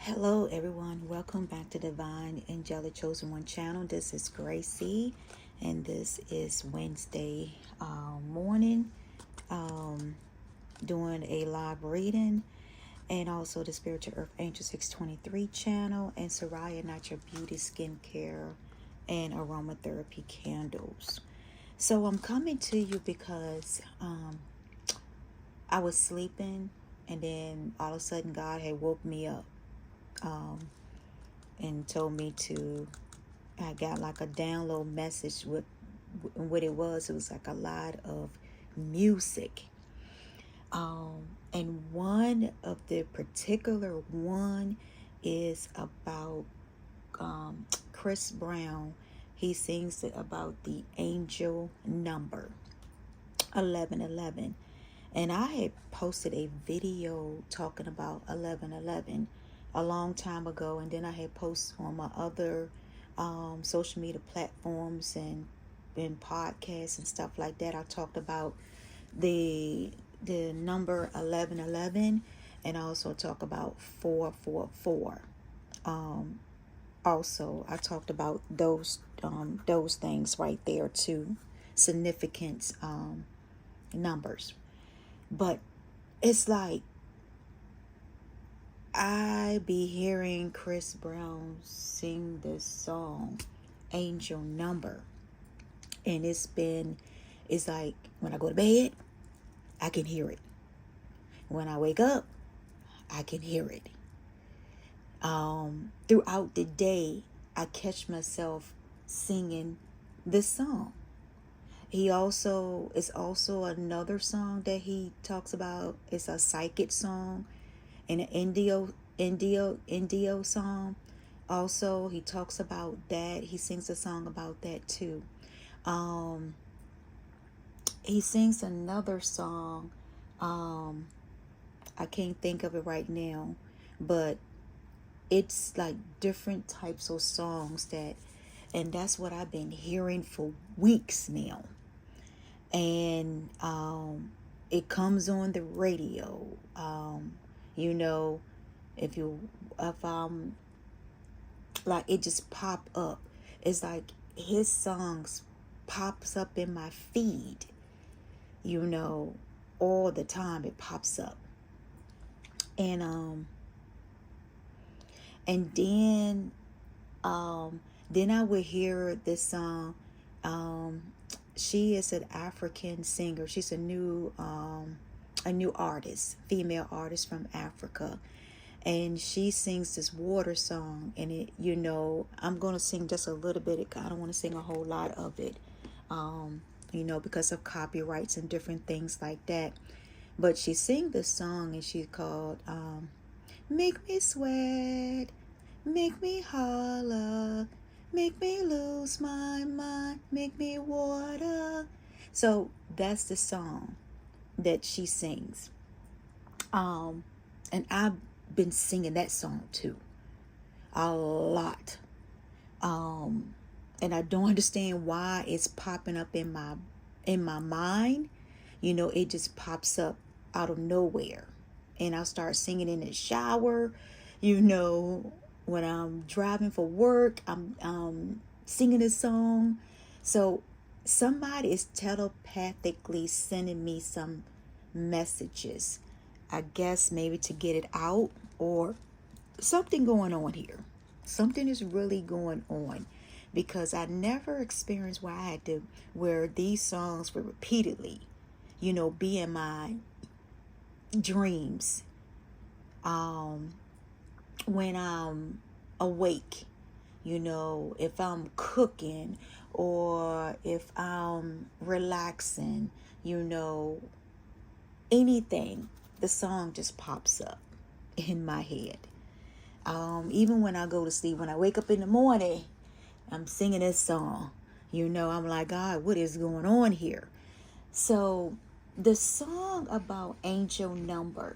Hello, everyone. Welcome back to Divine Angelic Chosen One channel. This is Gracie, and this is Wednesday morning. Doing a live reading, and also the Spiritual Earth Angel 623 channel, and Sarai Natural Beauty skincare and aromatherapy candles. So I'm coming to you because I was sleeping, and then all of a sudden God had woke me up. And told me I got like a download message with what it was. It was like a lot of music. And one of the particular one is about Chris Brown. He sings about the angel number 1111. And I had posted a video talking about 1111 a long time ago, and then I had posted on my other social media platforms and podcasts and stuff like that. I talked about the number 1111, and I also talk about 444. Also, I talked about those things right there too, significance numbers. But it's like I be hearing Chris Brown sing this song, Angel Number. And it's like when I go to bed, I can hear it. When I wake up, I can hear it. Throughout the day, I catch myself singing this song. It's also another song that he talks about. It's a psychic song and an Indio song. Also, he talks about that. He sings a song about that too. He sings another song. I can't think of it right now, but it's like different types of songs and that's what I've been hearing for weeks now. And it comes on the radio. If like it just pop up. It's like his songs pops up in my feed, all the time. It pops up. And then I would hear this song. She is an African singer. She's a new artist, female artist from Africa. And she sings this water song, and it, I'm going to sing just a little bit. I don't want to sing a whole lot of it, because of copyrights and different things like that. But she sings this song, and she's called Make Me Sweat, Make Me Holler, Make Me Lose My Mind, Make Me Water. So that's the song that she sings. And I've been singing that song too a lot. And I don't understand why it's popping up in my mind. It just pops up out of nowhere, and I'll start singing in the shower. When I'm driving for work, I'm singing this song. So somebody is telepathically sending me some messages, I guess maybe to get it out, or something going on here. Something is really going on, because I never experienced where these songs were repeatedly, be in my dreams when I'm awake, if I'm cooking or if I'm relaxing, anything, the song just pops up in my head. Even when I go to sleep, when I wake up in the morning, I'm singing this song. I'm like, God, what is going on here? So the song about Angel Number,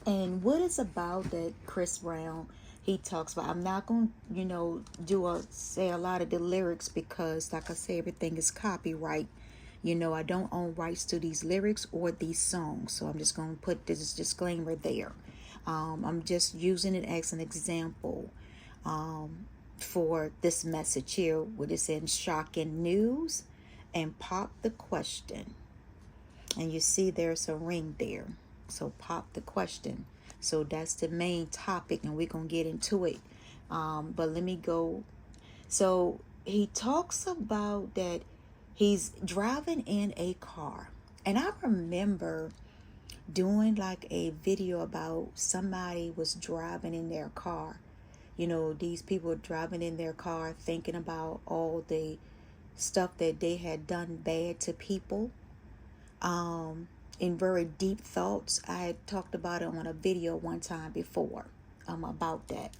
and what it's about that Chris Brown, he talks about. I'm not going to, say a lot of the lyrics, because like I say, everything is copyright. I don't own rights to these lyrics or these songs. So I'm just going to put this disclaimer there. I'm just using it as an example for this message here, what is in shocking news, and pop the question. And you see there's a ring there. So pop the question. So that's the main topic, and we're going to get into it. But let me go. So he talks about that he's driving in a car. And I remember doing like a video about somebody was driving in their car. You know, these people were driving in their car thinking about all the stuff that they had done bad to people. In very deep thoughts. I had talked about it on a video one time before about that.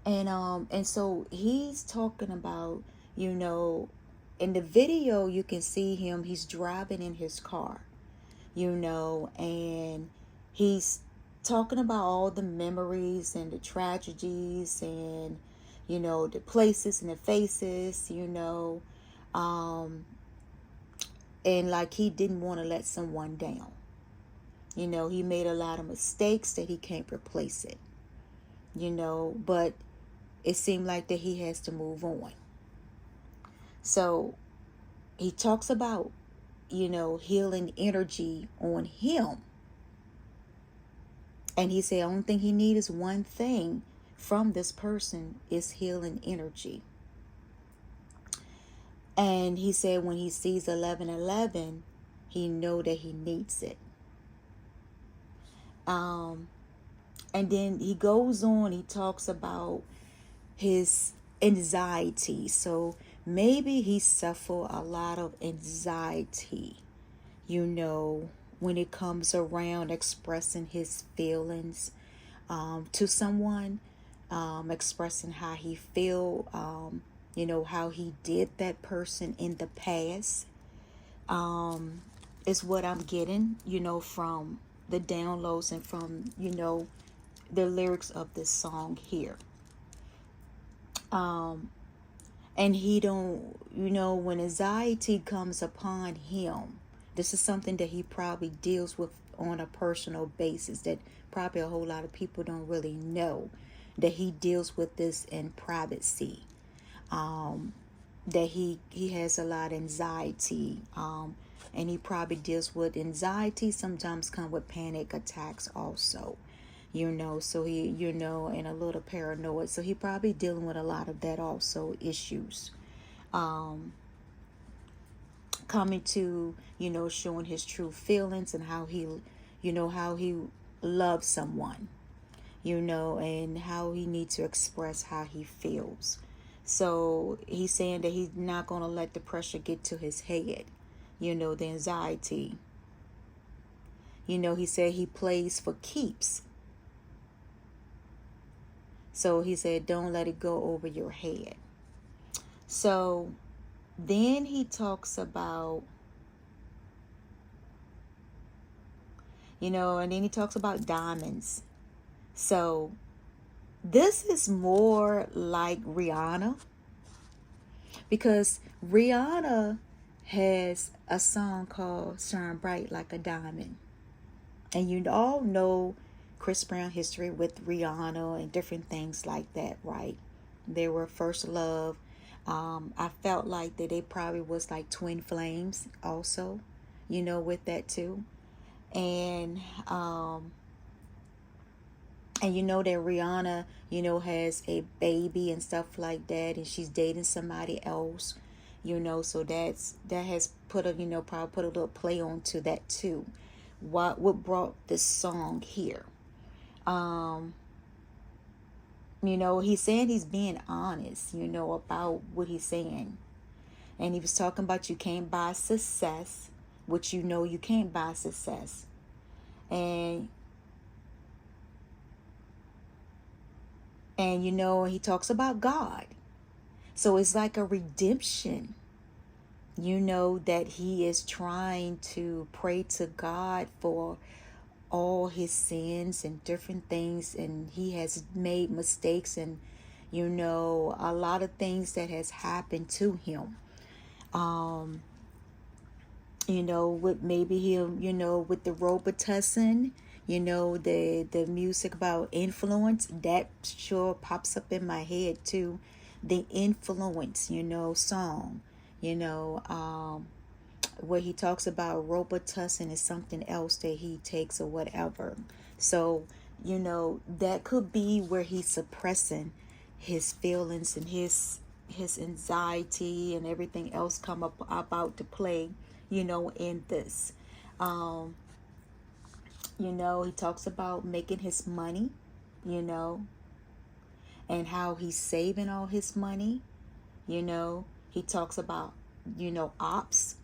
And so he's talking about, you know, in the video you can see him, he's driving in his car, you know, and he's talking about all the memories and the tragedies and, you know, the places and the faces, you know, and like he didn't want to let someone down. You know, he made a lot of mistakes that he can't replace it, you know, but it seemed like that he has to move on. So he talks about, you know, healing energy on him. And he said, only thing he needs is one thing from this person is healing energy. And he said when he sees 1111, he know that he needs it. And then he goes on, he talks about his anxiety. So maybe he suffered a lot of anxiety, you know, when it comes around expressing his feelings to someone, expressing how he feel, you know, how he did that person in the past, is what I'm getting, you know, from the downloads and from, you know, the lyrics of this song here. And he don't, you know, when anxiety comes upon him, this is something that he probably deals with on a personal basis that probably a whole lot of people don't really know, that he deals with this in privacy, that he has a lot of anxiety, and he probably deals with anxiety, sometimes come with panic attacks also, you know, so he, you know, and a little paranoid, so he probably dealing with a lot of that also issues, coming to, you know, showing his true feelings and how he, you know, how he loves someone, you know, and how he needs to express how he feels. So he's saying that he's not going to let the pressure get to his head, you know, the anxiety. You know, he said he plays for keeps. So he said, don't let it go over your head. So then he talks about, you know, and then he talks about diamonds. So this is more like Rihanna, because Rihanna has a song called Shine Bright Like a Diamond. And you all know Chris Brown history with Rihanna and different things like that, right? They were first love. I felt like that they probably was like twin flames also, you know, with that too. And you know that Rihanna, you know, has a baby and stuff like that, and she's dating somebody else, you know, so that has put a, you know, probably put a little play on to that too. What brought this song here? You know, he's saying he's being honest, you know, about what he's saying. And he was talking about you can't buy success, which you know you can't buy success. And you know, he talks about God. So it's like a redemption, you know, that he is trying to pray to God for all his sins and different things, and he has made mistakes, and you know, a lot of things that has happened to him, you know, with maybe him, you know, with the Robitussin, You know, the music about influence, that sure pops up in my head too. The influence, song, you know, where he talks about Robitussin is something else that he takes or whatever. So, that could be where he's suppressing his feelings and his anxiety and everything else come up about to play, in this. Um, he talks about making his money, you know, and how he's saving all his money, He talks about, ops,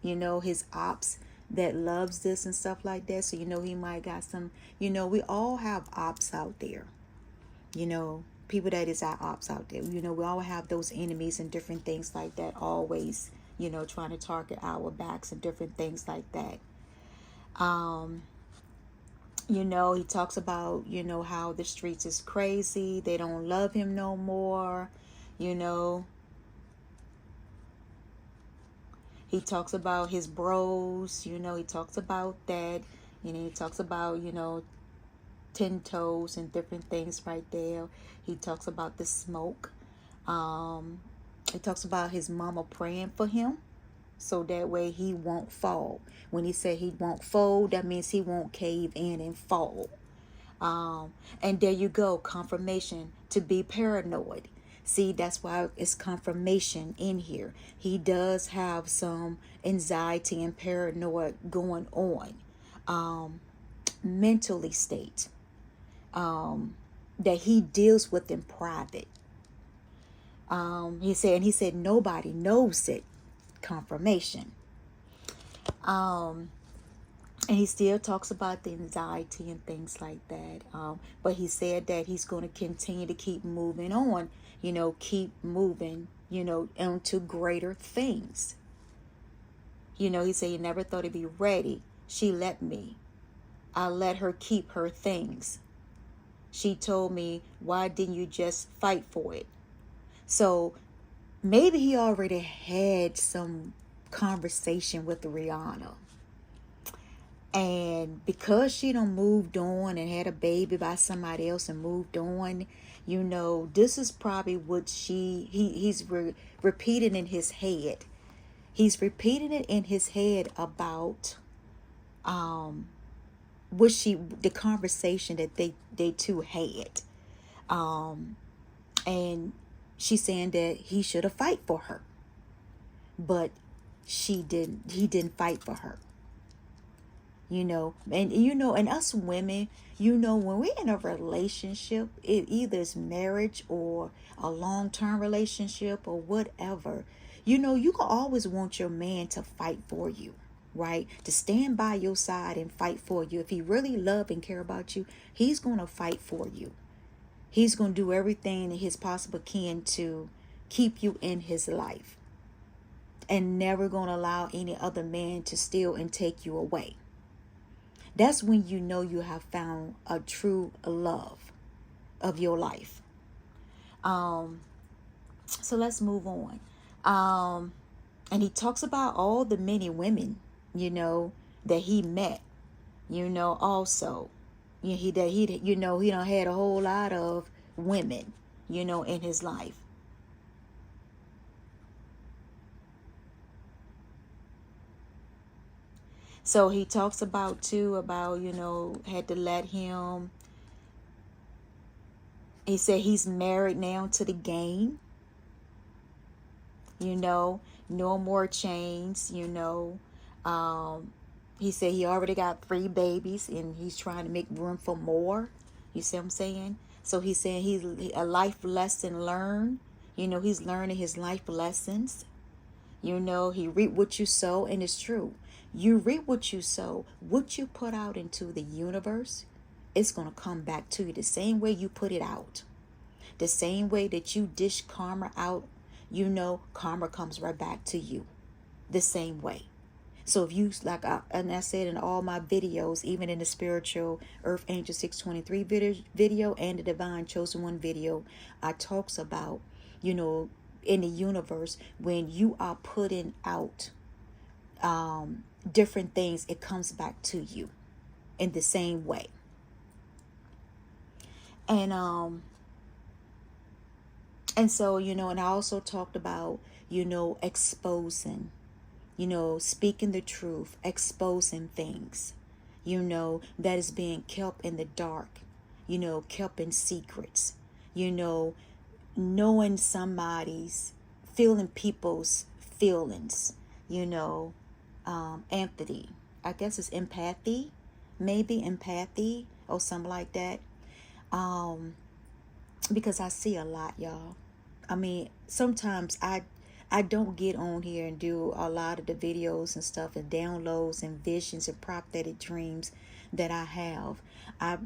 his ops that loves this and stuff like that. So, he might got some, we all have ops out there, people that is our ops out there. We all have those enemies and different things like that, always, trying to target our backs and different things like that. He talks about, how the streets is crazy. They don't love him no more, He talks about his bros, he talks about that. He talks about, 10 toes and different things right there. He talks about the smoke. He talks about his mama praying for him, so that way he won't fall. When he said he won't fold, that means he won't cave in and fall. And there you go, confirmation to be paranoid. See, that's why it's confirmation in here. He does have some anxiety and paranoia going on, mentally state, that he deals with in private. He said nobody knows it. Confirmation. And he still talks about the anxiety and things like that. But he said that he's going to continue to keep moving on, keep moving, onto greater things. He said he never thought he'd be ready. She let me. I let her keep her things. She told me, why didn't you just fight for it? So maybe he already had some conversation with Rihanna. And because she done moved on and had a baby by somebody else and moved on, this is probably what he's repeating in his head. He's repeating it in his head about the conversation that they two had. And she's saying that he should have fight for her. But he didn't fight for her. And us women, when we're in a relationship, it either is marriage or a long-term relationship or whatever, you can always want your man to fight for you, right? To stand by your side and fight for you. If he really love and care about you, he's going to fight for you. He's going to do everything that his possible can to keep you in his life, and never going to allow any other man to steal and take you away. That's when you have found a true love of your life. So let's move on. And he talks about all the many women, that he met, also. He done had a whole lot of women, in his life. So he talks about had to let him. He said he's married now to the game. No more chains, He said he already got 3 babies and he's trying to make room for more. You see what I'm saying? So he's saying he's a life lesson learned. He's learning his life lessons. He reap what you sow, and it's true. You reap what you sow. What you put out into the universe, it's going to come back to you the same way you put it out. The same way that you dish karma out, karma comes right back to you. The same way. So if you, and I said in all my videos, even in the spiritual Earth Angel 623 video and the Divine Chosen One video, I talks about, in the universe, when you are putting out different things, it comes back to you in the same way. And so, and I also talked about, exposing, speaking the truth, exposing things, that is being kept in the dark, kept in secrets, knowing somebody's, feeling people's feelings, empathy. I guess it's empathy, maybe empathy or something like that. Because I see a lot, y'all. I mean, sometimes I don't get on here and do a lot of the videos and stuff and downloads and visions and prophetic dreams that I have.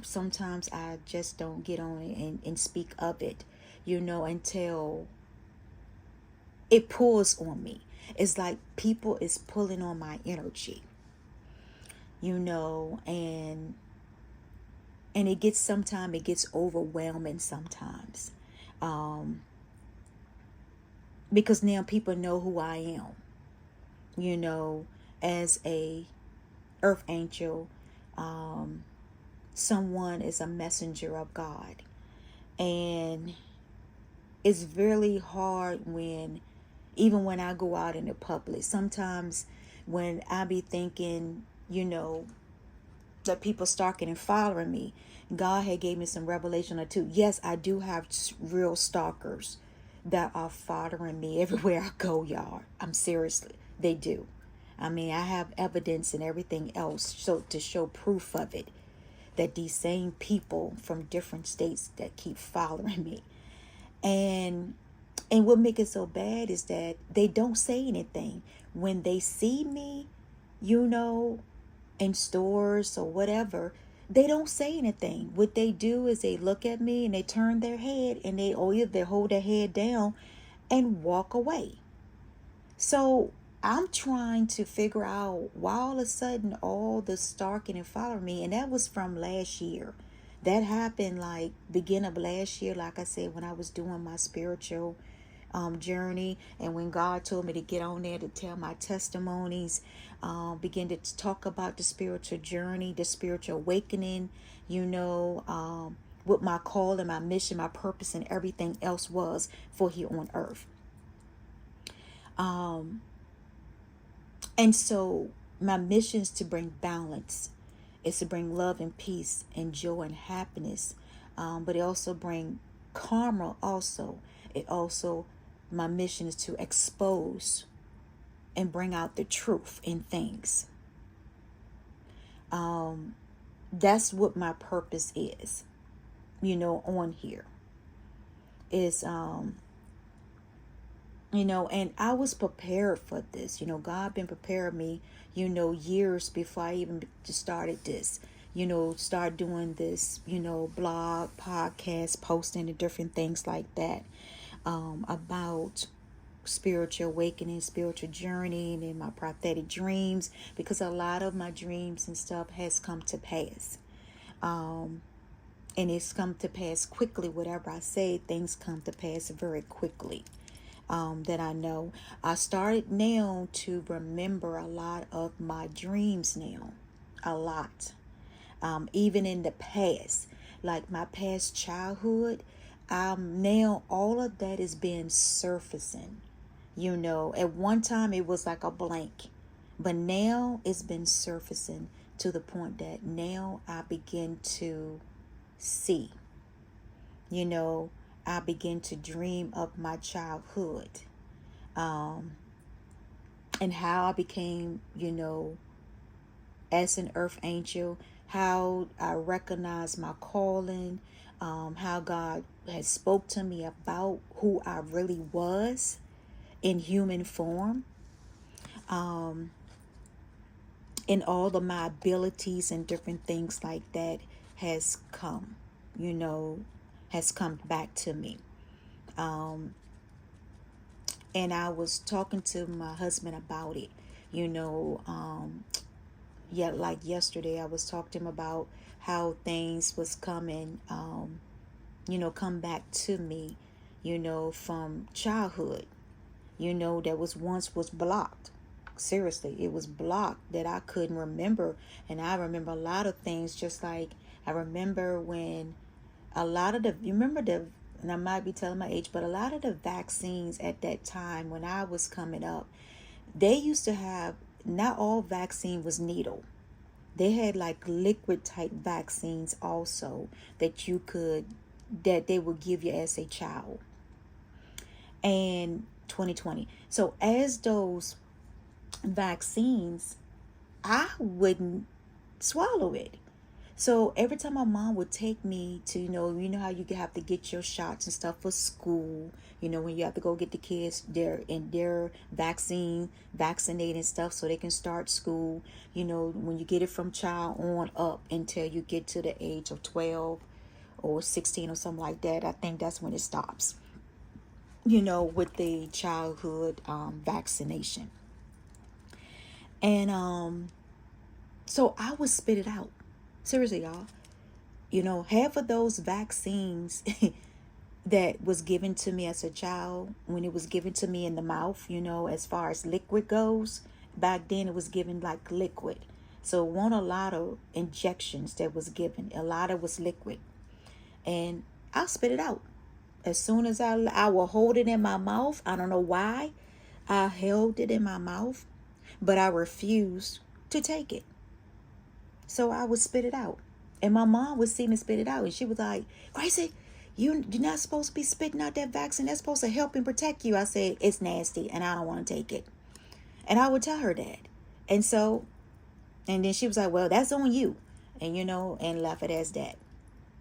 Sometimes I just don't get on it and speak of it, until it pulls on me. It's like people is pulling on my energy, and it gets overwhelming sometimes. Because now people know who I am, as a earth angel. Someone is a messenger of God. And it's really hard even when I go out in the public, sometimes when I be thinking, that people stalking and following me, God had gave me some revelation or two. Yes, I do have real stalkers that are following me everywhere I go, y'all. I'm seriously, they do. I mean, I have evidence and everything else so to show proof of it, that these same people from different states that keep following me. And what makes it so bad is that they don't say anything. When they see me, in stores or whatever, they don't say anything. What they do is they look at me and they turn their head and they either hold their head down and walk away. So I'm trying to figure out why all of a sudden all the stalking and following me, and that was from last year. That happened like beginning of last year, like I said, when I was doing my spiritual journey, and when God told me to get on there to tell my testimonies, begin to talk about the spiritual journey, the spiritual awakening, what my call and my mission, my purpose, and everything else was for here on earth. And so my mission is to bring balance. It's to bring love and peace and joy and happiness. But it also bring karma also. My mission is to expose and bring out the truth in things. That's what my purpose is, on here. Is, and I was prepared for this. God been preparing me, years before I even started this. Start doing this, blog, podcast, posting, and different things like that, about spiritual awakening, spiritual journey, and in my prophetic dreams, because a lot of my dreams and stuff has come to pass. And it's come to pass quickly. Whatever I say, things come to pass very quickly. That I know. I started now to remember a lot of my dreams now. A lot. Even in the past, like my past childhood, now all of that is being surfacing. At one time it was like a blank, but now it's been surfacing to the point that now I begin to see. I begin to dream of my childhood, and how I became, as an earth angel, how I recognize my calling, how God has spoke to me about who I really was in human form, and all of my abilities and different things like that has come, has come back to me. And I was talking to my husband about it, like yesterday I was talking to him about how things was coming, come back to me, from childhood, that was once was blocked. Seriously, it was blocked that I couldn't remember. And I remember a lot of things, just like I remember when a lot of you remember and I might be telling my age, but a lot of the vaccines at that time when I was coming up, they used to have, not all vaccine was needle. They had like liquid type vaccines also that they would give you as a child. And 2020. So as those vaccines, I wouldn't swallow it. So every time my mom would take me to, you know how you have to get your shots and stuff for school, when you have to go get the kids their vaccinating stuff so they can start school, when you get it from child on up until you get to the age of 12 or 16 or something like that. I think that's when it stops, with the childhood vaccination. And so I would spit it out. Seriously, y'all. Half of those vaccines that was given to me as a child, when it was given to me in the mouth, as far as liquid goes, back then it was given like liquid. So it wasn't a lot of injections that was given. A lot of was liquid. And I'll spit it out. As soon as I will hold it in my mouth. I don't know why I held it in my mouth, but I refused to take it. So I would spit it out. And my mom would see me spit it out. And she was like, Gracie, you're not supposed to be spitting out that vaccine. That's supposed to help and protect you. I said, it's nasty and I don't want to take it. And I would tell her that. And then she was like, well, that's on you. And, and left it as that.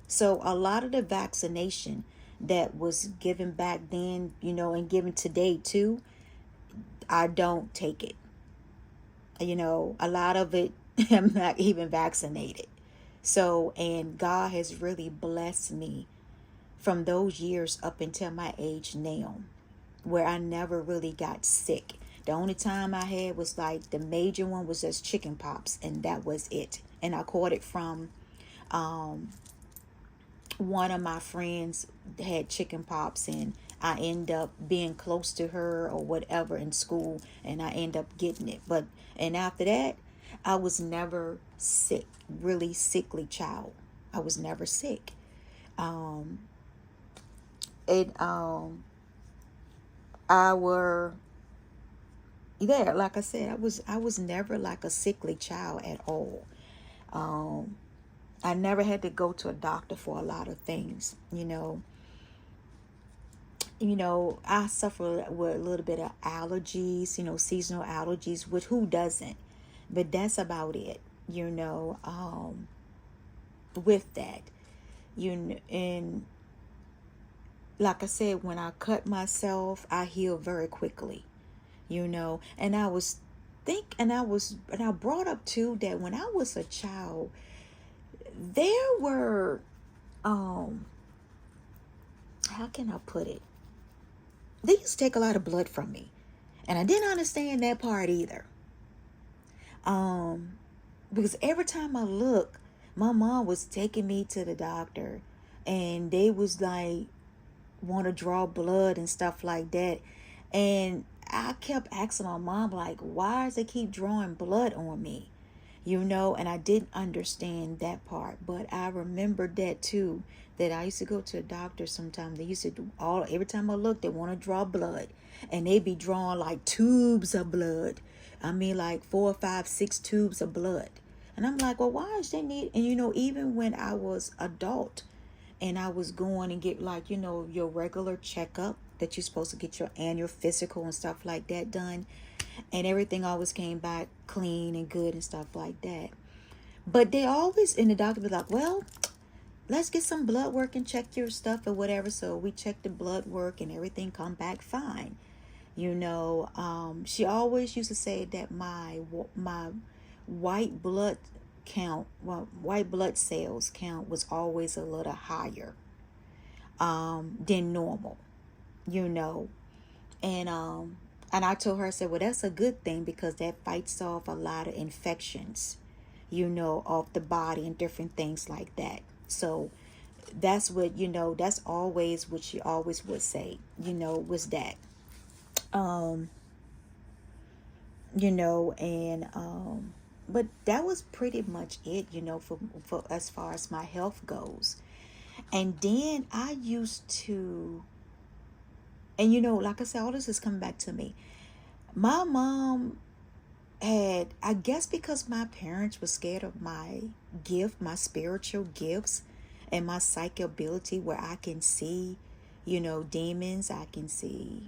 So a lot of the vaccination that was given back then, and given today too, I don't take it. A lot of it, I'm not even vaccinated. So, and God has really blessed me from those years up until my age now, where I never really got sick. The only time I had was like the major one was just chicken pox, and that was it. And I caught it from one of my friends had chicken pox, and I end up being close to her or whatever in school, and I end up getting it. And after that, I was never sick, really sickly child. I was never sick. I were there, like I said, I was never like a sickly child at all. I never had to go to a doctor for a lot of things, I suffer with a little bit of allergies, seasonal allergies, which who doesn't? But that's about it, with that, and like I said, when I cut myself, I heal very quickly, and I brought up too that when I was a child, there were, how can I put it? They used to take a lot of blood from me, and I didn't understand that part either. Because every time I look, my mom was taking me to the doctor, and they was like, want to draw blood and stuff like that. And I kept asking my mom, like, why does they keep drawing blood on me? And I didn't understand that part. But I remembered that too, that I used to go to a doctor sometimes. They used to do every time I look, they want to draw blood. And they be drawing like tubes of blood. I mean, like 4, 5, 6 tubes of blood. And I'm like, well, why is they need? And even when I was adult and I was going and get like, your regular checkup that you're supposed to get your annual physical and stuff like that done. And everything always came back clean and good and stuff like that. But they always, and the doctor be like, well, let's get some blood work and check your stuff or whatever. So we checked the blood work and everything come back fine. She always used to say that my white blood cells count was always a little higher than normal, and I told her, I said, well, that's a good thing because that fights off a lot of infections, off the body and different things like that. So that's what, that's always what she always would say, was that. and but that was pretty much it, for as far as my health goes. And then I used to, and like I said, all this is coming back to me. My mom had, I guess because my parents were scared of my gift, my spiritual gifts, and my psychic ability where I can see, demons, I can see,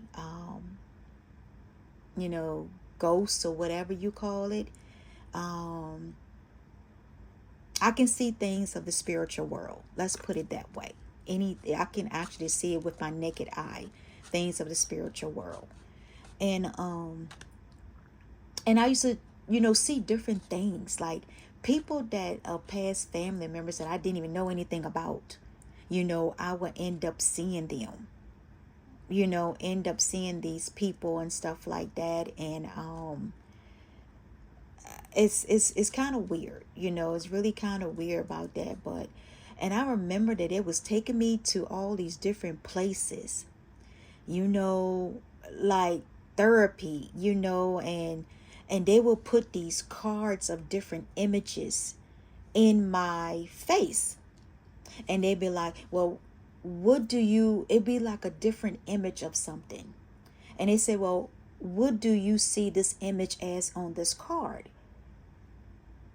ghosts or whatever you call it. Um, I can see things of the spiritual world. Let's put it that way. I can actually see it with my naked eye, things of the spiritual world. And and I used to, see different things, like people that are past family members that I didn't even know anything about. I would end up seeing them. End up seeing these people and stuff like that, and it's kind of weird. It's really kind of weird about that. But and I remember that it was taking me to all these different places, like therapy, and they will put these cards of different images in my face, and they'd be like, well, it'd be like a different image of something, and they say, well, what do you see this image as on this card?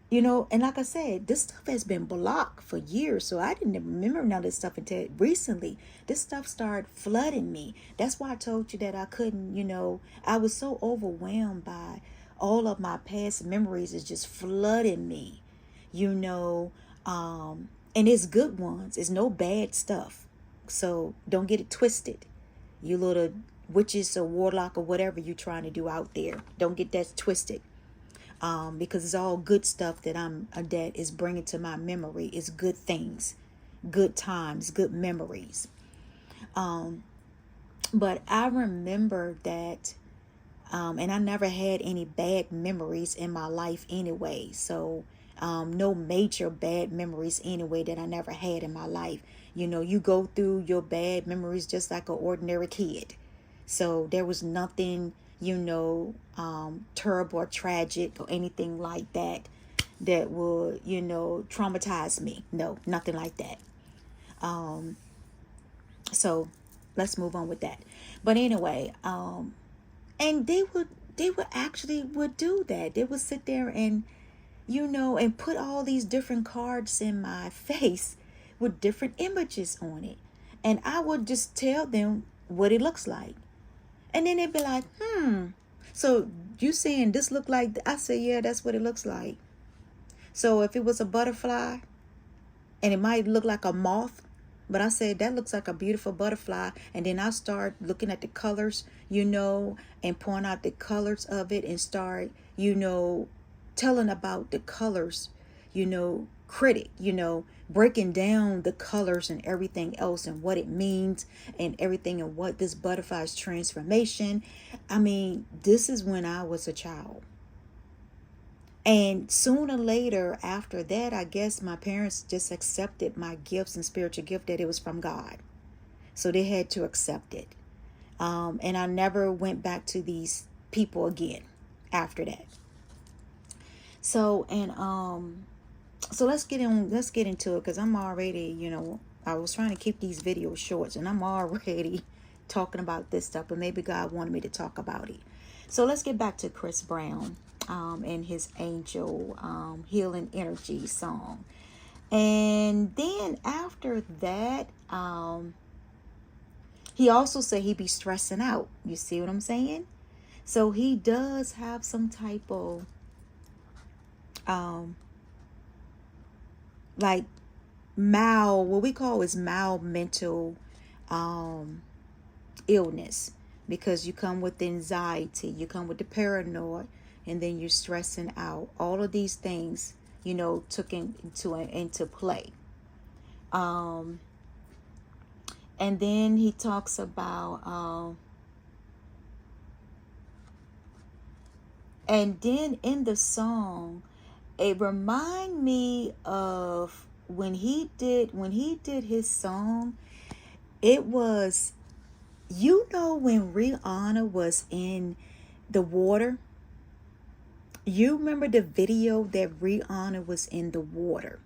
And like I said, this stuff has been blocked for years, so I didn't even remember none of this stuff until recently. This stuff started flooding me. That's why I told you that I couldn't, I was so overwhelmed by all of my past memories is just flooding me, and it's good ones. It's no bad stuff. So don't get it twisted. You little witches or warlock or whatever you're trying to do out there. Don't get that twisted. Because it's all good stuff that is bringing to my memory. It's good things, good times, good memories. But I remember that, and I never had any bad memories in my life anyway. So, no major bad memories anyway that I never had in my life. You go through your bad memories just like an ordinary kid. So there was nothing, terrible or tragic or anything like that would, traumatize me. No, nothing like that. So let's move on with that. But anyway, and they would actually would do that. They would sit there and, and put all these different cards in my face with different images on it. And I would just tell them what it looks like. And then they'd be like, so you saying this look like, I say, yeah, that's what it looks like. So if it was a butterfly, and it might look like a moth, but I said, that looks like a beautiful butterfly. And then I start looking at the colors, and point out the colors of it and start, telling about the colors, critic, breaking down the colors and everything else and what it means and everything and what this butterfly's transformation. I mean, this is when I was a child. And sooner or later after that, I guess my parents just accepted my gifts and spiritual gift, that it was from God. So they had to accept it. And I never went back to these people again after that. So, and so let's get into it, because I'm already, I was trying to keep these videos short, and I'm already talking about this stuff, but maybe God wanted me to talk about it. So let's get back to Chris Brown and his Angel Healing Energy song. And then after that, he also said he be stressing out. You see what I'm saying? So he does have some type of like what we call is mild mental illness, because you come with anxiety, you come with the paranoid, and then you're stressing out. All of these things, took into play. And then he talks about and then in the song, it remind me of when he did his song. It was, when Rihanna was in the water, You remember the video that Rihanna was in the water?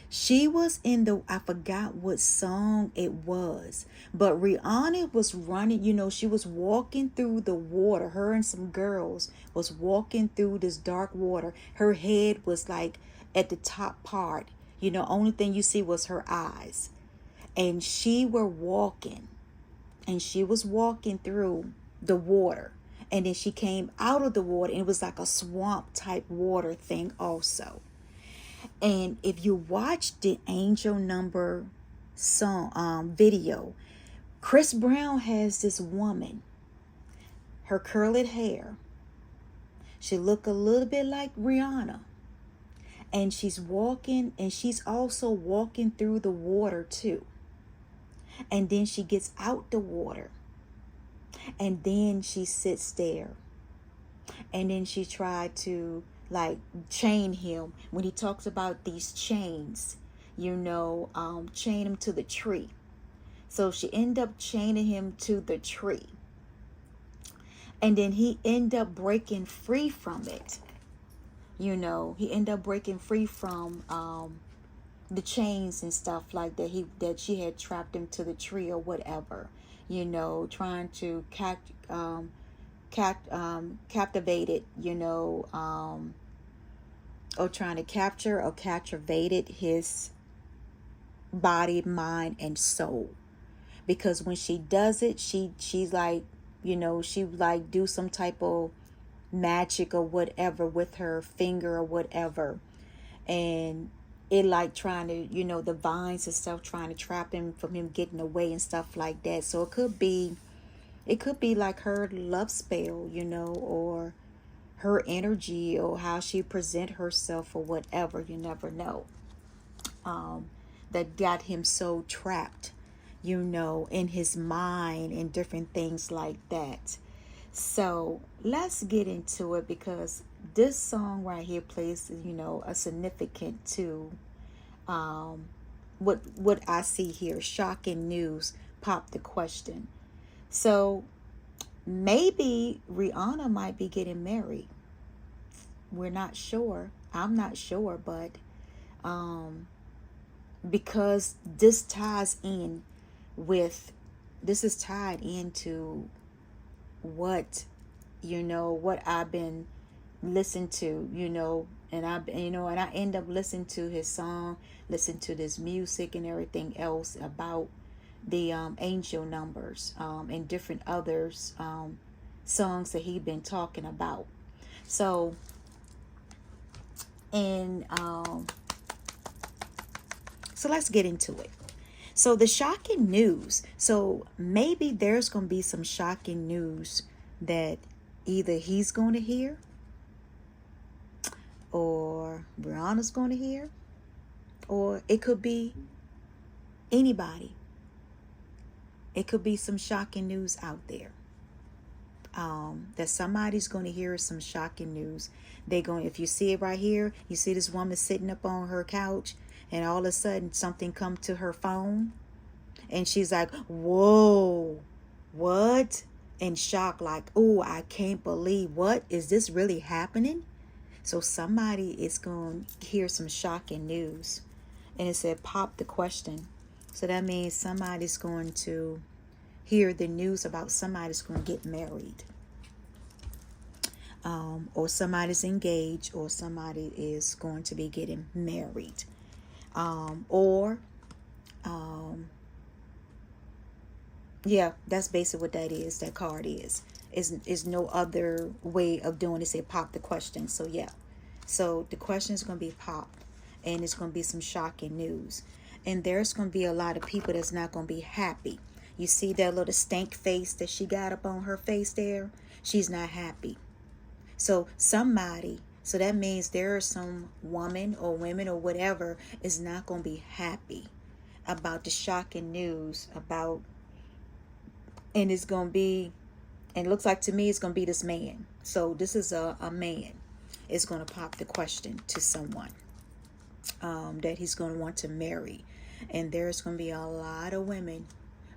She was in the, I forgot what song it was, but Rihanna was running, she was walking through the water. Her and some girls was walking through this dark water. Her head was like at the top part, only thing you see was her eyes. And she was walking through the water. And then she came out of the water, and it was like a swamp type water thing also. And if you watch the Angel Number song video, Chris Brown has this woman, her curly hair. She look a little bit like Rihanna. And she's walking, and she's also walking through the water too. And then she gets out the water. And then she sits there. And then she tried to chain him when he talks about these chains, chain him to the tree. So she ended up chaining him to the tree. And then he ended up breaking free from it. He ended up breaking free from the chains and stuff like that. That she had trapped him to the tree or whatever. Trying to captivate it, or trying to capture or captivated his body, mind, and soul. Because when she does it, she's like, she like do some type of magic or whatever with her finger or whatever, and it like trying to, the vines and stuff, trying to trap him from him getting away and stuff like that. So it could be like her love spell, or her energy, or how she present herself or whatever. You never know. That got him so trapped, in his mind and different things like that. So let's get into it, because this song right here plays, a significant to what I see here. Shocking news, pop the question. So maybe Rihanna might be getting married. We're not sure. I'm not sure, but because this is tied into what I've been listening to, and I end up listening to his song, listen to this music and everything else about the angel numbers, and different others songs that he'd been talking about. So so let's get into it. So the shocking news. So maybe there's going to be some shocking news that either he's going to hear, or Brianna's going to hear, or it could be anybody. It could be some shocking news out there. That somebody's going to hear some shocking news. If you see it right here, you see this woman sitting up on her couch, and all of a sudden something come to her phone, and she's like, whoa, what? In shock, like, oh, I can't believe, what is this really happening? So somebody is going to hear some shocking news. And it said, pop the question. So that means somebody's going to hear the news about somebody's going to get married. Or somebody's engaged, or somebody is going to be getting married. Yeah, that's basically what that is. That card is no other way of doing it. Say pop the question. So yeah, so the question is going to be popped, and it's going to be some shocking news, and there's going to be a lot of people that's not going to be happy. You see that little stank face that she got up on her face there? She's not happy. So that means there are some woman or women or whatever is not going to be happy about the shocking news about, and it's going to be, and it looks like to me it's going to be this man. So this is a man is going to pop the question to someone that he's going to want to marry. And there's going to be a lot of women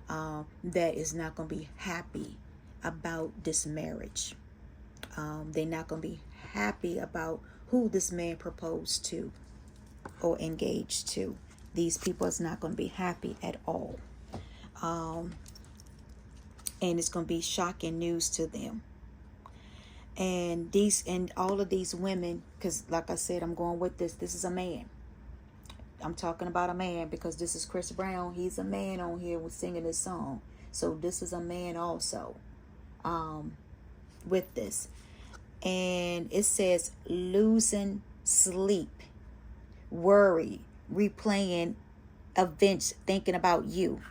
that is not going to be happy about this marriage. They're not going to be happy about who this man proposed to or engaged to. These people is not going to be happy at all. And it's going to be shocking news to them. And all of these women, because like I said, I'm going with this is a man. I'm talking about a man because this is Chris Brown. He's a man on here with singing this song. So this is a man also with this. And it says losing sleep, worry, replaying events, thinking about you.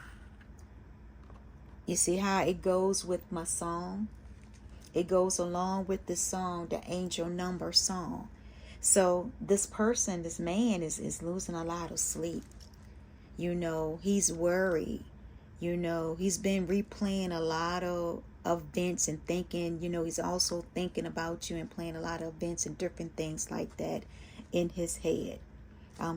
You see how it goes with my song? It goes along with the song, the angel number song. So this person, this man is losing a lot of sleep. You know, he's worried. You know, he's been replaying a lot of events and thinking, you know, he's also thinking about you and playing a lot of events and different things like that in his head.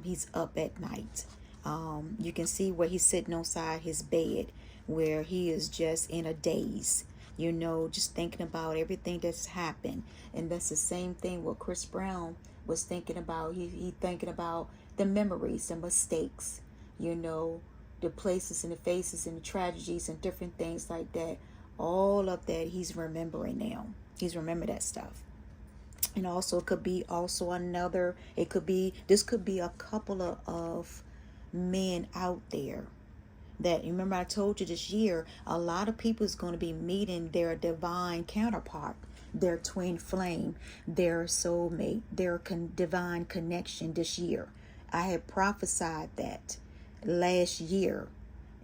He's up at night. You can see where he's sitting outside his bed, where he is just in a daze, you know, just thinking about everything that's happened. And that's the same thing what Chris Brown was thinking about. He thinking about the memories, the mistakes, you know, the places and the faces and the tragedies and different things like that. All of that he's remembering now. He's remembered that stuff. And also it could be also another, this could be a couple of men out there that, remember I told you this year, a lot of people is going to be meeting their divine counterpart, their twin flame, their soulmate, their divine connection this year. I had prophesied that last year,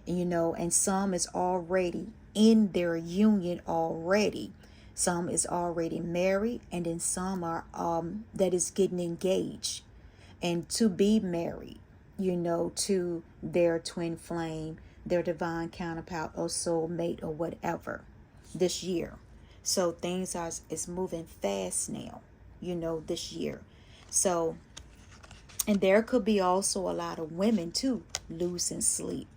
you know, and some is already in their union already. Some is already married, and then some are that is getting engaged and to be married, you know, to their twin flame, their divine counterpart or soulmate or whatever this year. So things is moving fast now, you know, this year. So, and there could be also a lot of women too losing sleep,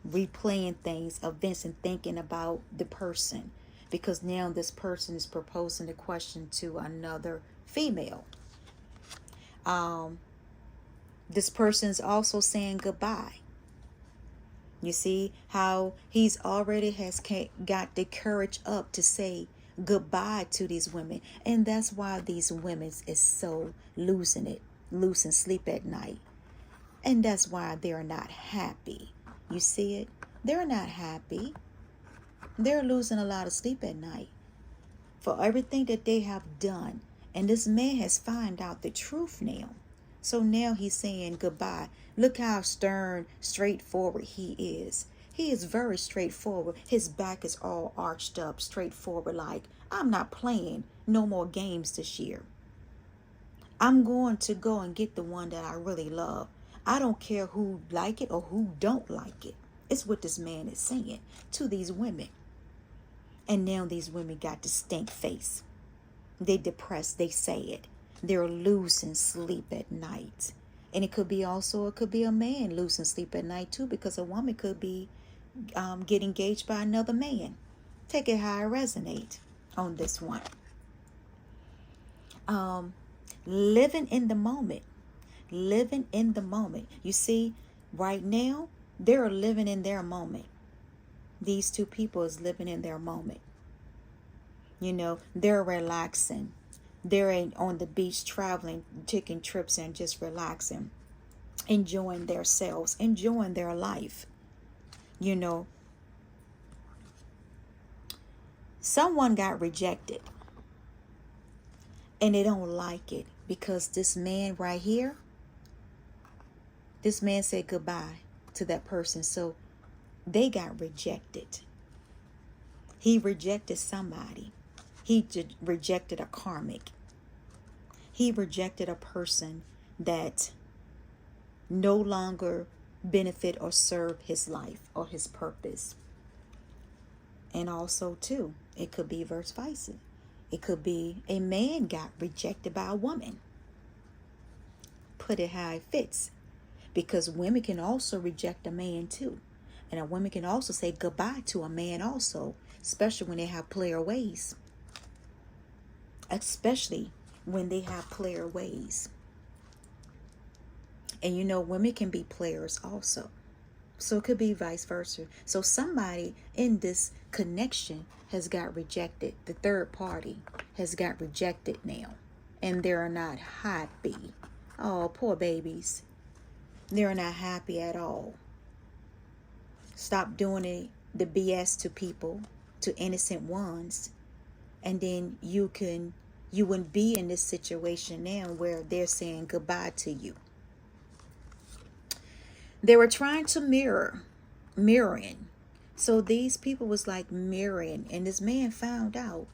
replaying things, events, and thinking about the person, because now this person is proposing a question to another female. This person is also saying goodbye. You see how he's already got the courage up to say goodbye to these women. And that's why these women is so losing sleep at night. And that's why they're not happy. You see it? They're not happy. They're losing a lot of sleep at night for everything that they have done. And this man has found out the truth now. So now he's saying goodbye. Look how stern, straightforward he is. He is very straightforward. His back is all arched up, straightforward, like, I'm not playing no more games this year. I'm going to go and get the one that I really love. I don't care who like it or who don't like it. It's what this man is saying to these women. And now these women got the stink face. They depressed, they say it. They're losing sleep at night. And it could be a man losing sleep at night too, because a woman could be get engaged by another man. Take it how I resonate on this one. Living in the moment. Living in the moment. You see, right now, they're living in their moment. These two people is living in their moment. You know, they're relaxing. They're on the beach traveling, taking trips and just relaxing, enjoying themselves, enjoying their life. You know, someone got rejected and they don't like it because this man right here, this man said goodbye to that person. So they got rejected. He rejected somebody. He rejected a karmic. He rejected a person that no longer benefit or serve his life or his purpose. And also, too, it could be vice versa. It could be a man got rejected by a woman. Put it how it fits. Because women can also reject a man, too. And a woman can also say goodbye to a man also, especially when they have player ways. Especially when they have player ways. And you know, women can be players also. So it could be vice versa. So somebody in this connection has got rejected. The third party has got rejected now. And they're not happy. Oh, poor babies. They're not happy at all. Stop doing the BS to people, to innocent ones. And then you wouldn't be in this situation now where they're saying goodbye to you. They were trying to mirroring. So these people was like mirroring, and this man found out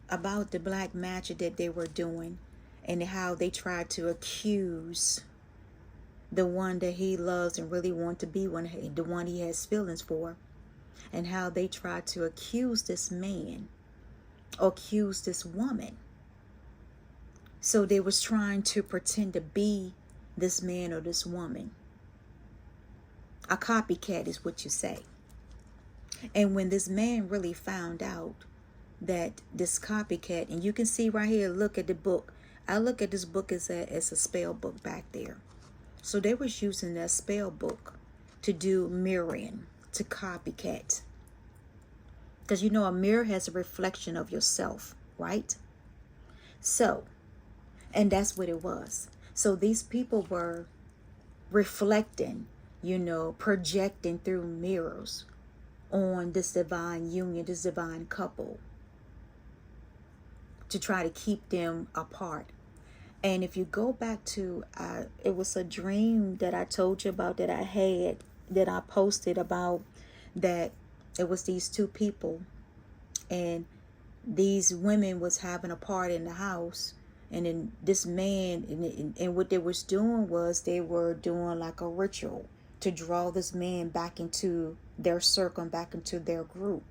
about the black magic that they were doing and how they tried to accuse the one that he loves and really want to be the one he has feelings for, and how they tried to accuse this man, accuse this woman. So they was trying to pretend to be this man or this woman. A copycat is what you say. And when this man really found out that this copycat, and you can see right here, look at the book. I look at this book as a spell book back there. So they was using that spell book to do mirroring, to copycat. Because you know a mirror has a reflection of yourself, right? So, and that's what it was. So these people were reflecting, you know, projecting through mirrors on this divine union, this divine couple, to try to keep them apart. And if you go back to, it was a dream that I told you about that I had, that I posted about, that it was these two people, and these women was having a party in the house, and then this man, and what they was doing was they were doing like a ritual to draw this man back into their circle, back into their group,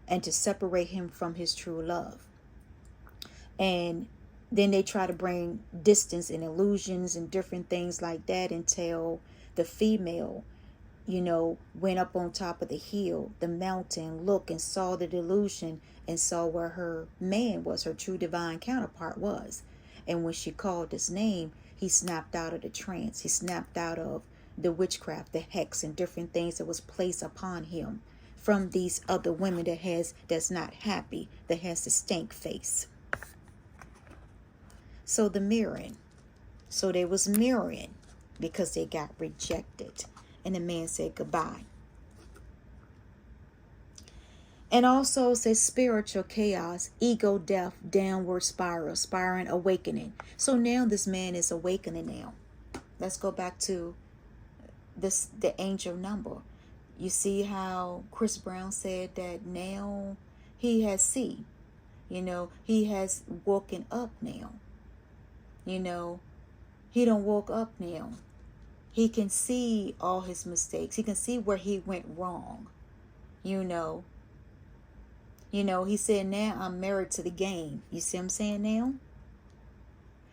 and to separate him from his true love. And then they try to bring distance and illusions and different things like that until the female, you know, went up on top of the hill, the mountain, looked and saw the delusion and saw where her man was, her true divine counterpart was. And when she called his name, he snapped out of the trance. He snapped out of the witchcraft, the hex, and different things that was placed upon him from these other women that's not happy, that has the stank face. So the mirroring. So they was mirroring because they got rejected. And the man said goodbye. And also says spiritual chaos, ego death, downward spiraling, awakening. So now this man is awakening now. Let's go back to the angel number. You see how Chris Brown said that now he has seen. You know, he has woken up now. You know, he don't woke up now. He can see all his mistakes. He can see where he went wrong. You know, he said, now I'm married to the game. You see what I'm saying now?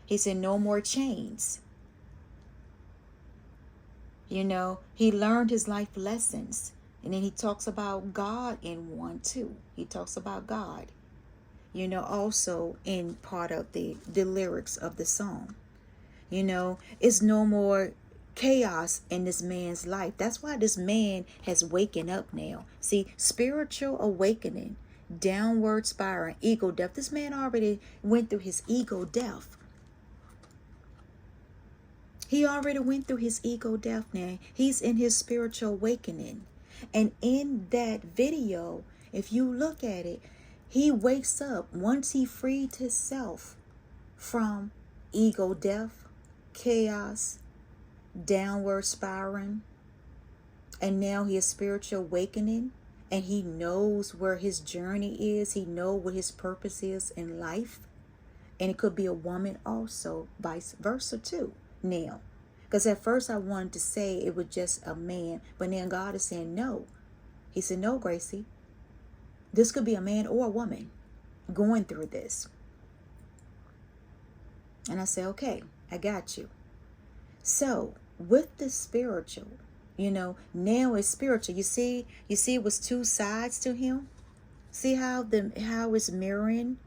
He said, no more chains. You know, he learned his life lessons. And then he talks about God in one too. He talks about God. You know, also in part of the lyrics of the song. You know, it's no more chaos in this man's life. That's why this man has waken up now. See, spiritual awakening, downward spiraling, ego death. This man already went through his ego death. He already went through his ego death now. He's in his spiritual awakening. And in that video, if you look at it, he wakes up once he freed himself from ego death, chaos, downward spiraling, and now he is spiritual awakening, and he knows where his journey is. He knows what his purpose is in life. And it could be a woman also, vice versa too now. Because at first I wanted to say it was just a man, but then God is saying no. He said, no, Gracie, this could be a man or a woman going through this. And I said, okay, I got you. So with the spiritual, you know, now it's spiritual. You see it was two sides to him. See how it's mirroring,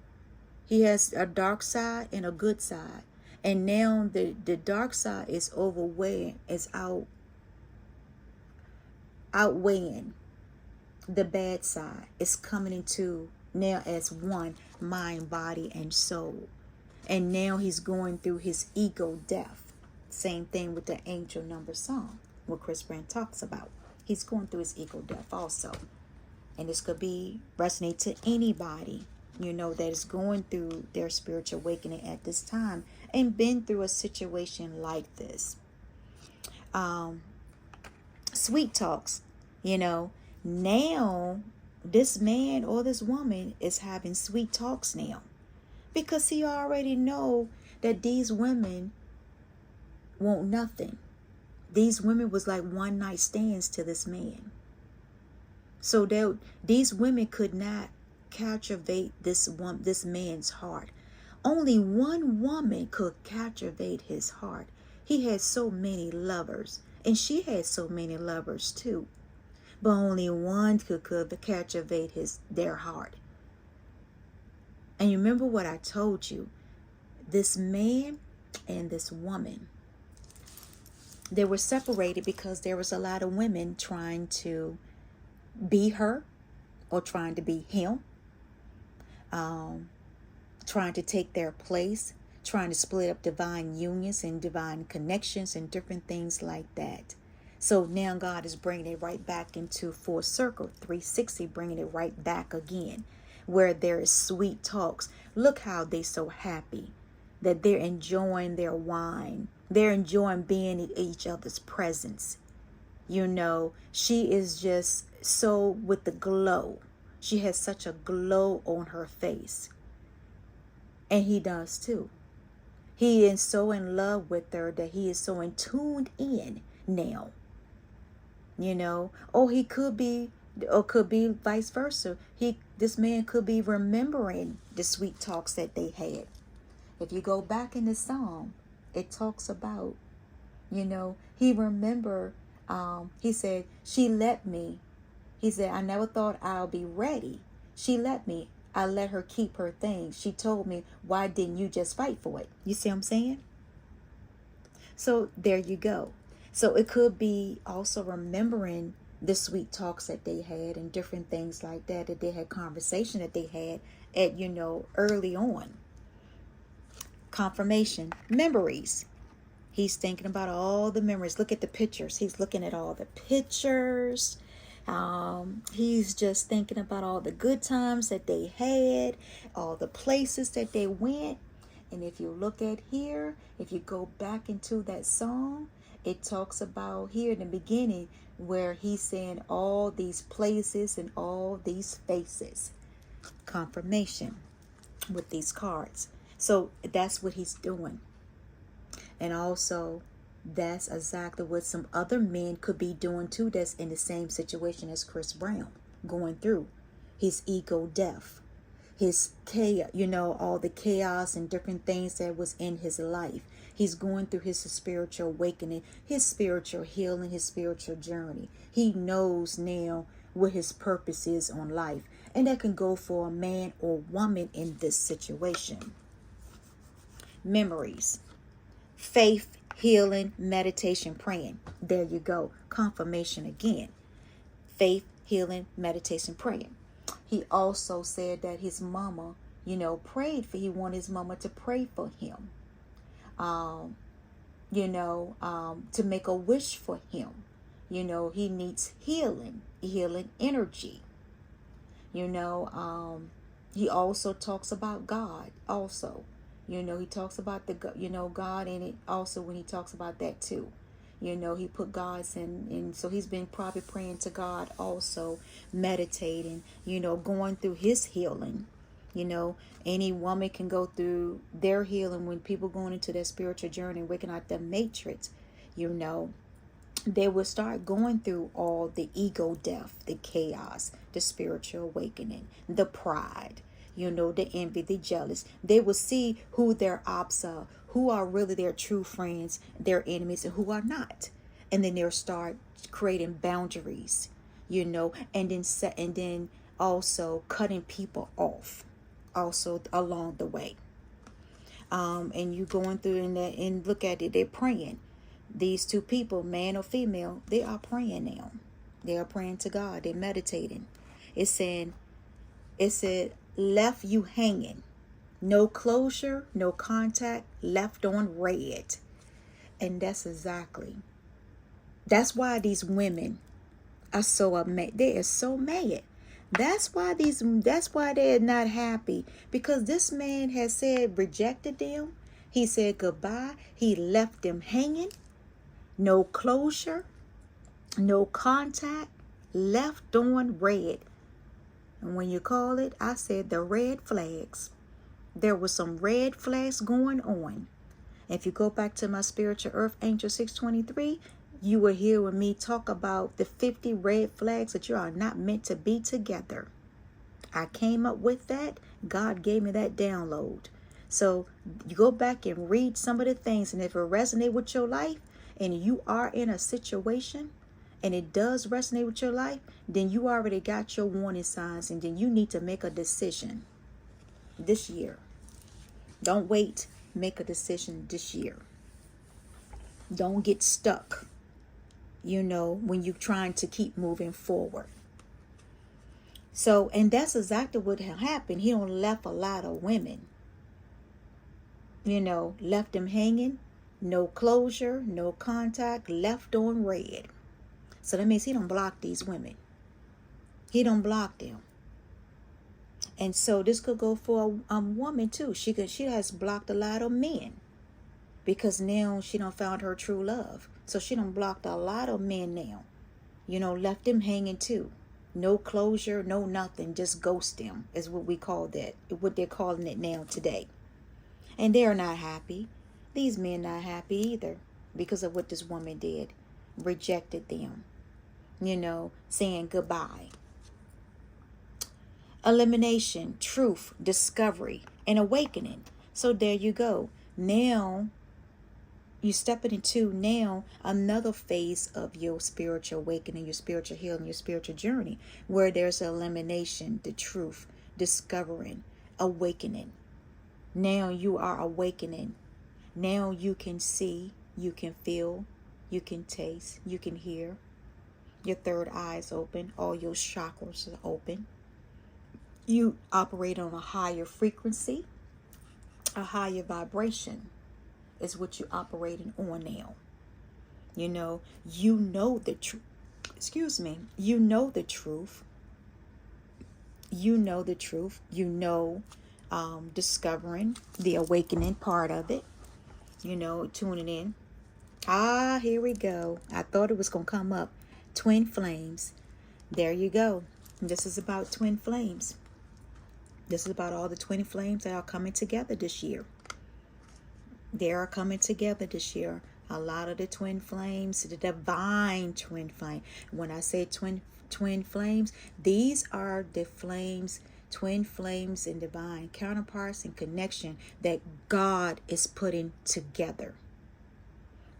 He has a dark side and a good side. And now the dark side is outweighing the bad side. It's coming into now as one mind, body, and soul. And now he's going through his ego death. Same thing with the angel number song, what Chris Brown talks about. He's going through his ego death also. And this could be resonate to anybody, that is going through their spiritual awakening at this time and been through a situation like this. Sweet talks, now this man or this woman is having sweet talks now, because he already know that these women want nothing. These women was like one night stands to this man. So these women could not captivate this man's heart. Only one woman could captivate his heart. He had so many lovers, and she had so many lovers too. But only one could captivate their heart. And you remember what I told you? This man and this woman, they were separated because there was a lot of women trying to be her or trying to be him, trying to take their place, trying to split up divine unions and divine connections and different things like that. So now God is bringing it right back into full circle, 360, bringing it right back again, where there is sweet talks. Look how they so happy that they're enjoying their wine. They're enjoying being in each other's presence. She is just so with the glow. She has such a glow on her face. And he does too. He is so in love with her that he is so tuned in now. He could be, or could be vice versa. This man could be remembering the sweet talks that they had. If you go back in the song, it talks about, he remember, he said, she let me. He said, I never thought I'll be ready. She let me. I let her keep her things. She told me, why didn't you just fight for it? You see what I'm saying? So there you go. So it could be also remembering the sweet talks that they had and different things like that they had, conversation that they had at, early on. Confirmation, memories. He's thinking about all the memories. Look at the pictures. He's looking at all the pictures. He's just thinking about all the good times that they had, all the places that they went. And if you look at here, if you go back into that song, it talks about here in the beginning where he's saying all these places and all these faces. Confirmation with these cards. So that's what he's doing. And also, that's exactly what some other men could be doing too, that's in the same situation as Chris Brown, going through his ego death, his chaos, all the chaos and different things that was in his life. He's going through his spiritual awakening, his spiritual healing, his spiritual journey. He knows now what his purpose is on life. And that can go for a man or woman in this situation. Memories, faith, healing, meditation, praying. There you go. Confirmation again. Faith, healing, meditation, praying. He also said that his mama, prayed for, he wanted his mama to pray for him. To make a wish for him. He needs healing energy. He also talks about God also. He talks about God in it also when he talks about that too. He put God's in, so he's been probably praying to God also, meditating, going through his healing. Any woman can go through their healing when people going into their spiritual journey, waking out the matrix, they will start going through all the ego death, the chaos, the spiritual awakening, the pride, the envy, the jealous. They will see who their ops are, who are really their true friends, their enemies, and who are not. And then they'll start creating boundaries, and then also cutting people off also along the way. And you going through in that, and look at it, they're praying. These two people, man or female, they are praying now. They are praying to God. They're meditating. It said, left you hanging. No closure, no contact, left on red. And that's why these women are so mad. They are so mad. That's why they're not happy, because this man has said, rejected them. He said goodbye. He left them hanging. No closure, no contact, left on red. And when you call it, I said the red flags. There were some red flags going on. If you go back to my Spiritual Earth Angel 623, you will hear with me talk about the 50 red flags that you are not meant to be together. I came up with that. God gave me that download. So you go back and read some of the things, and if it resonates with your life, and you are in a situation and it does resonate with your life, then you already got your warning signs, and then you need to make a decision this year. Don't wait. Make a decision this year. Don't get stuck, when you're trying to keep moving forward. So, and that's exactly what happened. He left a lot of women, left them hanging. No closure, no contact, left on red. So that means he don't block these women. He don't block them. And so this could go for a woman too. She has blocked a lot of men, because now she done found her true love. So she done blocked a lot of men now. Left them hanging too. No closure, no nothing, just ghost them is what we call that. What they're calling it now today. And they're not happy. These men not happy either, because of what this woman did. Rejected them, saying goodbye. Elimination, truth, discovery, and awakening. So there you go. Now you stepping into another phase of your spiritual awakening, your spiritual healing, your spiritual journey, where there's elimination, the truth, discovering, awakening. Now you are awakening. Now you can see, you can feel, you can taste, you can hear. Your third eye is open. All your chakras are open. You operate on a higher frequency, a higher vibration is what you're operating on now. You know the truth. Excuse me. You know the truth. Discovering the awakening part of it. Tuning in. Here we go. I thought it was going to come up. Twin flames. There you go. This is about twin flames. This is about all the twin flames that are coming together this year. They are coming together this year. A lot of the twin flames, the divine twin flame. When I say twin flames, these are the flames, twin flames and divine counterparts and connection that God is putting together.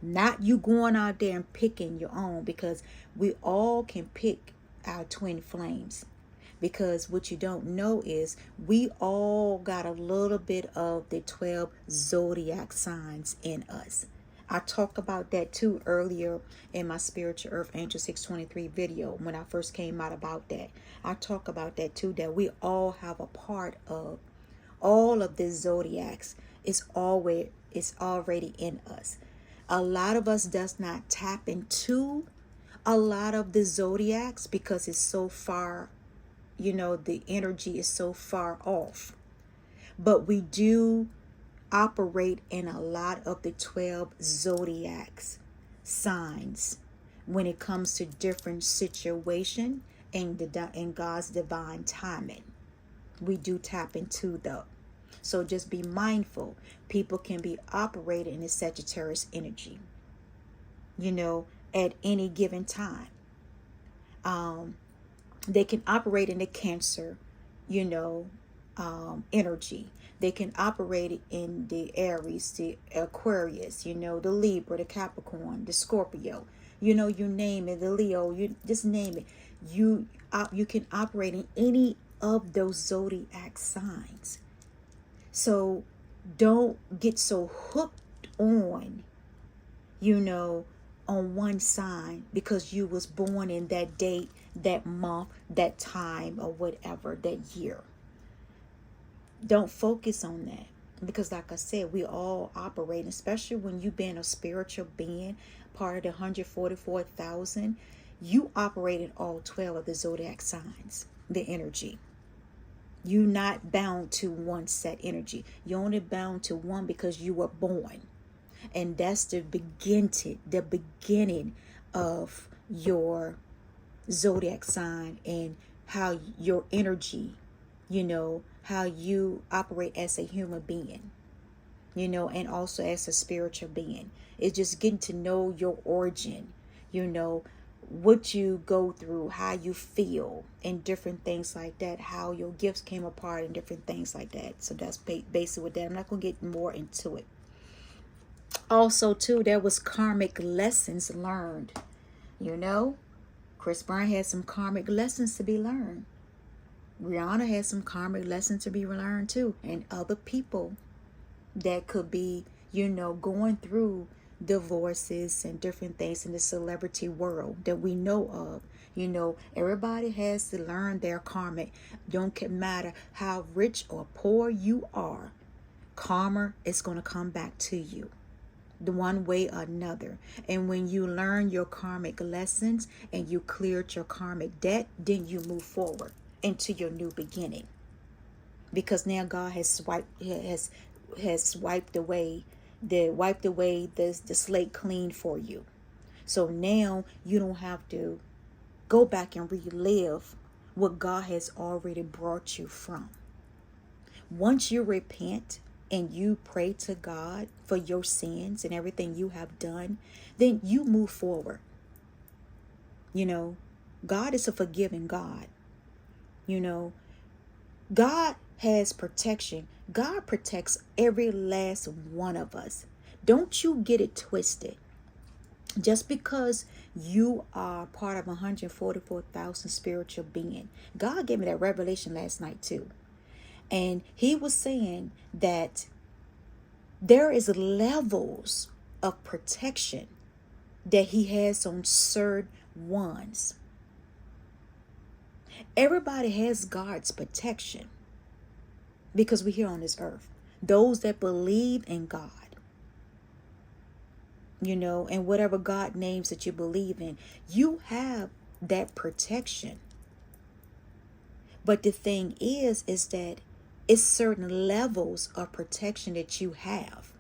Not you going out there and picking your own, because we all can pick our twin flames. Because what you don't know is we all got a little bit of the 12 zodiac signs in us. I talked about that too earlier in my Spiritual Earth Angel 623 video when I first came out about that. I talk about that too, that we all have a part of all of the zodiacs. It's already in us. A lot of us does not tap into a lot of the zodiacs because it's so far, the energy is so far off. But we do operate in a lot of the 12 zodiacs signs when it comes to different situation and God's divine timing. We do tap into them. So just be mindful. People can be operating in the Sagittarius energy, at any given time. They can operate in the Cancer, energy. They can operate in the Aries, the Aquarius, the Libra, the Capricorn, the Scorpio. You name it, the Leo. You just name it. You can operate in any of those zodiac signs. So don't get so hooked on, you know, on one sign because you was born in that date, that month, that time, or whatever, that year. Don't focus on that. Because like I said, we all operate, especially when you being a spiritual being, part of the 144,000, you operate in all 12 of the zodiac signs, the energy. You're not bound to one set energy. You're only bound to one because you were born. And that's the beginning of your zodiac sign and how your energy, you know, how you operate as a human being, you know, and also as a spiritual being. It's just getting to know your origin, you know, what you go through, how you feel, and different things like that, how your gifts came apart and different things like that. So that's basically with that. I'm not going to get more into it. Also, too, there was karmic lessons learned. You know, Chris Brown had some karmic lessons to be learned. Rihanna had some karmic lessons to be learned too. And other people that could be, you know, going through divorces and different things in the celebrity world that we know of. You know, everybody has to learn their karmic. Don't matter how rich or poor you are, karma is going to come back to you the one way or another. And when you learn your karmic lessons and you cleared your karmic debt, then you move forward into your new beginning. Because now God has wiped away the slate clean for you. So now you don't have to go back and relive what God has already brought you from. Once you repent and you pray to God for your sins and everything you have done, then you move forward. You know, God is a forgiving God. You know, God has protection. God protects every last one of us. Don't you get it twisted. Just because you are part of 144,000 spiritual being. God gave me that revelation last night too. And he was saying that there is levels of protection that he has on certain ones. Everybody has God's protection because we're here on this earth. Those that believe in God, you know, and whatever God names that you believe in, you have that protection. But the thing is that it's certain levels of protection that you have.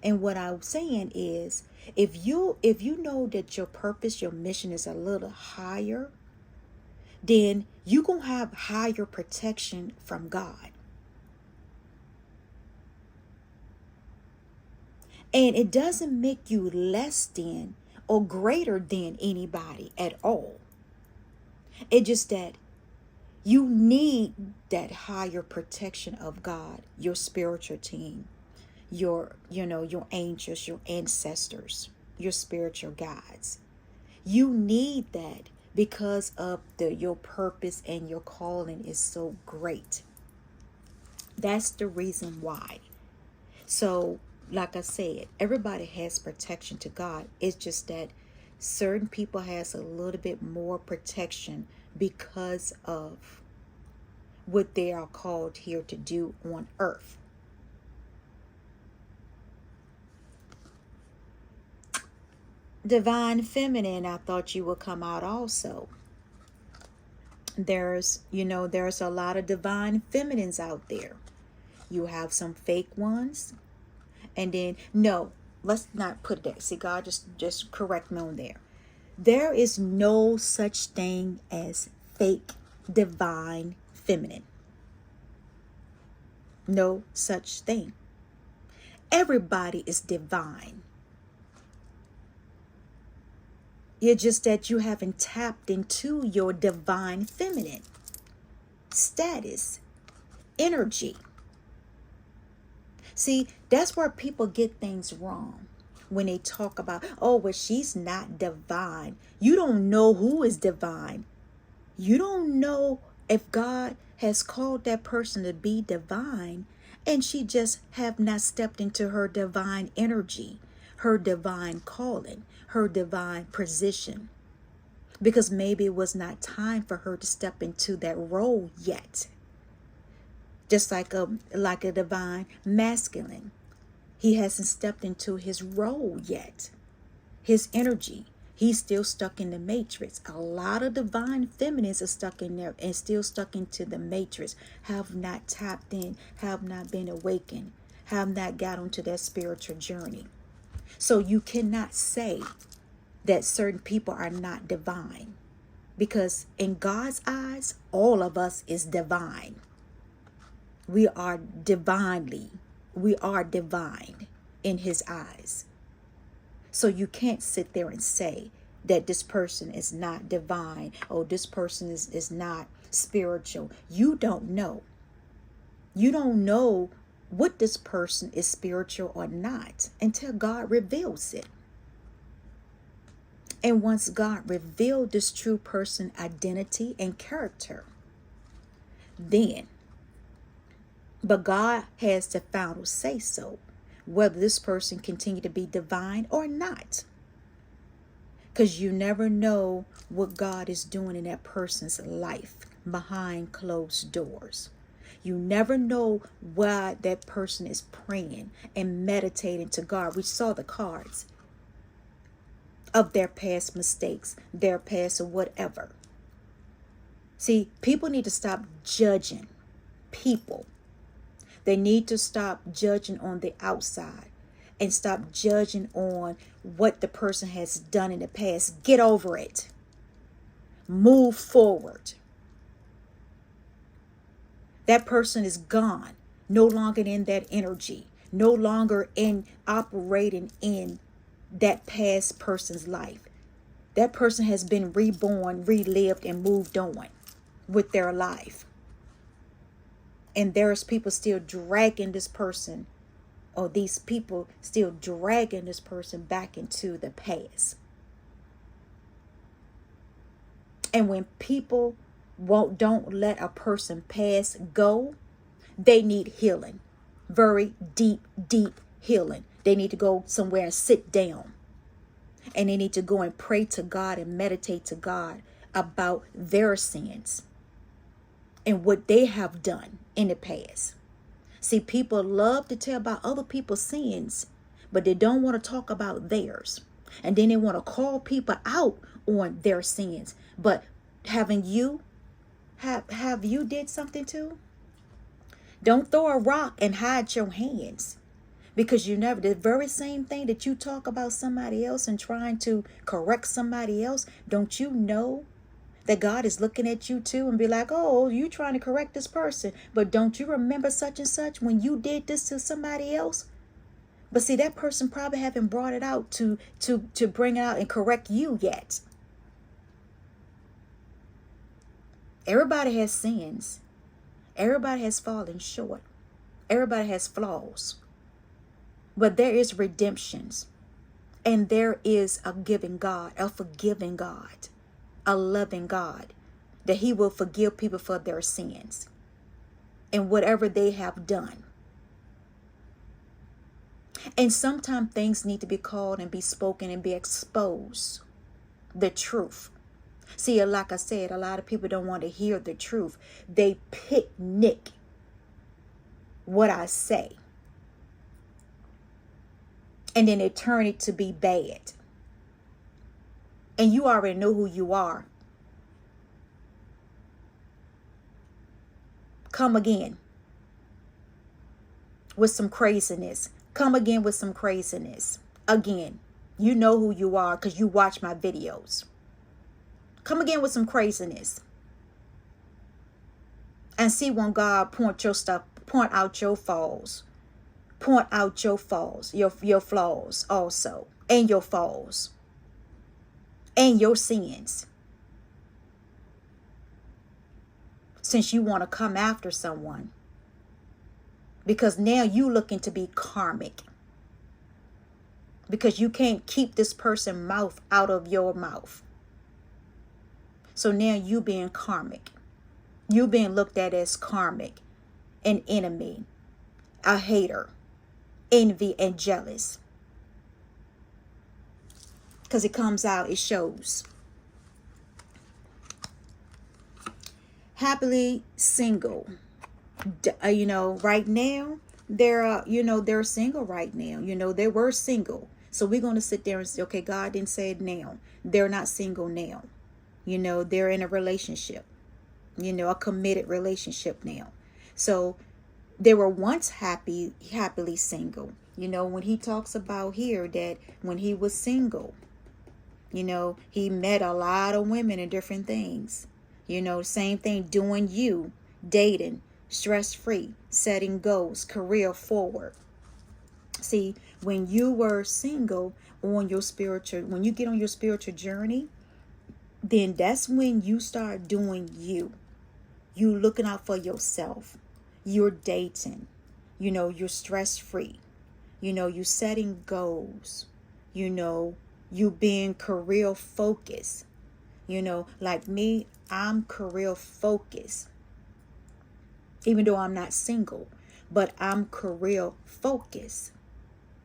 And what I'm saying is, if you know that your purpose, your mission is a little higher, then you're going to have higher protection from God. And it doesn't make you less than or greater than anybody at all. It's just that you need that higher protection of God, your spiritual team, your angels, your ancestors, your spiritual guides. You need that because of your purpose and your calling is so great. That's the reason why. So, like I said, everybody has protection to God. It's just that certain people has a little bit more protection because of what they are called here to do on earth. Divine feminine, I thought you would come out also. There's a lot of divine feminines out there. You have some fake ones. And then, no, let's not put that. See, God just correct me on there. There is no such thing as fake divine feminine. No such thing. Everybody is divine. It's just that you haven't tapped into your divine feminine status, energy. See, that's where people get things wrong when they talk about, oh, well, she's not divine. You don't know who is divine. You don't know if God has called that person to be divine And she just have not stepped into her divine energy, her divine calling, her divine position. Because maybe it was not time for her to step into that role yet. Just like a divine masculine. He hasn't stepped into his role yet. His energy. He's still stuck in the matrix. A lot of divine feminines are stuck in there and still stuck into the matrix. Have not tapped in, have not been awakened, have not got onto that spiritual journey. So you cannot say that certain people are not divine. Because in God's eyes, all of us is divine. We are divine in his eyes. So you can't sit there and say that this person is not divine or this person is not spiritual. You don't know. You don't know what this person is spiritual or not until God reveals it. And once God revealed this true person identity and character, then, but God has the final say so, whether this person continue to be divine or not. Because you never know what God is doing in that person's life behind closed doors. You never know why that person is praying and meditating to God. We saw the cards of their past mistakes, their past or whatever. See, people need to stop judging people. They need to stop judging on the outside and stop judging on what the person has done in the past. Get over it. Move forward. That person is gone, no longer in that energy, no longer in operating in that past person's life. That person has been reborn, relived, and moved on with their life. And there's people still dragging this person, or these people still dragging this person back into the past. And when people don't let a person pass go, they need healing. Very deep healing. They need to go somewhere and sit down. And they need to go and pray to God and meditate to God about their sins and what they have done in the past. See, people love to tell about other people's sins, but they don't want to talk about theirs. And then they want to call people out on their sins. But have you did something too? Don't throw a rock and hide your hands. Because you never, the very same thing that you talk about somebody else and trying to correct somebody else, don't you know that God is looking at you too and be like, oh, you trying to correct this person, but don't you remember such and such when you did this to somebody else? But see, that person probably haven't brought it out to bring it out and correct you yet. Everybody has sins. Everybody has fallen short. Everybody has flaws. But there is redemptions. And there is a giving God, a forgiving God, a loving God, that he will forgive people for their sins and whatever they have done. And sometimes things need to be called and be spoken and be exposed. The truth. See, like I said, a lot of people don't want to hear the truth. They picnic what I say. And then they turn it to be bad. And you already know who you are. Come again with some craziness. Come again with some craziness. Again, you know who you are because you watch my videos. Come again with some craziness. And see when God point out your faults. Point out your faults, your flaws also, and your faults, and your sins. Since you want to come after someone, because now you looking to be karmic, because you can't keep this person's mouth out of your mouth. So now you being karmic, you being looked at as karmic, an enemy, a hater, envy, and jealous. Because it comes out, it shows. Happily single. Right now, they're single right now. They were single. So we're going to sit there and say, okay, God didn't say it now. They're not single now. They're in a relationship, a committed relationship now. So they were once happily single. When he talks about here that when he was single, he met a lot of women and different things. Same thing, doing dating, stress-free, setting goals, career forward. See, when you were single when you get on your spiritual journey, then that's when you start doing you. You looking out for yourself. You're dating. You're stress-free. You setting goals. You being career focused. Like me, I'm career focused. Even though I'm not single, but I'm career focused.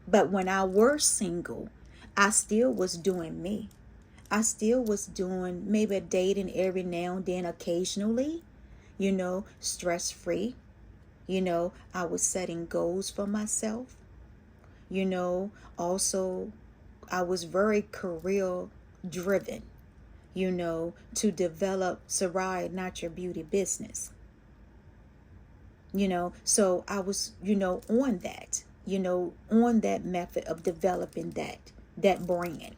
But when I was single, I still was doing me. I still was doing maybe dating every now and then occasionally, stress-free. I was setting goals for myself. Also, I was very career driven, to develop Sarai Natural Beauty business. So I was, on that method of developing that brand,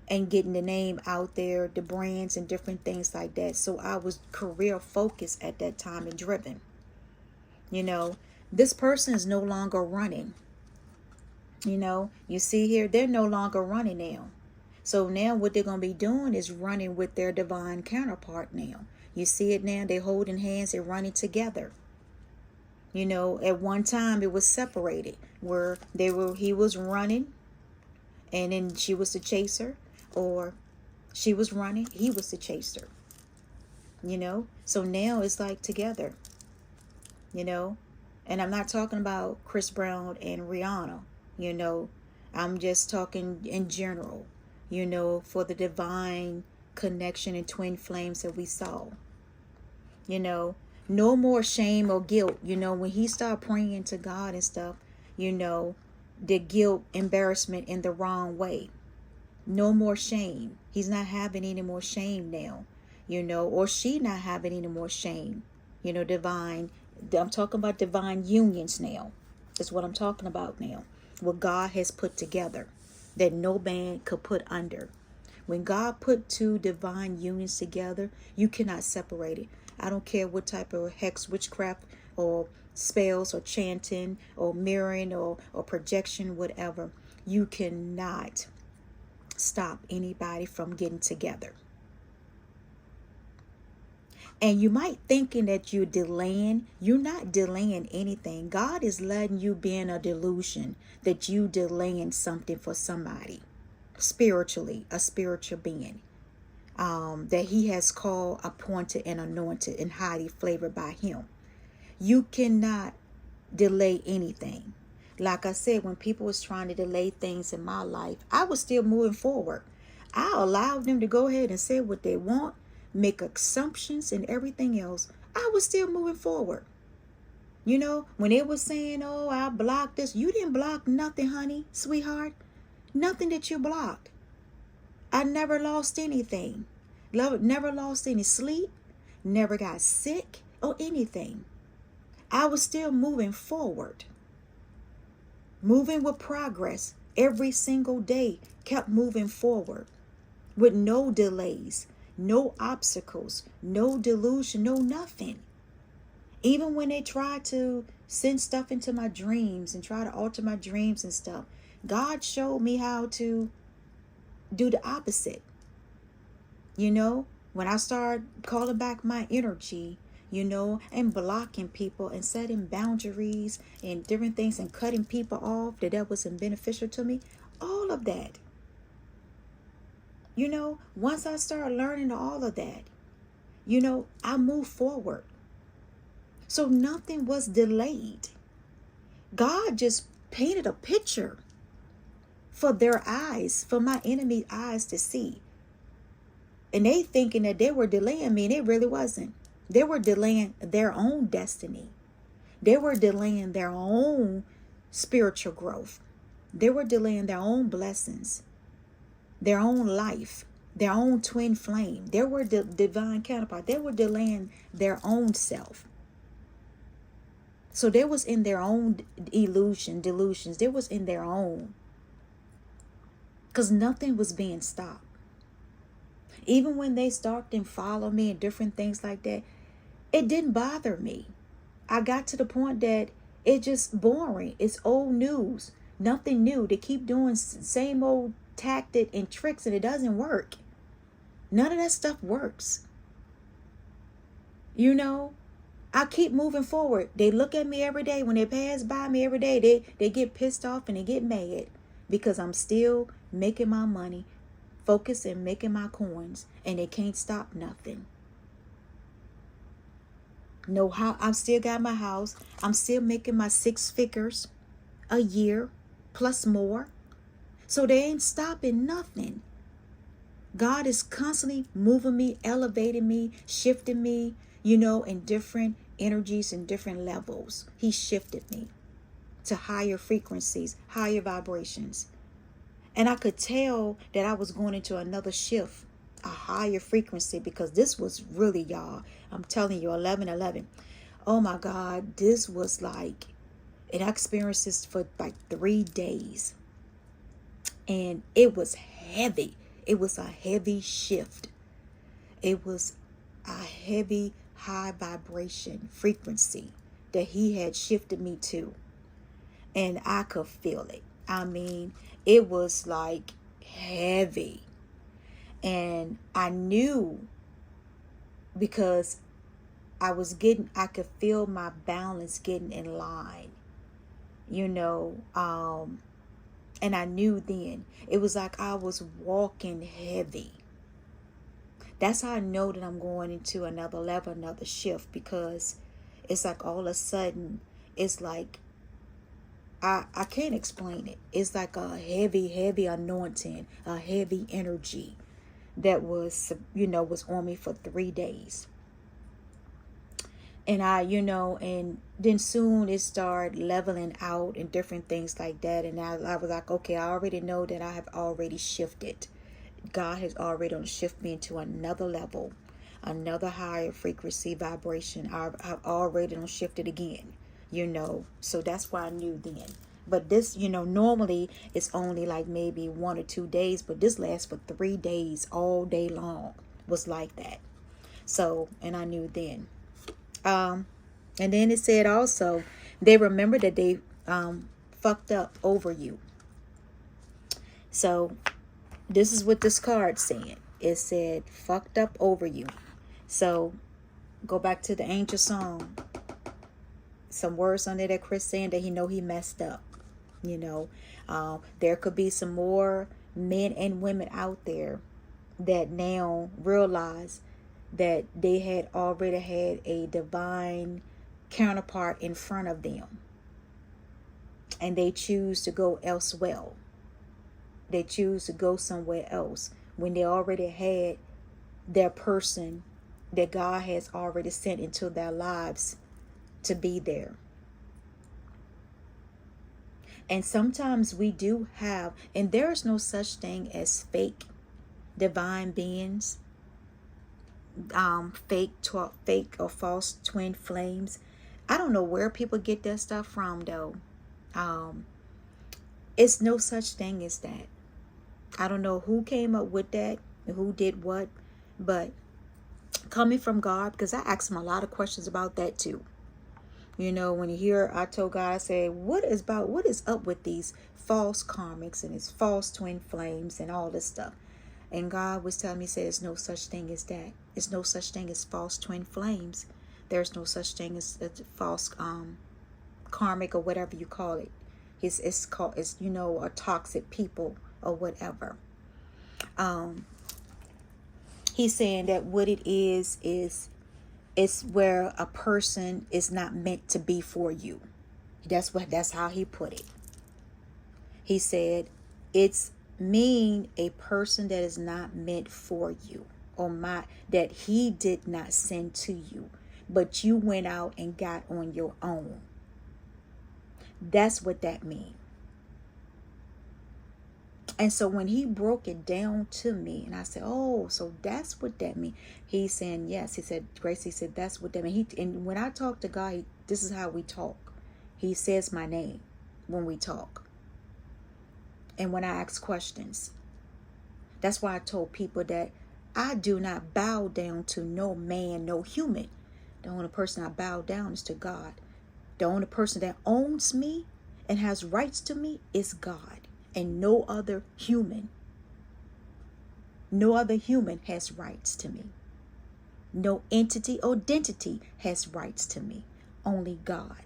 and getting the name out there, the brands and different things like that. So I was career focused at that time and driven. This person is no longer running. You see here, they're no longer running now. So now what they're going to be doing is running with their divine counterpart now. You see it now, they're holding hands, they're running together. At one time it was separated, where he was running and then she was the chaser, or she was running, he was the chaser. So now it's like together. And I'm not talking about Chris Brown and Rihanna. I'm just talking in general, for the divine connection and twin flames that we saw. No more shame or guilt. When he started praying to God and stuff, the guilt, embarrassment in the wrong way. No more shame. He's not having any more shame now, or she not having any more shame. Divine. I'm talking about divine unions now. That's what I'm talking about now. What God has put together that no man could put under. When God put two divine unions together, you cannot separate it. I don't care what type of hex, witchcraft, or spells, or chanting, or mirroring, or projection, whatever. You cannot stop anybody from getting together. And you might thinking that you're delaying. You're not delaying anything. God is letting you be in a delusion that you delaying something for somebody spiritually, a spiritual being. That he has called, appointed, and anointed, and highly flavored by him. You cannot delay anything. Like I said, when people was trying to delay things in my life, I was still moving forward. I allowed them to go ahead and say what they want, make assumptions and everything else. I was still moving forward. When they was saying, oh, I blocked this. You didn't block nothing, honey, sweetheart. Nothing that you blocked. I never lost anything. Never lost any sleep. Never got sick or anything. I was still moving forward. Moving with progress every single day. Kept moving forward. With no delays. No obstacles. No delusion. No nothing. Even when they tried to send stuff into my dreams and try to alter my dreams and stuff, God showed me how to do the opposite. When I started calling back my energy, and blocking people and setting boundaries and different things and cutting people off that wasn't beneficial to me, all of that. Once I started learning all of that, I moved forward. So nothing was delayed. God just painted a picture for their eyes, for my enemy eyes to see. And they thinking that they were delaying me, and it really wasn't. They were delaying their own destiny. They were delaying their own spiritual growth. They were delaying their own blessings, their own life, their own twin flame. They were the divine counterpart. They were delaying their own self. So they was in their own delusions. They was in their own. Because nothing was being stopped. Even when they started and followed me and different things like that, it didn't bother me. I got to the point that it's just boring. It's old news. Nothing new. They keep doing same old tactic and tricks, and it doesn't work. None of that stuff works. You know, I keep moving forward. They look at me every day. When they pass by me every day, they get pissed off and they get mad because I'm still making my money, focused and making my coins, and they can't stop nothing. No, how I'm still got my house. I'm still making my 6 figures a year plus more. So they ain't stopping nothing. God is constantly moving me, elevating me, shifting me, in different energies and different levels. He shifted me to higher frequencies, higher vibrations. And I could tell that I was going into another shift, a higher frequency, because this was really, y'all, I'm telling you, 11:11. Oh my God, this was like, and I experienced this for like 3 days. And it was heavy. It was a heavy shift. It was a heavy, high vibration frequency that he had shifted me to. And I could feel it. I mean, it was like heavy. And I knew, because I could feel my balance getting in line, and I knew then. It was like I was walking heavy. That's how I know that I'm going into another level, another shift, because it's like all of a sudden, it's like, I can't explain it. It's like a heavy, heavy anointing, a heavy energy that was on me for 3 days. And and then soon it started leveling out and different things like that. And I was like, okay, I already know that I have already shifted. God has already shifted me into another level, another higher frequency vibration. I've already shifted again, So that's why I knew then. But this, normally it's only like maybe 1 or 2 days, but this lasts for 3 days, all day long. Was like that. So, and I knew then. And then it said also, they remember that they fucked up over you. So this is what this card said. It said, fucked up over you. So go back to the angel song. Some words under that Chris saying that he messed up. There could be some more men and women out there that now realize that they had already had a divine counterpart in front of them, and they choose to go elsewhere. They choose to go somewhere else when they already had their person that God has already sent into their lives to be there. And sometimes we do have, and there is no such thing as fake divine beings, fake or false twin flames. I don't know where people get that stuff from, though. It's no such thing as that. I don't know who came up with that, who did what, but coming from God, because I asked him a lot of questions about that too. When you hear, I told God, I said, what is up with these false karmics and these false twin flames and all this stuff? And God was telling me, he said, there's no such thing as that. There's no such thing as false twin flames. There's no such thing as false karmic or whatever you call it. It's a toxic people or whatever. He's saying that what it is It's where a person is not meant to be for you. That's how he put it. He said, it's mean a person that is not meant for you, or that he did not send to you, but you went out and got on your own. That's what that means. And so when he broke it down to me, and I said, oh, so that's what that means. He's saying, yes. He said, Grace, he said, that's what that means. And when I talk to God, this is how we talk. He says my name when we talk. And when I ask questions. That's why I told people that I do not bow down to no man, no human. The only person I bow down is to God. The only person that owns me and has rights to me is God, and no other human. No other human has rights to me. No entity or identity has rights to me. Only God.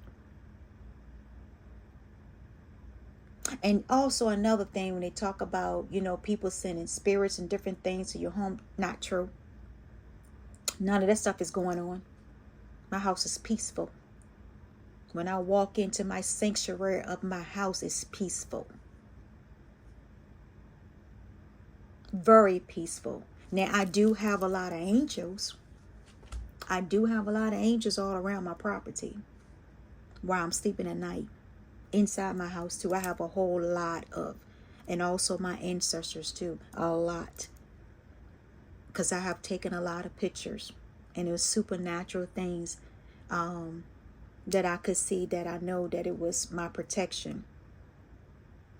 And also another thing, when they talk about, people sending spirits and different things to your home, not true. None of that stuff is going on. My house is peaceful. When I walk into my sanctuary of my house, it's peaceful. Very peaceful. Now, I do have a lot of angels. I do have a lot of angels all around my property while I'm sleeping at night. Inside my house too, I have a whole lot of, and also my ancestors too, a lot, because I have taken a lot of pictures, and it was supernatural things that I could see, that I know that it was my protection,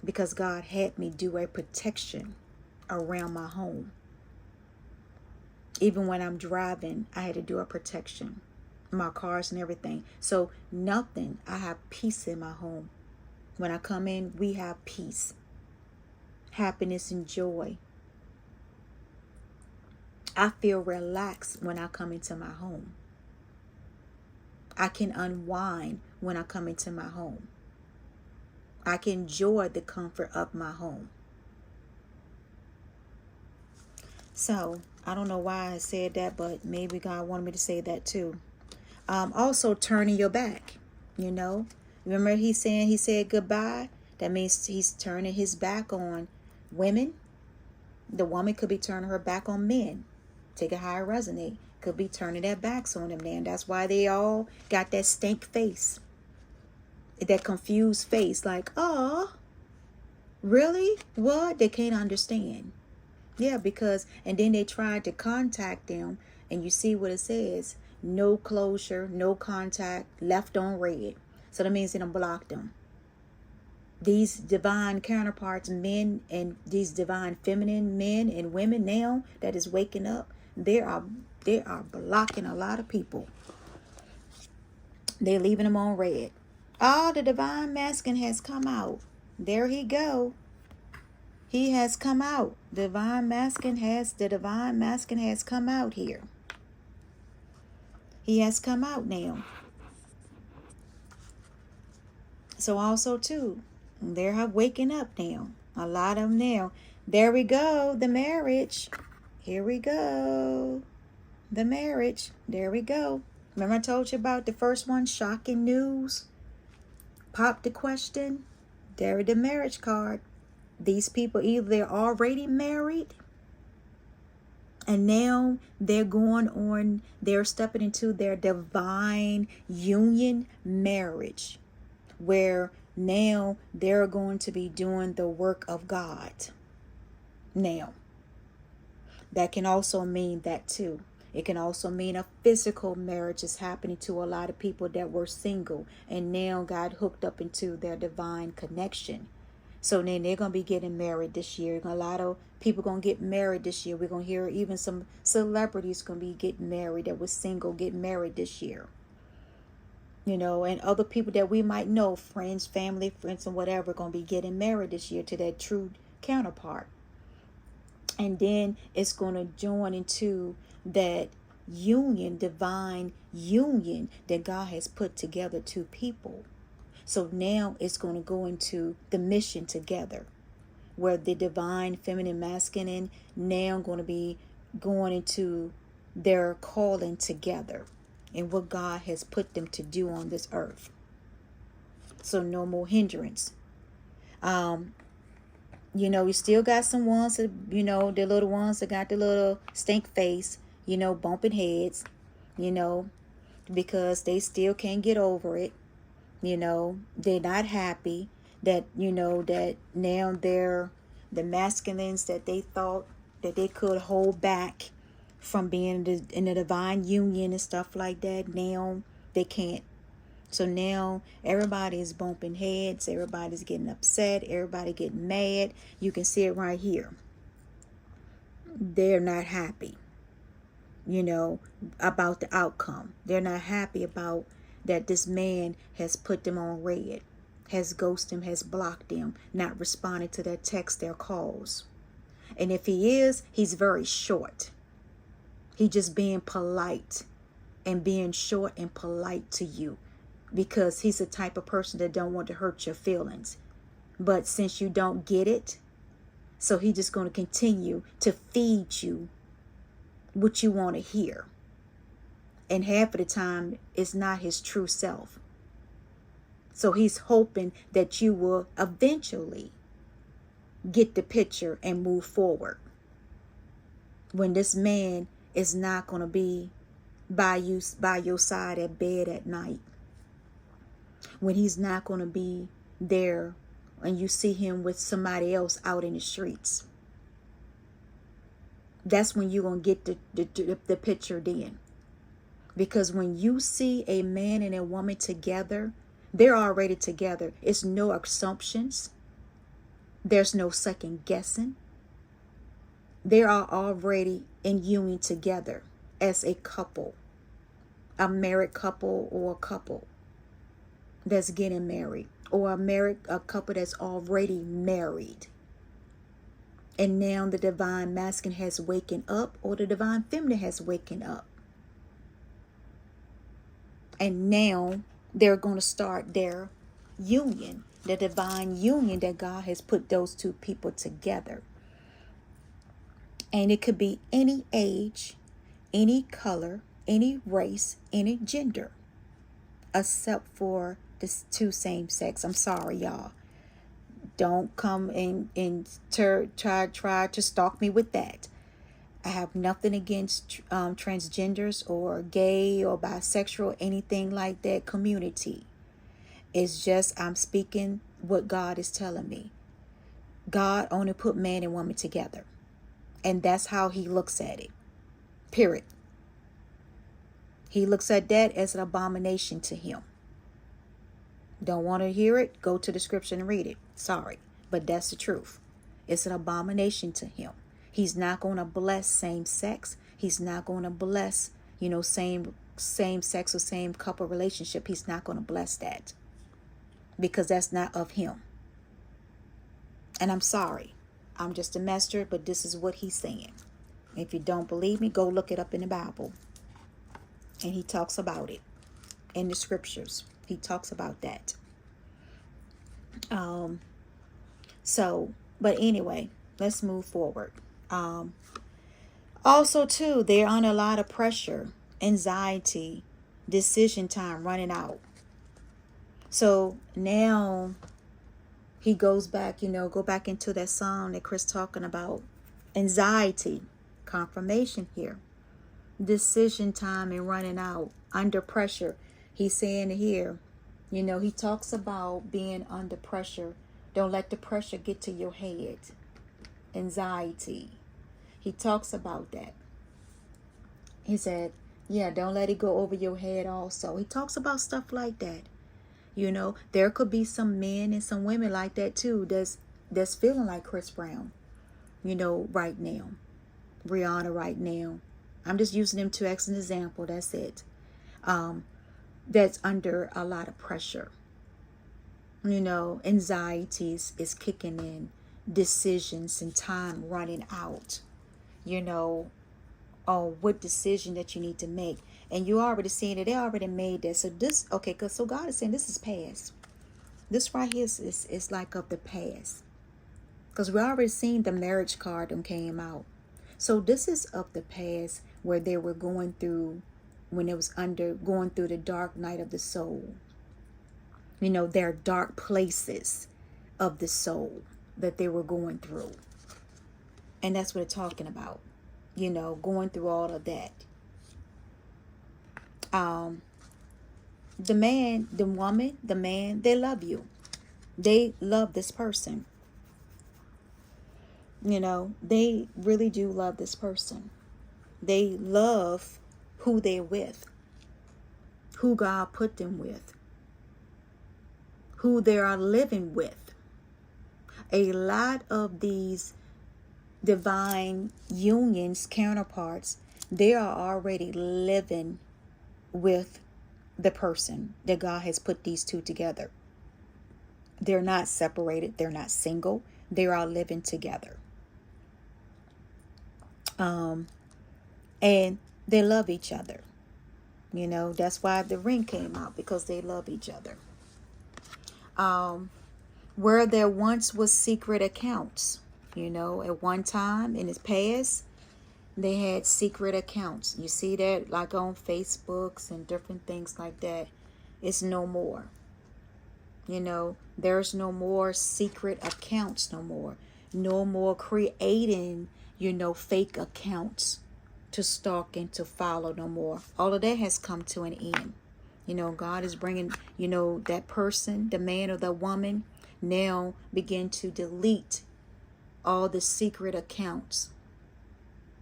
because God had me do a protection around my home. Even when I'm driving, I had to do a protection, my cars and everything. So nothing, I have peace in my home. When I come in, we have peace, happiness, and joy. I feel relaxed when I come into my home. I can unwind when I come into my home. I can enjoy the comfort of my home. So, I don't know why I said that, but maybe God wanted me to say that too. Also, turning your back, Remember he said goodbye? That means he's turning his back on women. The woman could be turning her back on men. Take it how it resonate. Could be turning their backs on them, man. That's why they all got that stink face. That confused face, like, oh, really? What? They can't understand. Yeah, because, and then they tried to contact them, and you see what it says. No closure, no contact, left on red. So that means they don't block them. These divine counterparts, men, and these divine feminine men and women now that is waking up, they are blocking a lot of people. They're leaving them on red. Oh, the divine masculine has come out. There he go. He has come out. The divine masculine has come out here. He has come out now. So also too, they're waking up now. A lot of them now. There we go. The marriage. Here we go. The marriage. There we go. Remember I told you about the first one? Shocking news. Pop the question. There the marriage card. These people, either they're already married, and now they're they're stepping into their divine union marriage, where now they're going to be doing the work of God. Now, that can also mean that too. It can also mean a physical marriage is happening to a lot of people that were single and now got hooked up into their divine connection. So then they're going to be getting married this year. A lot of people going to get married this year. We're going to hear even some celebrities going to be getting married that was single, getting married this year. And other people that we might know, friends, family, friends, and whatever, going to be getting married this year to that true counterpart. And then it's going to join into that union, divine union that God has put together two people. So now it's going to go into the mission together, where the divine feminine masculine now going to be going into their calling together. and what God has put them to do on this earth. So no more hindrance. You still got some ones that, the little ones that got the little stink face, bumping heads, you know, because they still can't get over it. They're not happy that, that now they're the masculines that they thought that they could hold back from being in the divine union and stuff like that. Now they can't. So now everybody is bumping heads. Everybody's getting upset. Everybody getting mad. You can see it right here. They're not happy, about the outcome. They're not happy about that this man has put them on red, has ghosted them, has blocked them, not responding to their texts, their calls. And if he is, he's very short. He just being polite and being short and polite to you, because he's the type of person that don't want to hurt your feelings. But since you don't get it, so he's just going to continue to feed you what you want to hear. And half of the time, it's not his true self. So he's hoping that you will eventually get the picture and move forward. When this man is not going to be by your side at bed at night. When he's not going to be there and you see him with somebody else out in the streets. That's when you're going to get the picture then. Because when you see a man and a woman together, they're already together. It's no assumptions. There's no second guessing. They are already in union together as a couple. A married couple or a couple that's getting married. Or a couple that's already married. And now the divine masculine has waken up, or the divine feminine has waken up. And now they're going to start their union, the divine union that God has put those two people together. And it could be any age, any color, any race, any gender, except for the two same sex. I'm sorry, y'all. Don't come and try to stalk me with that. I have nothing against transgenders or gay or bisexual, anything like that community. It's just I'm speaking what God is telling me. God only put man and woman together. And that's how he looks at it. Period. He looks at that as an abomination to him. Don't want to hear it? Go to the scripture and read it. Sorry. But that's the truth. It's an abomination to him. He's not going to bless same sex. He's not going to bless, same sex or same couple relationship. He's not going to bless that. Because that's not of him. And I'm sorry. I'm just a messenger, but this is what he's saying. If you don't believe me, go look it up in the Bible. And he talks about it in the scriptures. He talks about that. But anyway, let's move forward. Also, too, they're under a lot of pressure, anxiety, decision time running out. So now he goes back, go back into that song that Chris talking about. Anxiety, confirmation here. Decision time and running out, under pressure. He's saying here, he talks about being under pressure. Don't let the pressure get to your head. Anxiety. He talks about that. He said, don't let it go over your head also. He talks about stuff like that. There could be some men and some women like that too that's feeling like Chris Brown, right now. Rihanna right now. I'm just using them to as an example. That's it. That's under a lot of pressure. Anxieties is kicking in. Decisions and time running out. What decision that you need to make. And you already seen it. They already made that. So God is saying this is past. This right here is like of the past. Because we already seen the marriage card that came out. So this is of the past where they were going through when it was going through the dark night of the soul. You know, their dark places of the soul that they were going through. And that's what it's talking about. You know, going through all of that. The man, the woman, the man, they love you. They love this person. You know, they really do love this person. They love who they're with, who God put them with, who they are living with. A lot of these divine unions, counterparts, they are already living with the person that God has put these two together. They're not separated. They're not single. They're all living together. And they love each other. You know, that's why the ring came out, because they love each other. Where there once was secret accounts, you know, at one time in his past, they had secret accounts. You see that like on Facebooks and different things like that. It's no more. You know, there's no more secret accounts no more. No more creating, you know, fake accounts to stalk and to follow no more. All of that has come to an end. You know, God is bringing, you know, that person, the man or the woman, now begin to delete all the secret accounts,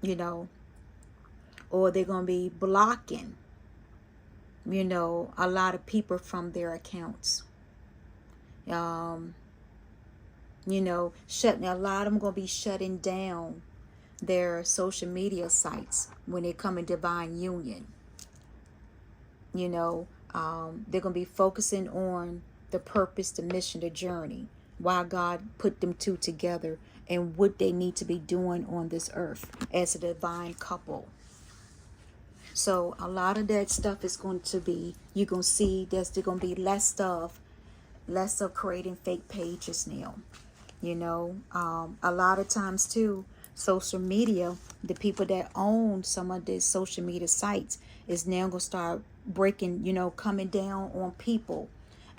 you know, or they're going to be blocking, you know, a lot of people from their accounts. You know, a lot of them going to be shutting down their social media sites when they come in divine union. You know, they're going to be focusing on the purpose, the mission, the journey, why God put them two together and what they need to be doing on this earth as a divine couple. So a lot of that stuff is going to be, you're going to see there's going to be less of creating fake pages now. You know, a lot of times too, social media, the people that own some of the social media sites is now going to start breaking, you know, coming down on people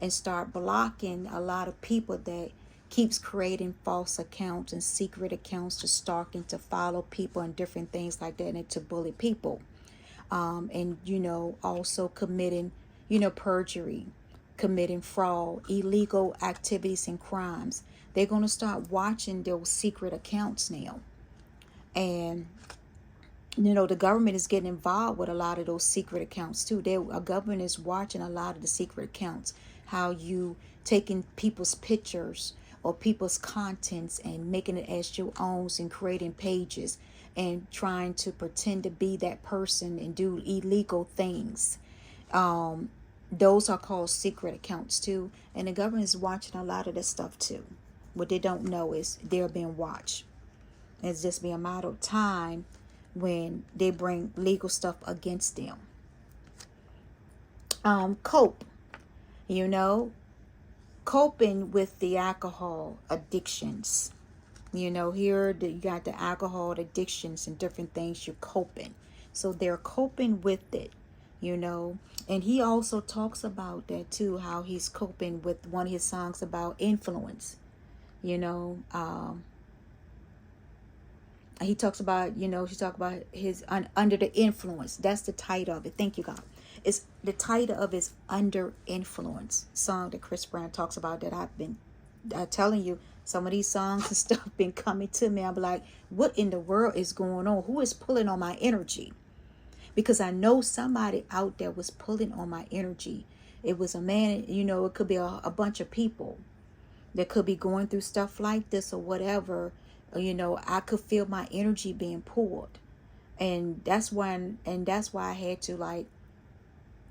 and start blocking a lot of people that keeps creating false accounts and secret accounts to stalk and to follow people and different things like that and to bully people. And, you know, also committing, you know, perjury, committing fraud, illegal activities and crimes. They're going to start watching those secret accounts now. And, you know, the government is getting involved with a lot of those secret accounts too. A government is watching a lot of the secret accounts, how you taking people's pictures or people's contents and making it as your own and creating pages and trying to pretend to be that person and do illegal things. Those are called secret accounts too. And the government is watching a lot of this stuff too. What they don't know is they're being watched. It's just be a matter of time when they bring legal stuff against them. Cope. You know, coping with the alcohol addictions. You know, here you got the alcohol addictions and different things you're coping. So they're coping with it, you know. And he also talks about that too, how he's coping with one of his songs about influence. You know, he talks about, you know, he talks about his under the influence. That's the title of it. Thank you, God. It's the title of his Under Influence song that Chris Brown talks about, that I've been telling you. Some of these songs and stuff been coming to me. I'm like, what in the world is going on? Who is pulling on my energy? Because I know somebody out there was pulling on my energy. It was a man, you know, it could be a bunch of people that could be going through stuff like this or whatever. You know, I could feel my energy being pulled. And that's why I had to, like,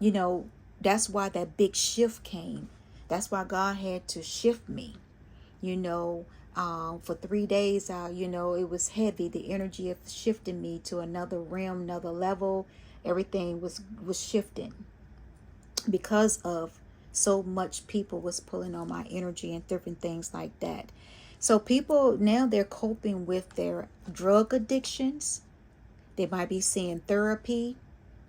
you know, that's why that big shift came. That's why God had to shift me. You know, for 3 days, you know, it was heavy. The energy of shifting me to another realm, another level. Everything was shifting because of so much people was pulling on my energy and different things like that. So people now, they're coping with their drug addictions. They might be seeing therapy.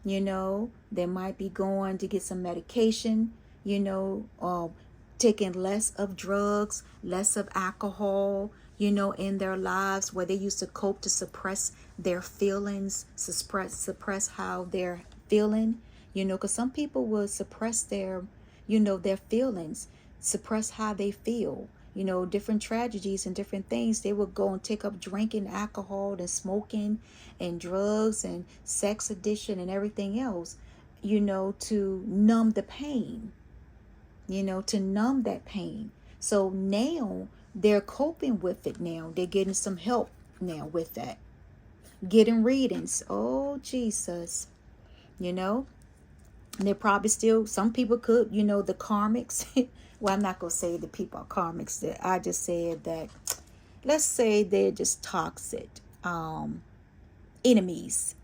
You know, they might be going to get some medication, you know, taking less of drugs, less of alcohol, you know, in their lives where they used to cope to suppress their feelings, suppress how they're feeling, you know, because some people will suppress their, you know, their feelings, suppress how they feel, you know, different tragedies and different things. They would go and take up drinking alcohol and smoking and drugs and sex addiction and everything else, you know, to numb the pain, you know, to numb that pain. So now they're coping with it now. They're getting some help now with that. Getting readings. Oh, Jesus. You know, and they're probably still, some people could, you know, the karmics. Well, I'm not going to say the people are karmics. I just said that, let's say they're just toxic. Enemies,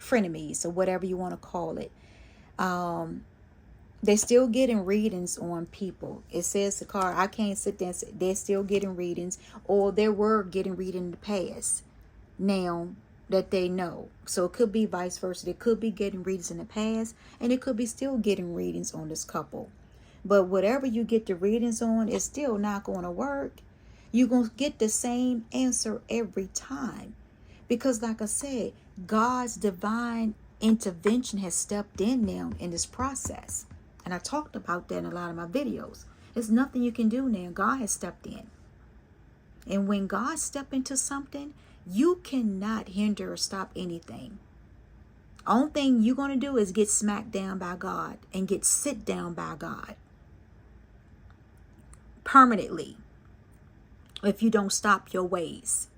frenemies, or whatever you want to call it. They're still getting readings on people. It says the card, I can't sit there and say they're still getting readings, or they were getting reading in the past now that they know. So it could be vice versa. They could be getting readings in the past, and it could be still getting readings on this couple. But whatever you get the readings on, it's still not going to work. You're going to get the same answer every time. Because like I said, God's divine intervention has stepped in now in this process. And I talked about that in a lot of my videos. There's nothing you can do now. God has stepped in. And when God steps into something, you cannot hinder or stop anything. Only thing you're going to do is get smacked down by God and get sit down by God permanently if you don't stop your ways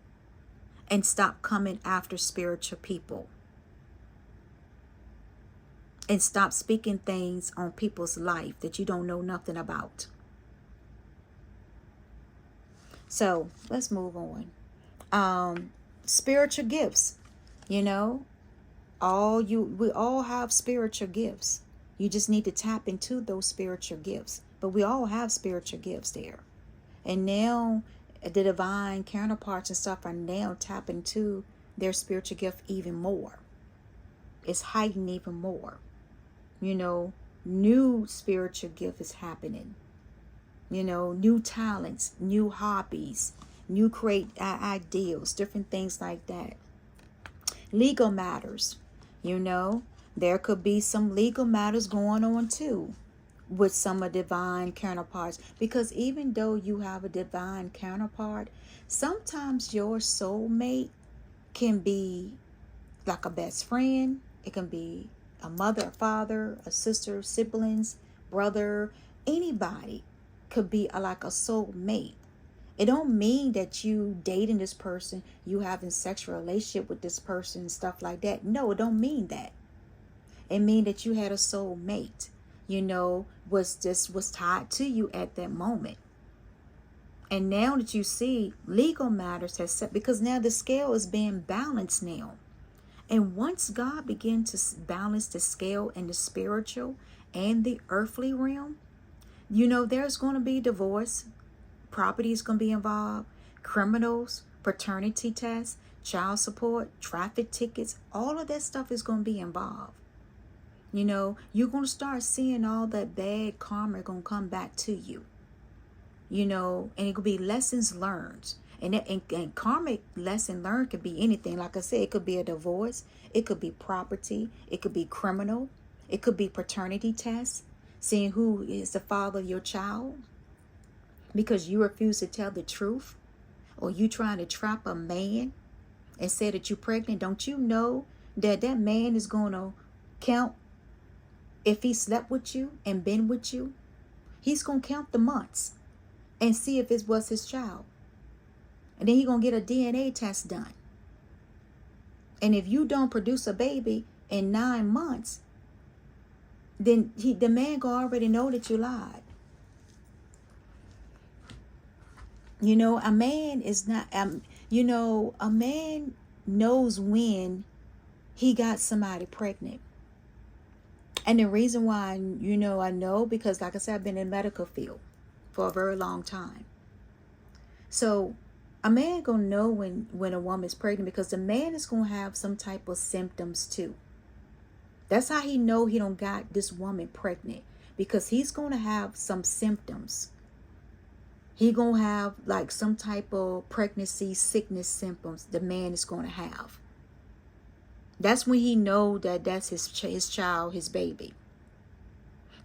and stop coming after spiritual people and stop speaking things on people's life that you don't know nothing about. So let's move on. Spiritual gifts, you know, we all have spiritual gifts. You just need to tap into those spiritual gifts. But we all have spiritual gifts there. And now the divine counterparts and stuff are now tapping into their spiritual gift even more. It's heightened even more. You know, new spiritual gift is happening. You know, new talents, new hobbies, new create ideals, different things like that. Legal matters, you know, there could be some legal matters going on too with some of divine counterparts. Because even though you have a divine counterpart, sometimes your soulmate can be like a best friend. It can be a mother, a father, a sister, siblings, brother, anybody could be like a soulmate. It don't mean that you dating this person, you having sexual relationship with this person and stuff like that. No, it don't mean that. It mean that you had a soulmate, you know, was tied to you at that moment. And now that you see legal matters has set, because now the scale is being balanced now. And once God began to balance the scale in the spiritual and the earthly realm, you know, there's going to be divorce, property is going to be involved, criminals, paternity tests, child support, traffic tickets, all of that stuff is going to be involved. You know, you're going to start seeing all that bad karma going to come back to you. You know, and it could be lessons learned. And karmic lesson learned could be anything. Like I said, it could be a divorce. It could be property. It could be criminal. It could be paternity tests. Seeing who is the father of your child. Because you refuse to tell the truth. Or you trying to trap a man and say that you're pregnant. Don't you know that that man is going to count if he slept with you and been with you? He's going to count the months and see if it was his child. And then he's going to get a DNA test done. And if you don't produce a baby in 9 months, then the man going to already know that you lied. You know, a man is not, you know, a man knows when he got somebody pregnant. And the reason why, you know, I know, because like I said, I've been in the medical field for a very long time. So a man gonna know when a woman is pregnant, because the man is gonna have some type of symptoms too. That's how he know he don't got this woman pregnant, because he's going to have some symptoms. He going to have like some type of pregnancy sickness symptoms the man is going to have. That's when he know that that's his child, his baby.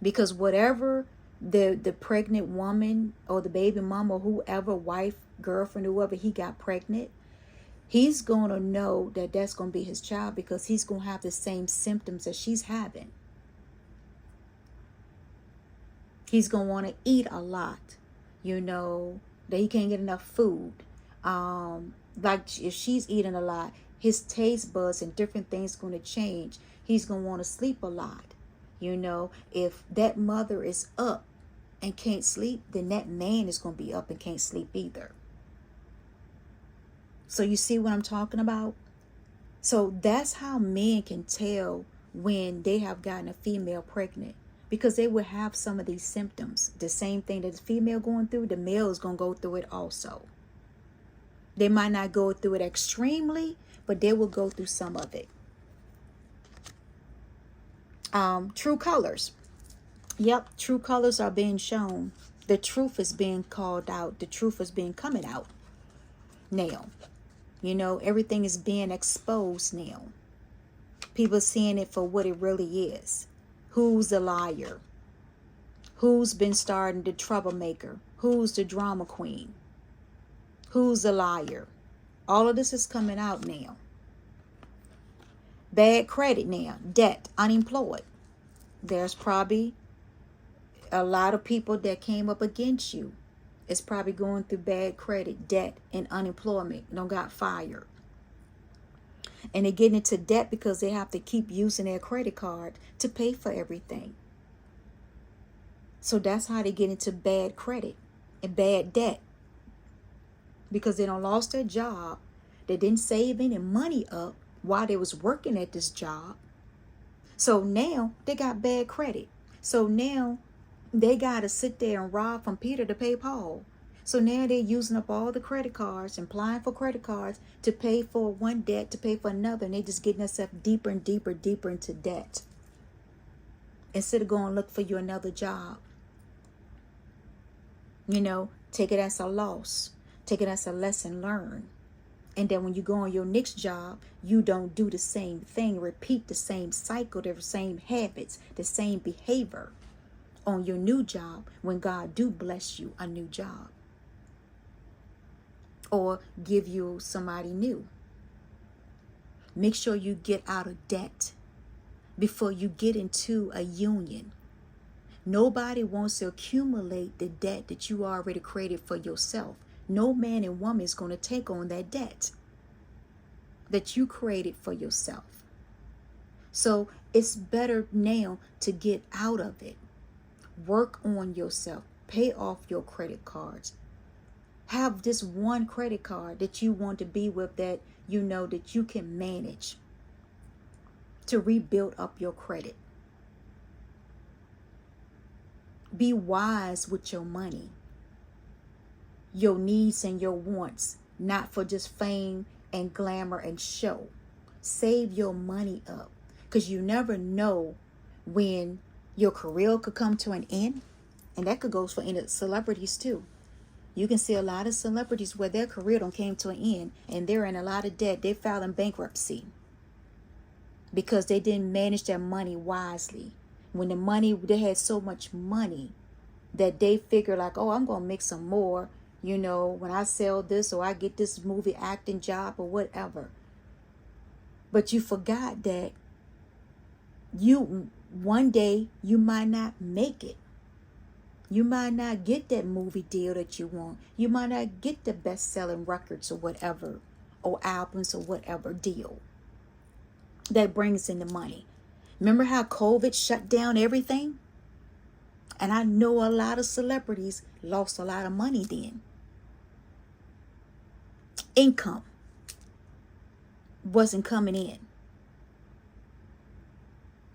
Because whatever the pregnant woman or the baby mama or whoever, wife, girlfriend, whoever he got pregnant, he's going to know that that's going to be his child, because he's going to have the same symptoms that she's having. He's going to want to eat a lot, that he can't get enough food. Like if she's eating a lot, his taste buds and different things going to change. He's going to want to sleep a lot. If that mother is up and can't sleep, then that man is going to be up and can't sleep either. So you see what I'm talking about? So that's how men can tell when they have gotten a female pregnant, because they will have some of these symptoms. The same thing that the female going through, the male is going to go through it also. They might not go through it extremely, but they will go through some of it. True colors. Yep, true colors are being shown. The truth is being called out. The truth is being coming out now. Everything is being exposed now. People seeing it for what it really is. Who's the liar? Who's been starting the troublemaker? Who's the drama queen? Who's the liar? All of this is coming out now. Bad credit now. Debt. Unemployed. There's probably a lot of people that came up against you. It's probably going through bad credit, debt, and unemployment. Don't got fired. And they're getting into debt because they have to keep using their credit card to pay for everything. So that's how they get into bad credit and bad debt. Because they don't lost their job. They didn't save any money up while they was working at this job. So now they got bad credit. So now they got to sit there and rob from Peter to pay Paul. So now they're using up all the credit cards and applying for credit cards to pay for one debt, to pay for another. And they just getting themselves deeper and deeper, deeper into debt. Instead of going look for you another job. Take it as a loss. Take it as a lesson learned. And then when you go on your next job, you don't do the same thing, repeat the same cycle, the same habits, the same behavior on your new job when God do bless you a new job. Or give you somebody new. Make sure you get out of debt before you get into a union. Nobody wants to accumulate the debt that you already created for yourself. No man and woman is going to take on that debt that you created for yourself. So it's better now to get out of it. Work on yourself. Pay off your credit cards. Have this one credit card that you want to be with, that that you can manage to rebuild up your credit. Be wise with your money. Your needs and your wants, not for just fame and glamour and show. Save your money up, because you never know when your career could come to an end. And that could go for any celebrities too. You can see a lot of celebrities where their career don't came to an end and they're in a lot of debt. They filed in bankruptcy because they didn't manage their money wisely. When they had so much money that they figure like, oh, I'm going to make some more. When I sell this or I get this movie acting job or whatever. But you forgot that one day you might not make it. You might not get that movie deal that you want. You might not get the best-selling records or whatever, or albums or whatever deal that brings in the money. Remember how COVID shut down everything? And I know a lot of celebrities lost a lot of money then. Income wasn't coming in.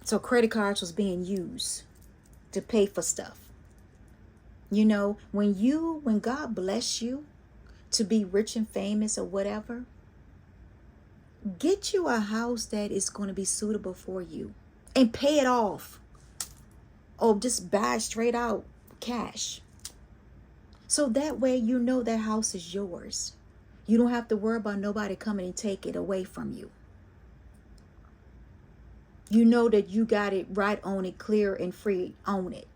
So credit cards was being used to pay for stuff. When God bless you to be rich and famous or whatever, get you a house that is going to be suitable for you. and pay it off, or just buy straight out cash. So that way you know that house is yours. You don't have to worry about nobody coming and take it away from you. You know that you got it right on it, clear and free on it.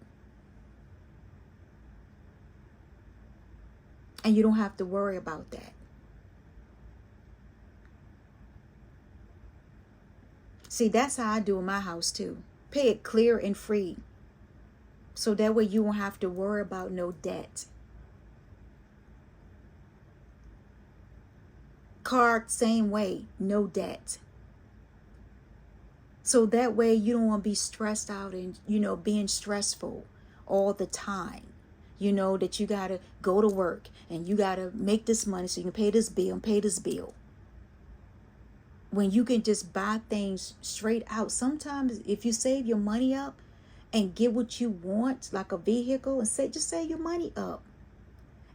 And you don't have to worry about that. See, that's how I do in my house too. Pay it clear and free. So that way you won't have to worry about no debt. Car, same way, no debt. So that way you don't want to be stressed out and, being stressful all the time. You know that you got to go to work and you got to make this money so you can pay this bill and pay this bill. When you can just buy things straight out. Sometimes if you save your money up and get what you want, like a vehicle, and just save your money up.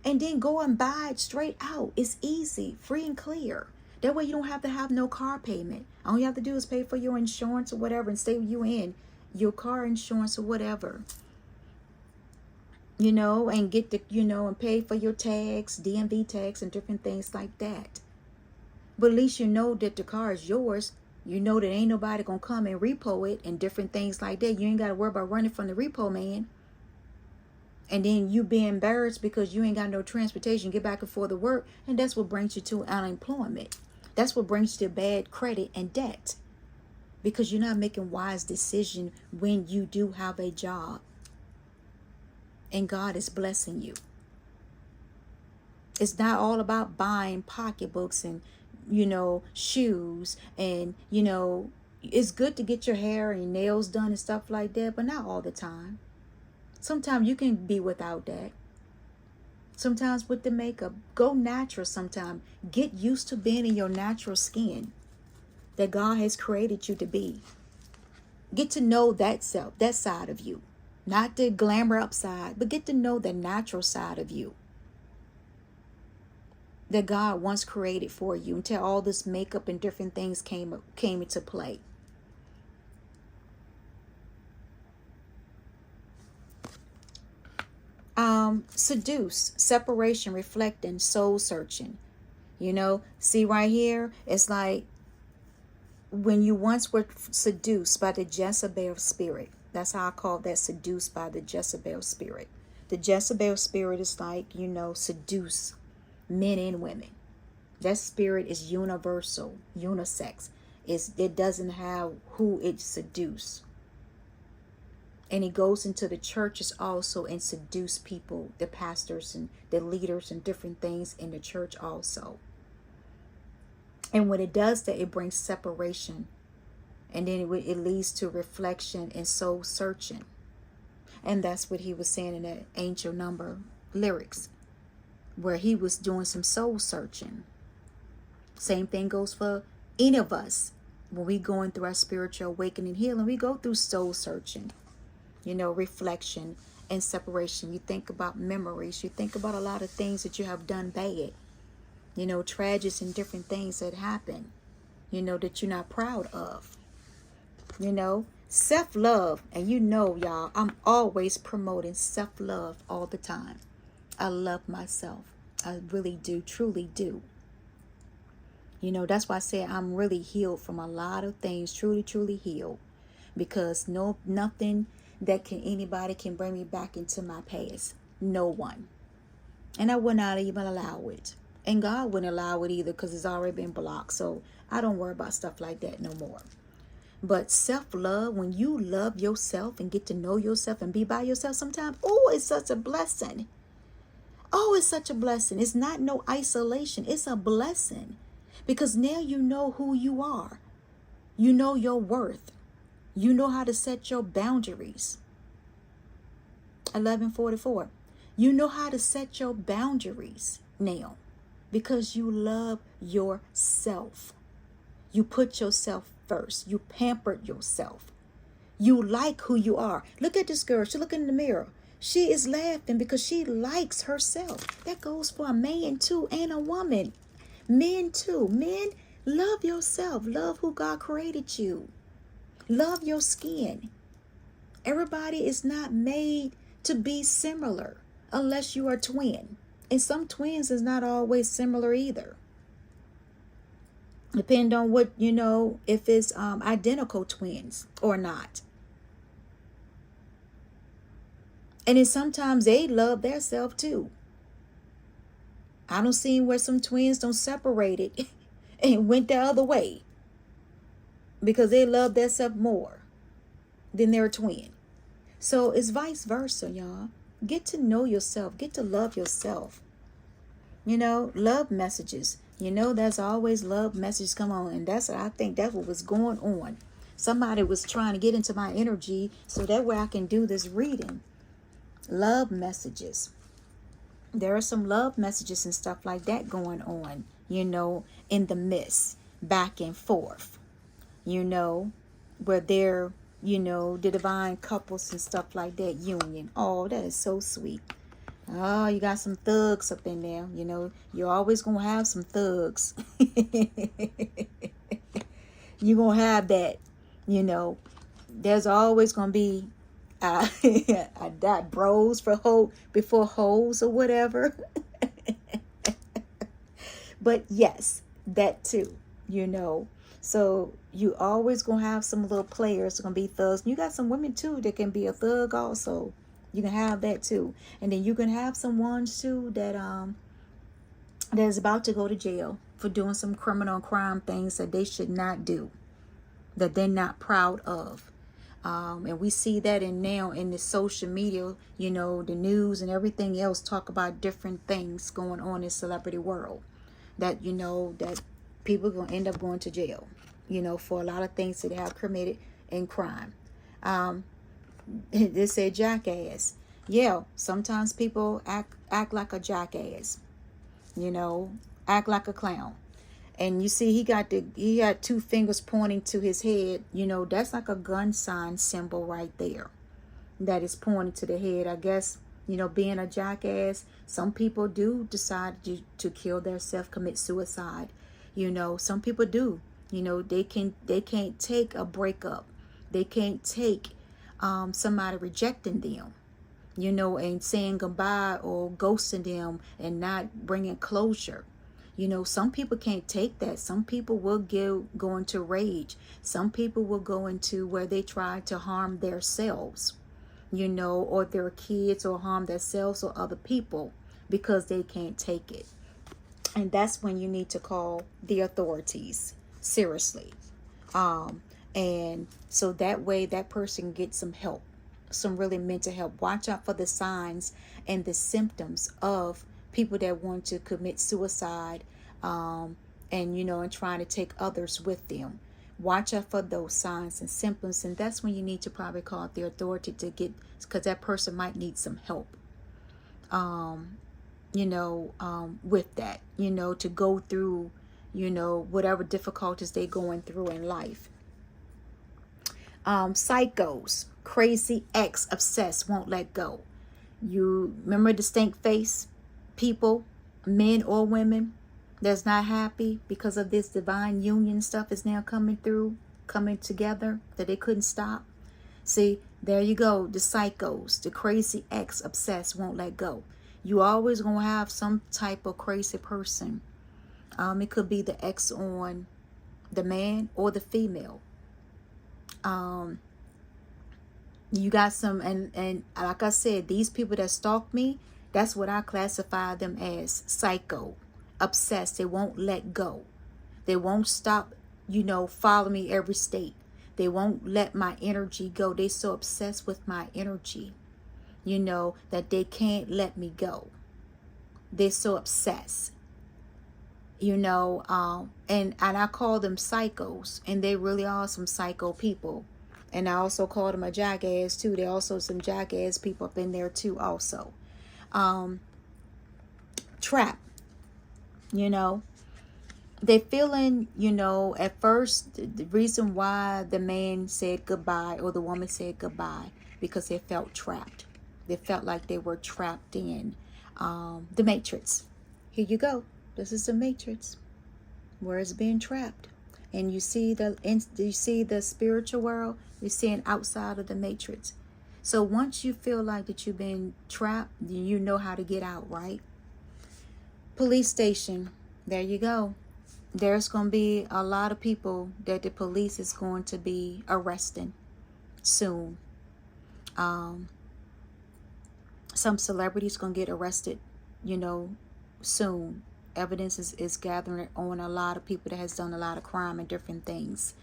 And then go and buy it straight out. It's easy, free and clear. That way you don't have to have no car payment. All you have to do is pay for your insurance or whatever and stay with you in your car insurance or whatever. And get the, and pay for your tax, DMV tax and different things like that. But at least you know that the car is yours. You know that ain't nobody going to come and repo it and different things like that. You ain't got to worry about running from the repo man. And then you be embarrassed because you ain't got no transportation, get back and forth to work. And that's what brings you to unemployment. That's what brings you to bad credit and debt. Because you're not making wise decisions when you do have a job. And God is blessing you. It's not all about buying pocketbooks and, shoes. And, it's good to get your hair and nails done and stuff like that, but not all the time. Sometimes you can be without that. Sometimes with the makeup, go natural sometimes. Get used to being in your natural skin that God has created you to be. Get to know that self, that side of you. Not the glamour upside, but get to know the natural side of you that God once created for you until all this makeup and different things came into play. Seduce, separation, reflecting, soul searching. See right here, it's like when you once were seduced by the Jezebel spirit. That's how I call that, seduced by the Jezebel spirit. The Jezebel spirit is like, seduce men and women. That spirit is universal, unisex. It doesn't have who it seduce. And it goes into the churches also and seduce people, the pastors and the leaders and different things in the church also. And when it does that, it brings separation. And then it leads to reflection and soul searching. And that's what he was saying in that Angel Number lyrics, where he was doing some soul searching. Same thing goes for any of us. When we going through our spiritual awakening healing, we go through soul searching. Reflection and separation. You think about memories. You think about a lot of things that you have done bad. Tragedies and different things that happen, that you're not proud of. Self-love. And y'all, I'm always promoting self-love all the time. I love myself. I really do, truly do. That's why I say I'm really healed from a lot of things, truly, truly healed. Because nothing that anybody can bring me back into my past. No one. And I would not even allow it. And God wouldn't allow it either because it's already been blocked. So I don't worry about stuff like that no more. But self-love, when you love yourself and get to know yourself and be by yourself sometimes, it's such a blessing. It's such a blessing. It's not no isolation. It's a blessing. Because now you know who you are. You know your worth. You know how to set your boundaries. 11:44. You know how to set your boundaries now because you love yourself. You put yourself first. You pampered yourself. You like who you are. Look at this girl. She's looking in the mirror. She is laughing because she likes herself. That goes for a man too and a woman. Men too. Men, love yourself. Love who God created you. Love your skin. Everybody is not made to be similar unless you are a twin. And some twins is not always similar either. Depend on what, if it's identical twins or not. And then sometimes they love their self too. I don't see where some twins don't separate it and went the other way because they love their self more than their twin. So it's vice versa, y'all. Get to know yourself. Get to love yourself. Love messages. There's always love messages come on. And I think that's what was going on. Somebody was trying to get into my energy so that way I can do this reading. Love messages. There are some love messages and stuff like that going on, in the midst, back and forth, where they're, the divine couples and stuff like that, union. Oh, that is so sweet. Oh, you got some thugs up in there. You're always going to have some thugs. You're going to have that, there's always going to be I died bros before hoes or whatever. But yes, that too, So you always gonna have some little players gonna be thugs. You got some women too that can be a thug also. You can have that too. And then you can have some ones too that is about to go to jail for doing some criminal crime things that they should not do, that they're not proud of. And we see that now in the social media, the news and everything else talk about different things going on in celebrity world that, that people are going to end up going to jail, for a lot of things that they have committed in crime. They say jackass. Yeah, sometimes people act like a jackass, act like a clown. And you see, he had two fingers pointing to his head. That's like a gun sign symbol right there. That is pointing to the head. I guess, being a jackass, some people do decide to kill themselves, commit suicide. Some people do. They can't take a breakup. They can't take somebody rejecting them, and saying goodbye or ghosting them and not bringing closure. Some people can't take that. Some people will go into rage. Some people will go into where they try to harm themselves, or their kids, or harm themselves or other people because they can't take it. And that's when you need to call the authorities seriously. And so that way that person gets some help, some really mental help. Watch out for the signs and the symptoms of people that want to commit suicide, and trying to take others with them. Watch out for those signs and symptoms, and that's when you need to probably call the authority to get, because that person might need some help, with that, to go through, whatever difficulties they're going through in life. Psychos, crazy ex, obsessed, won't let go. You remember the stink face people, men or women, that's not happy because of this divine union stuff is now coming together, that they couldn't stop. See, there you go. The psychos, the crazy ex, obsessed, won't let go. You always gonna have some type of crazy person. It could be the ex on the man or the female. You got some, and like I said, these people that stalk me, that's what I classify them as, psycho, obsessed. They won't let go. They won't stop, follow me every state. They won't let my energy go. They so obsessed with my energy, that they can't let me go. They're so obsessed, and I call them psychos, and they really are some psycho people. And I also call them a jackass too. There are also some jackass people up in there too also. Trap, they feeling, at first, the reason why the man said goodbye or the woman said goodbye, because they felt trapped. They felt like they were trapped in the matrix. Here you go. This is the matrix, where it's being trapped. and you see the spiritual world, you're seeing outside of the matrix. So once you feel like that you've been trapped, you know how to get out, right? Police station, there you go. There's going to be a lot of people that the police is going to be arresting soon. Some celebrities going to get arrested, soon. Evidence is gathering on a lot of people that has done a lot of crime and different things.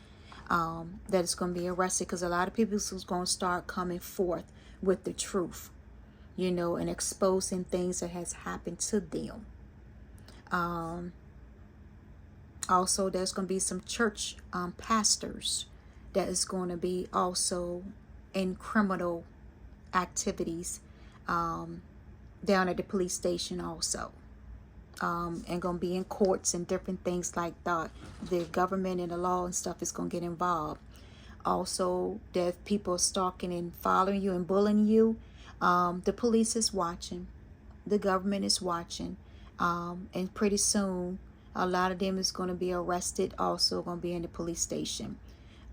That is going to be arrested, because a lot of people is going to start coming forth with the truth, and exposing things that has happened to them. Also, there's going to be some church pastors that is going to be also in criminal activities down at the police station also. And going to be in courts and different things like that. The government and the law and stuff is going to get involved. Also, that people stalking and following you and bullying you, the police is watching. The government is watching. And pretty soon, a lot of them is going to be arrested, also going to be in the police station.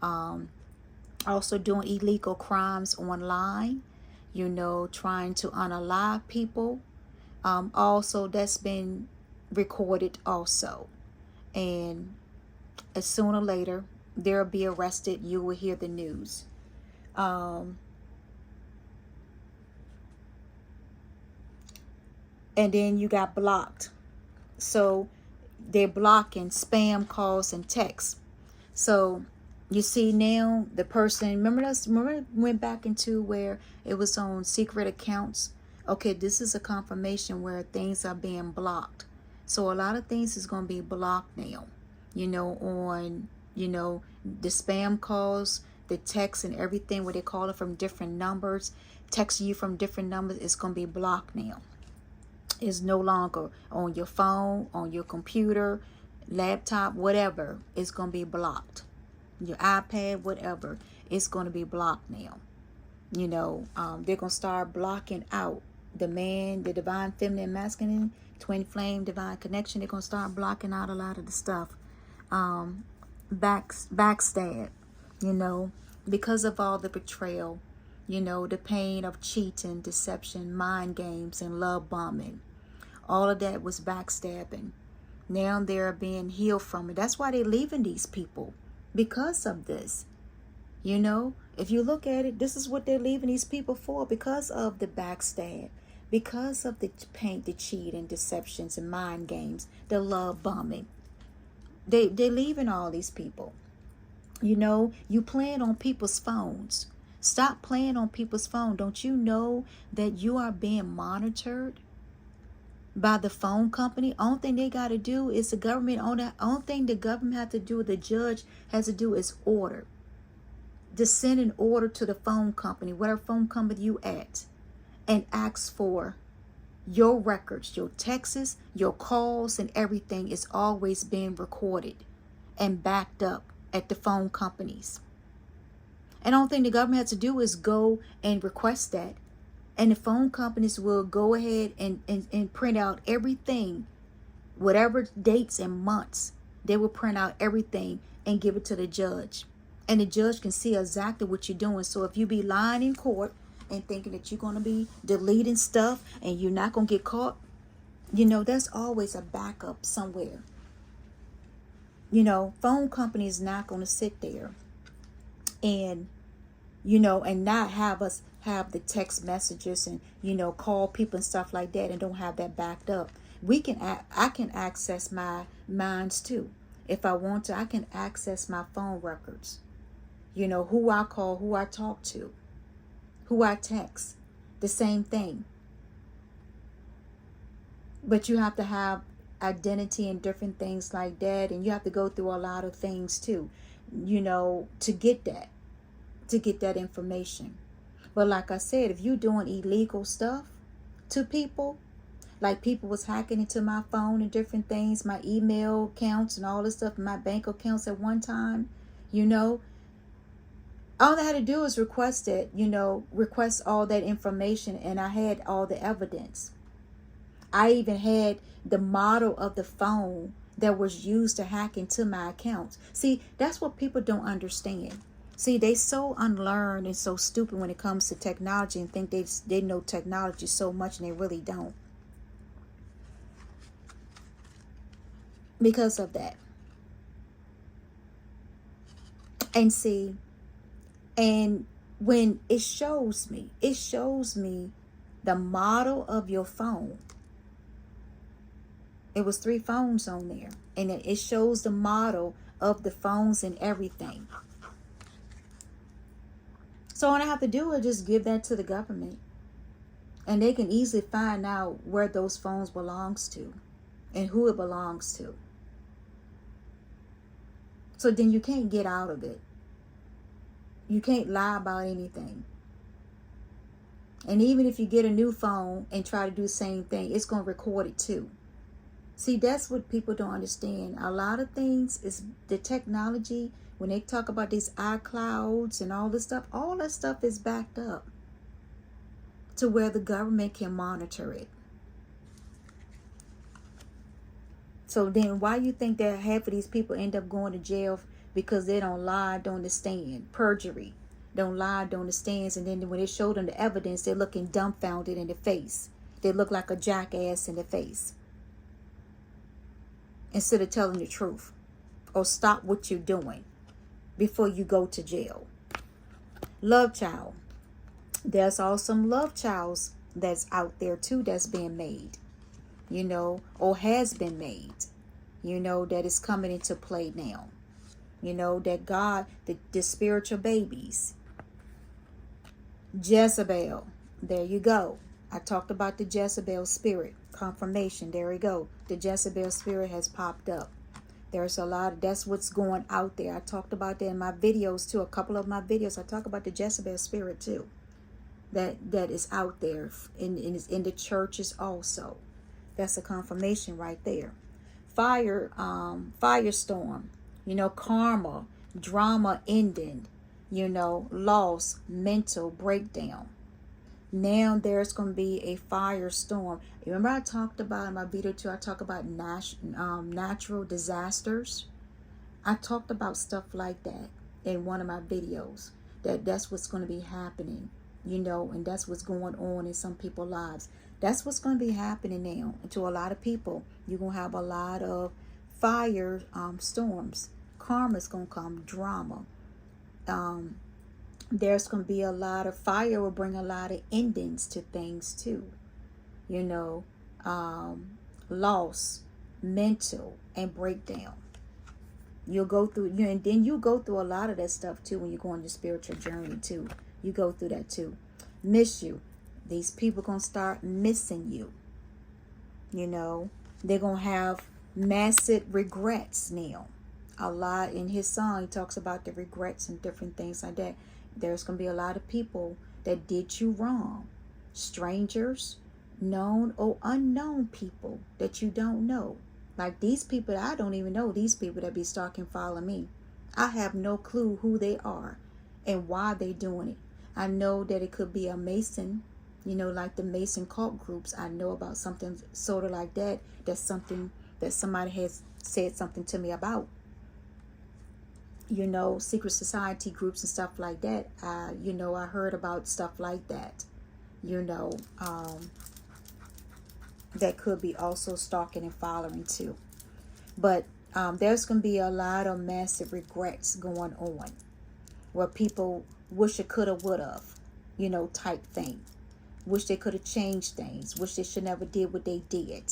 Also doing illegal crimes online, trying to unalive people. Also, that's been recorded also. And as soon or later, they'll be arrested. You will hear the news. And then you got blocked. So they're blocking spam calls and texts. So you see now the person, remember went back into where it was on secret accounts. Okay, this is a confirmation where things are being blocked. So a lot of things is going to be blocked now, on, the spam calls, the texts and everything, where they call it from different numbers, text you from different numbers, is going to be blocked now. It's no longer on your phone, on your computer, laptop, whatever. It's going to be blocked. Your iPad, whatever. It's going to be blocked now. They're going to start blocking out the man, the divine feminine, masculine, twin flame, divine connection. They're going to start blocking out a lot of the stuff. Backstab, because of all the betrayal, the pain of cheating, deception, mind games, and love bombing. All of that was backstabbing. Now they're being healed from it. That's why they're leaving these people, because of this. If you look at it, this is what they're leaving these people for, because of the backstab, because of the pain, the cheating, deceptions, and mind games, the love bombing. They're leaving all these people. You playing on people's phones. Stop playing on people's phone. Don't you know that you are being monitored by the phone company? Only thing they got to do is the government. Only thing the government has to do, the judge has to do, is order. To send an order to the phone company, whatever phone company you at, and ask for your records, your texts, your calls, and everything is always being recorded and backed up at the phone companies. And the only thing the government has to do is go and request that. And the phone companies will go ahead and print out everything, whatever dates and months, they will print out everything and give it to the judge. And the judge can see exactly what you're doing. So if you be lying in court and thinking that you're going to be deleting stuff and you're not going to get caught, there's always a backup somewhere. Phone companies not going to sit there and, and not have us have the text messages and, call people and stuff like that and don't have that backed up. I can access my minds too. If I want to, I can access my phone records. Who I call, who I talk to, who I text, the same thing. But you have to have identity and different things like that. And you have to go through a lot of things too, to get that information. But like I said, if you're doing illegal stuff to people, like people was hacking into my phone and different things, my email accounts and all this stuff, my bank accounts at one time, all I had to do was request all that information, and I had all the evidence. I even had the model of the phone that was used to hack into my accounts. See, that's what people don't understand. See, they so unlearned and so stupid when it comes to technology and think they know technology so much, and they really don't. Because of that. And see, and when it shows me the model of your phone. It was 3 phones on there, and it shows the model of the phones and everything. So all I have to do is just give that to the government, and they can easily find out where those phones belongs to and who it belongs to. So then you can't get out of it. You can't lie about anything. And even if you get a new phone and try to do the same thing, it's going to record it too. See, that's what people don't understand. A lot of things is the technology. When they talk about these iClouds and all that stuff is backed up to where the government can monitor it. So then why you think that half of these people end up going to jail? Because they don't lie, don't stand. Perjury. Don't lie, don't stand. And then when they show them the evidence, they're looking dumbfounded in the face. They look like a jackass in the face. Instead of telling the truth. Or stop what you're doing before you go to jail. Love child. There's also some love childs that's out there too that's being made. You know, or has been made. You know, that is coming into play now. You know, that God, the spiritual babies. Jezebel. There you go. I talked about the Jezebel spirit. Confirmation. There we go. The Jezebel spirit has popped up. There's a lot. That's what's going out there. I talked about that in my videos too. A couple of my videos, I talk about the Jezebel spirit too. That is out there in the churches also. That's a confirmation right there. Firestorm. You know, karma, drama ending. You know, loss, mental breakdown. Now there's going to be a firestorm. Remember I talked about in my video too, I talk about natural disasters. I talked about stuff like that in one of my videos. That's what's going to be happening, you know, and that's what's going on in some people's lives. That's what's going to be happening now. And to a lot of people, you're going to have a lot of fire storms. Karma's going to come, drama. There's going to be a lot of fire will bring a lot of endings to things too. You know, loss, mental, and breakdown. You'll go through, and then you go through a lot of that stuff too when you go on your spiritual journey too. You go through that too. Miss you. These people going to start missing you. You know, they're going to have massive regrets now. A lot in his song, he talks about the regrets and different things like that. There's going to be a lot of people that did you wrong. Strangers, known or unknown people that you don't know. Like these people, I don't even know these people that be stalking, following me. I have no clue who they are and why they doing it. I know that it could be a Mason, you know, like the Mason cult groups. I know about something sort of like that. That's something that somebody has said something to me about. You know, secret society groups and stuff like that. You know, I heard about stuff like that. You know, that could be also stalking and following too. But there's going to be a lot of massive regrets going on. Where people wish it could have, would have, you know, type thing. Wish they could have changed things. Wish they should never did what they did.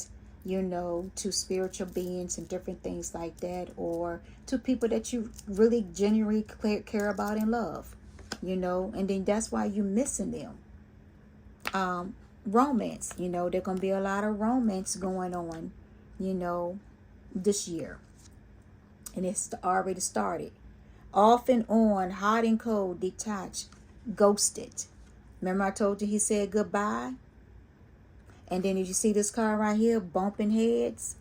You know, to spiritual beings and different things like that, or to people that you really genuinely care about and love, you know, and then that's why you're missing them. Romance, you know, there's going to be a lot of romance going on, you know, this year, and it's already started. Off and on, hot and cold, detached, ghosted. Remember I told you he said goodbye? And then as you see this car right here, bumping heads.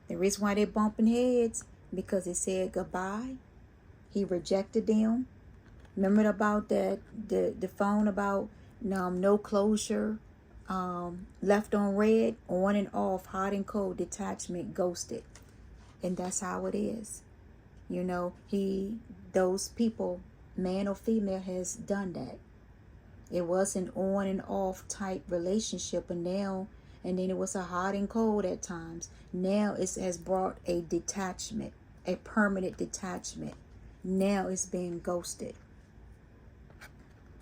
The reason why they're bumping heads, because it said goodbye. He rejected them. Remember about that, the phone about no closure, left on red, on and off, hot and cold, detachment, ghosted. And that's how it is. You know, those people, man or female, has done that. It was an on and off type relationship, but now, and then it was a hot and cold at times. Now it has brought a detachment, a permanent detachment. Now it's being ghosted.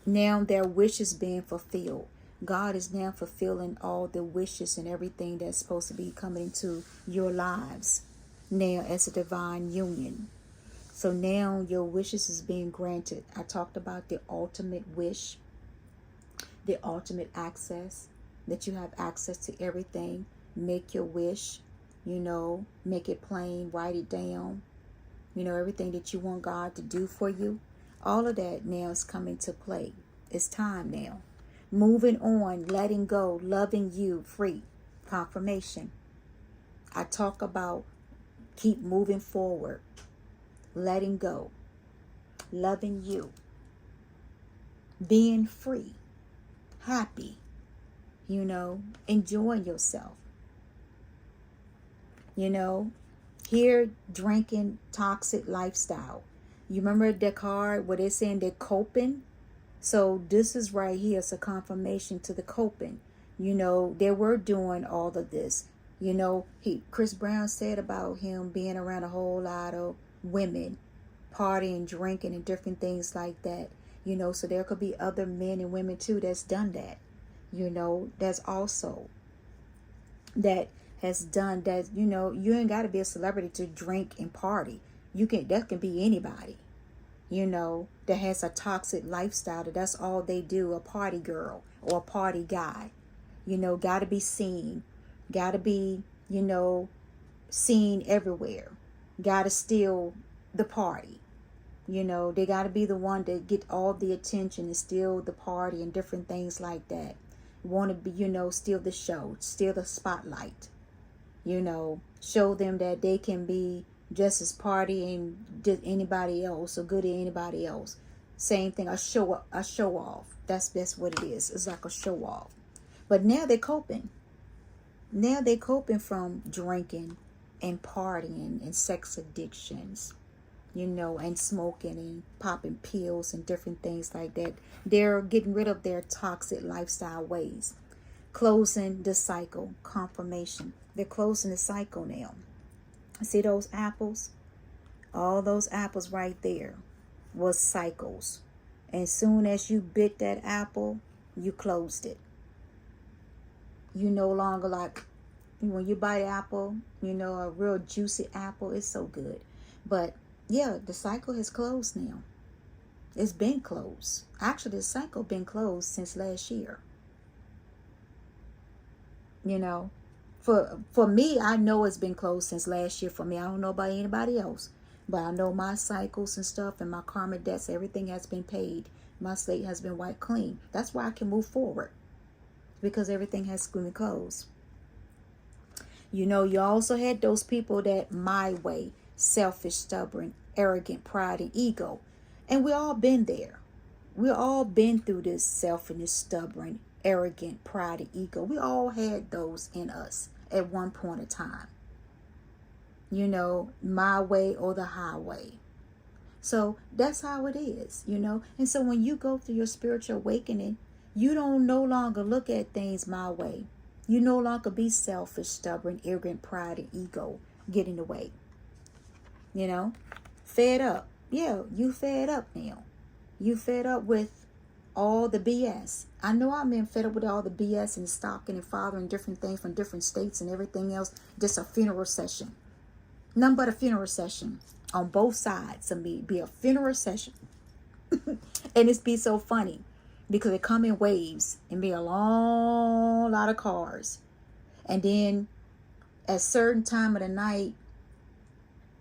Now their wish is being fulfilled. God is now fulfilling all the wishes and everything that's supposed to be coming into your lives now as a divine union. So now your wishes is being granted. I talked about the ultimate wish, the ultimate access, that you have access to everything. Make your wish, make it plain, write it down, everything that you want God to do for you. All of that now is coming to play. It's time now. Moving on, letting go, loving you, free. Confirmation. I talk about keep moving forward, letting go, loving you, being free, happy, enjoying yourself. Here, drinking, toxic lifestyle. You remember the card where they're saying they're coping? So this is right here. It's a confirmation to the coping. They were doing all of this. Chris Brown said about him being around a whole lot of women, partying, drinking, and different things like that. So there could be other men and women too that's done that. That's also that has done that. You ain't got to be a celebrity to drink and party. That can be anybody, that has a toxic lifestyle, that's all they do, a party girl or a party guy. Got to be seen, got to be, seen everywhere, got to steal the party. They got to be the one that get all the attention and steal the party and different things like that. Want to be, steal the show, steal the spotlight, show them that they can be just as partying as anybody else or good at anybody else. Same thing, a show off. That's what it is. It's like a show off. But now they're coping. Now they're coping from drinking and partying and sex addictions, and smoking and popping pills and different things like that. They're getting rid of their toxic lifestyle ways. Closing the cycle, confirmation. They're closing the cycle now. See those apples? All those apples right there was cycles. And soon as you bit that apple, you closed it. You no longer like, when you bite apple, a real juicy apple, it's so good. But yeah, the cycle has closed now. It's been closed. Actually, the cycle been closed since last year. For me, I know it's been closed since last year for me. I don't know about anybody else. But I know my cycles and stuff and my karma debts, everything has been paid. My slate has been wiped clean. That's why I can move forward. Because everything has been closed. You also had those people that my way, selfish, stubborn, arrogant, pride, and ego. And we all been there. We all been through this selfishness, stubborn, arrogant, pride, and ego. We all had those in us at one point in time. My way or the highway. So that's how it is, And so when you go through your spiritual awakening, you don't no longer look at things my way. You no longer be selfish, stubborn, arrogant, pride, and ego get in the way. Fed up. Yeah, you fed up now. You fed up with all the BS. I know I've been fed up with all the BS and stalking and fathering different things from different states and everything else. Just a funeral session. Nothing but a funeral session on both sides. Be a funeral session. And it's be so funny because it come in waves and be a long lot of cars. And then at certain time of the night,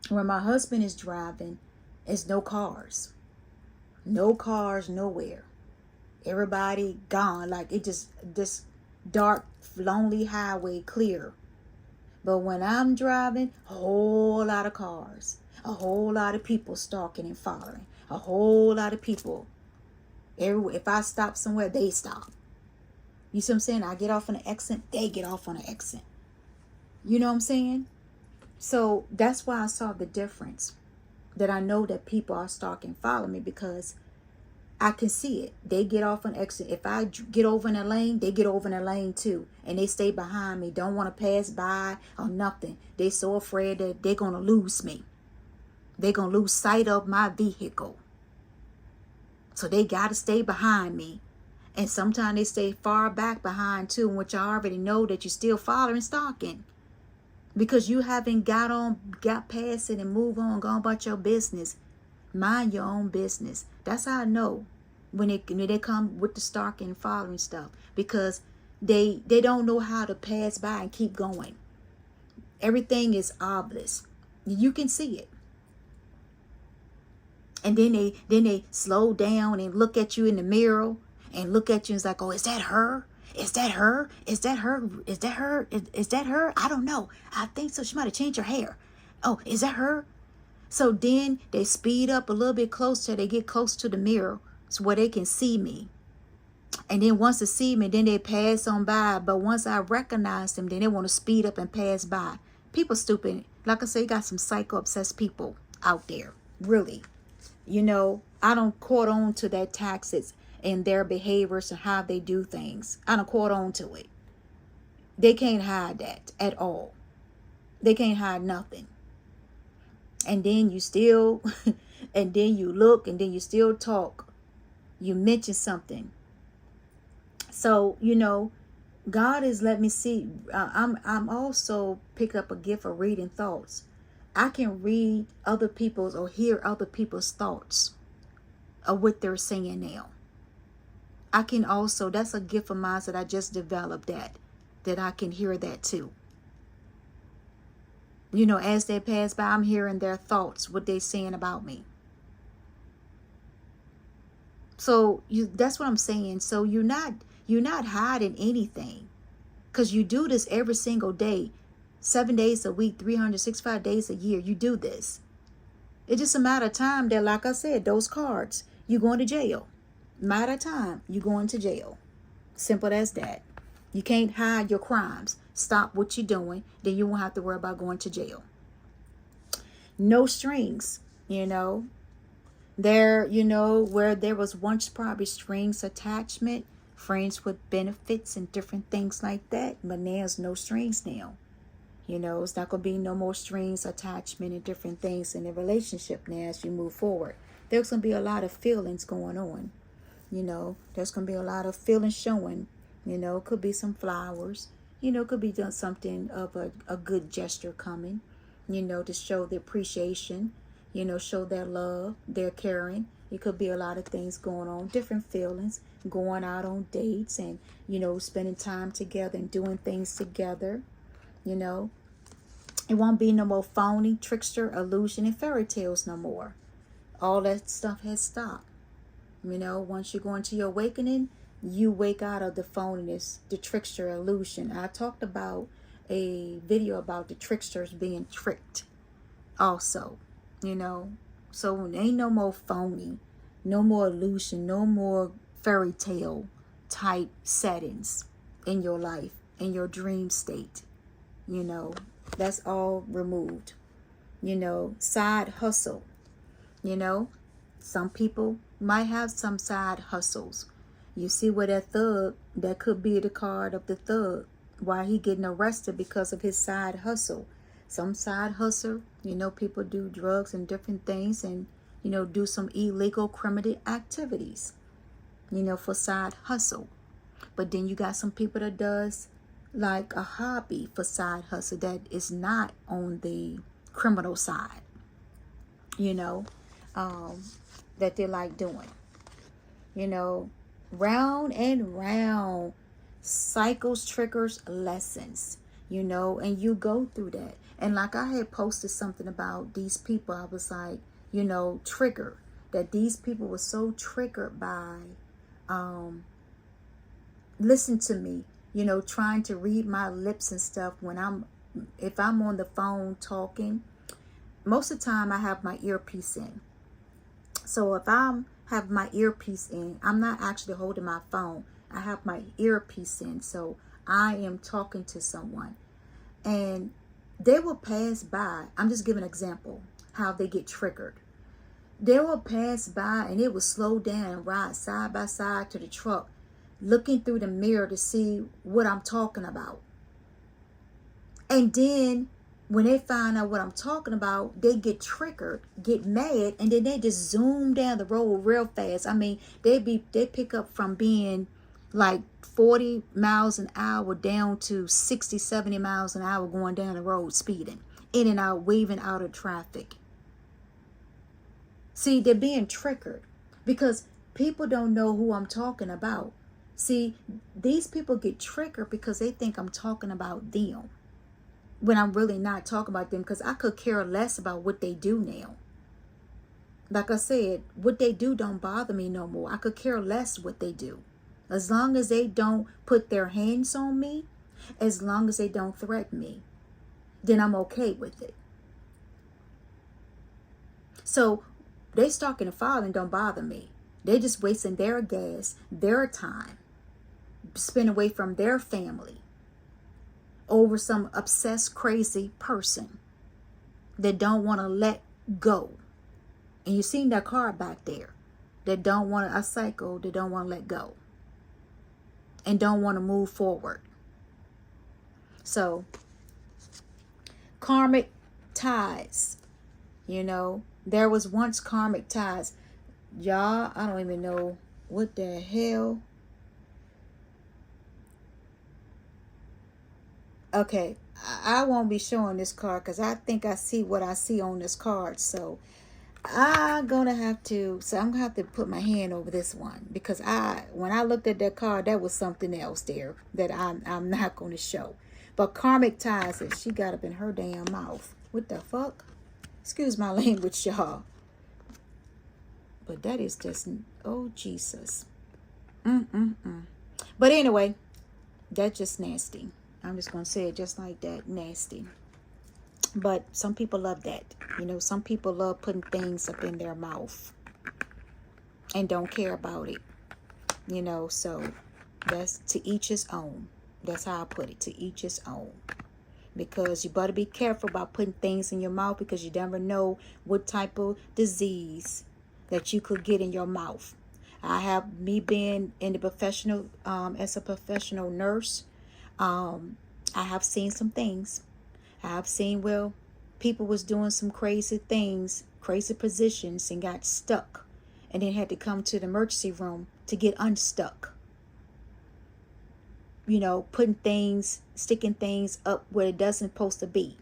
when my husband is driving, it's no cars. No cars nowhere. Everybody gone. Like it just this dark, lonely highway clear. But when I'm driving, a whole lot of cars. A whole lot of people stalking and following. A whole lot of people. If I stop somewhere, they stop. You see what I'm saying? I get off on an exit, they get off on an exit. You know what I'm saying? So that's why I saw the difference. That I know that people are stalking, follow me, because I can see it. They get off on exit. If I get over in a lane, they get over in a lane too. And they stay behind me. Don't want to pass by or nothing. They so afraid that they're going to lose me. They're going to lose sight of my vehicle. So they got to stay behind me. And sometimes they stay far back behind too, which I already know that you're still following, stalking. Because you haven't got past it and move on, gone about your business. Mind your own business. That's how I know when they come with the stalking and following stuff. Because they don't know how to pass by and keep going. Everything is obvious. You can see it. And then they slow down and look at you in the mirror and look at you and it's like, oh, is that her? Is that her? Is that her? Is that her? Is that her? I don't know. I think so. She might have changed her hair. Oh, is that her? So then they speed up a little bit closer. They get close to the mirror so where they can see me. And then once they see me, then they pass on by. But once I recognize them, then they want to speed up and pass by. People stupid. Like I say, you got some psycho-obsessed people out there. Really. You know, I don't caught on to their taxes and their behaviors and how they do things. I don't caught on to it. They can't hide that at all. They can't hide nothing. And then you still, and then you look, and then you still talk. You mention something. So, you know, God has let me see. I'm also pick up a gift of reading thoughts. I can read other people's or hear other people's thoughts of what they're saying now. I can also, that's a gift of mine that I just developed that I can hear that too. You know, as they pass by, I'm hearing their thoughts, what they're saying about me. So that's what I'm saying. So you're not hiding anything, because you do this every single day, 7 days a week, 365 days a year. You do this. It's just a matter of time that, like I said, those cards, you're going to jail. Matter of time, you're going to jail. Simple as that. You can't hide your crimes. Stop what you're doing, then you won't have to worry about going to jail. No strings, you know. There, you know, where there was once probably strings attachment, friends with benefits and different things like that, but now there's no strings now. You know, it's not going to be no more strings attachment and different things in the relationship now as you move forward. There's going to be a lot of feelings going on. You know, there's going to be a lot of feelings showing. You know, could be some flowers. You know, could be done something of a good gesture coming. You know, to show the appreciation. You know, show their love, their caring. It could be a lot of things going on, different feelings, going out on dates and, you know, spending time together and doing things together. You know, it won't be no more phony, trickster, illusion, and fairy tales no more. All that stuff has stopped. You know, once you go into your awakening, you wake out of the phoniness, the trickster, illusion. I talked about a video about the tricksters being tricked also, you know. So ain't no more phony, no more illusion, no more fairy tale type settings in your life, in your dream state. You know, that's all removed. You know, side hustle. You know, some people might have some side hustles. You see where that thug, that could be the card of the thug. Why he getting arrested because of his side hustle. Some side hustle, you know, people do drugs and different things and, you know, do some illegal criminal activities, you know, for side hustle. But then you got some people that does like a hobby for side hustle that is not on the criminal side, you know, that they like doing. You know, round and round, cycles, triggers, lessons, you know, and you go through that. And like I had posted something about these people, I was like, you know, trigger, that these people were so triggered by, listen to me, you know, trying to read my lips and stuff if I'm on the phone talking. Most of the time I have my earpiece in. So if I have my earpiece in, I'm not actually holding my phone. I have my earpiece in. So I am talking to someone. And they will pass by. I'm just giving an example how they get triggered. They will pass by and it will slow down and ride side by side to the truck, looking through the mirror to see what I'm talking about. And then when they find out what I'm talking about, they get triggered, get mad, and then they just zoom down the road real fast. I mean, they pick up from being like 40 miles an hour down to 60, 70 miles an hour going down the road speeding, in and out, waving out of traffic. See, they're being triggered because people don't know who I'm talking about. See, these people get triggered because they think I'm talking about them, when I'm really not talking about them, because I could care less about what they do now. Like I said, what they do don't bother me no more. I could care less what they do. As long as they don't put their hands on me, as long as they don't threaten me, then I'm okay with it. So they stalking and following don't bother me. They're just wasting their gas, their time, spent away from their family over some obsessed, crazy person that don't want to let go. And you seen that car back there that don't want a psycho that don't want to let go and don't want to move forward. So karmic ties, you know, there was once karmic ties. Y'all, I don't even know what the hell. Okay, I won't be showing this card because I think I see what I see on this card. So I'm gonna have to put my hand over this one, because when I looked at that card, that was something else there that I'm not gonna show. But karmic ties, if she got up in her damn mouth. What the fuck? Excuse my language, y'all. But that is just, oh Jesus. But anyway, that's just nasty. I'm just going to say it just like that, nasty. But some people love that. You know, some people love putting things up in their mouth and don't care about it. You know, so that's to each his own. That's how I put it, to each his own. Because you better be careful about putting things in your mouth, because you never know what type of disease that you could get in your mouth. I have, me being in the professional, as a professional nurse, I have seen some things. I have seen where people was doing some crazy things, crazy positions, and got stuck, and then had to come to the emergency room to get unstuck. You know, putting things, sticking things up where it doesn't supposed to be,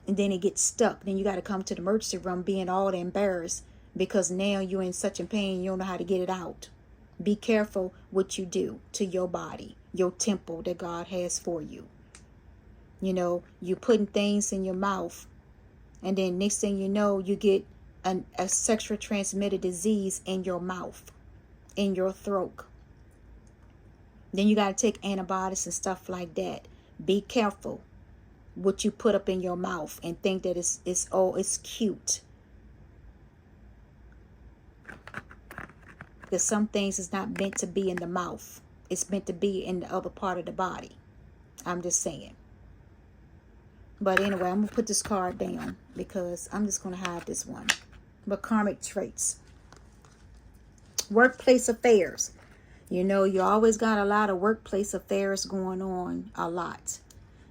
and then it gets stuck. Then you got to come to the emergency room being all embarrassed because now you're in such a pain, you don't know how to get it out. Be careful what you do to your body, your temple that God has for you. You know, you putting things in your mouth, and then next thing you know, you get a sexual transmitted disease in your mouth, in your throat. Then you got to take antibiotics and stuff like that. Be careful what you put up in your mouth and think that it's cute. Because some things is not meant to be in the mouth. It's meant to be in the other part of the body. I'm just saying. But anyway, I'm going to put this card down because I'm just going to hide this one. But karmic traits. Workplace affairs. You know, you always got a lot of workplace affairs going on, a lot.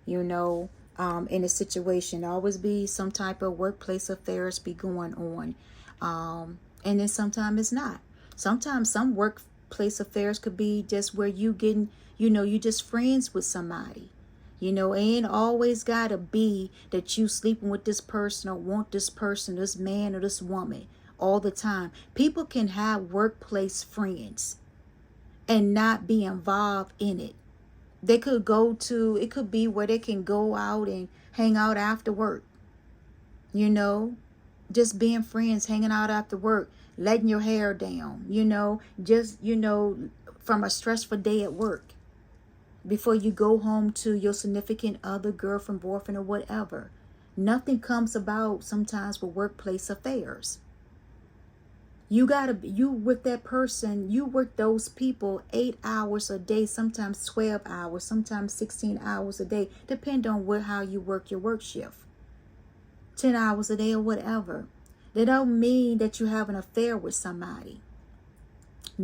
You know, in a situation, always be some type of workplace affairs be going on. And then sometimes it's not. Sometimes some workplace affairs could be just where you getting, you know, you just friends with somebody. You know, ain't always gotta be that you sleeping with this person or want this person, this man or this woman all the time. People can have workplace friends and not be involved in it. They could it could be where they can go out and hang out after work. You know, just being friends, hanging out after work, letting your hair down, you know, just, you know, from a stressful day at work. Before you go home to your significant other, girlfriend, boyfriend, or whatever. Nothing comes about sometimes with workplace affairs. You with that person, you with those people 8 hours a day, sometimes 12 hours, sometimes 16 hours a day, depend on how you work your work shift. 10 hours a day or whatever. That don't mean that you have an affair with somebody.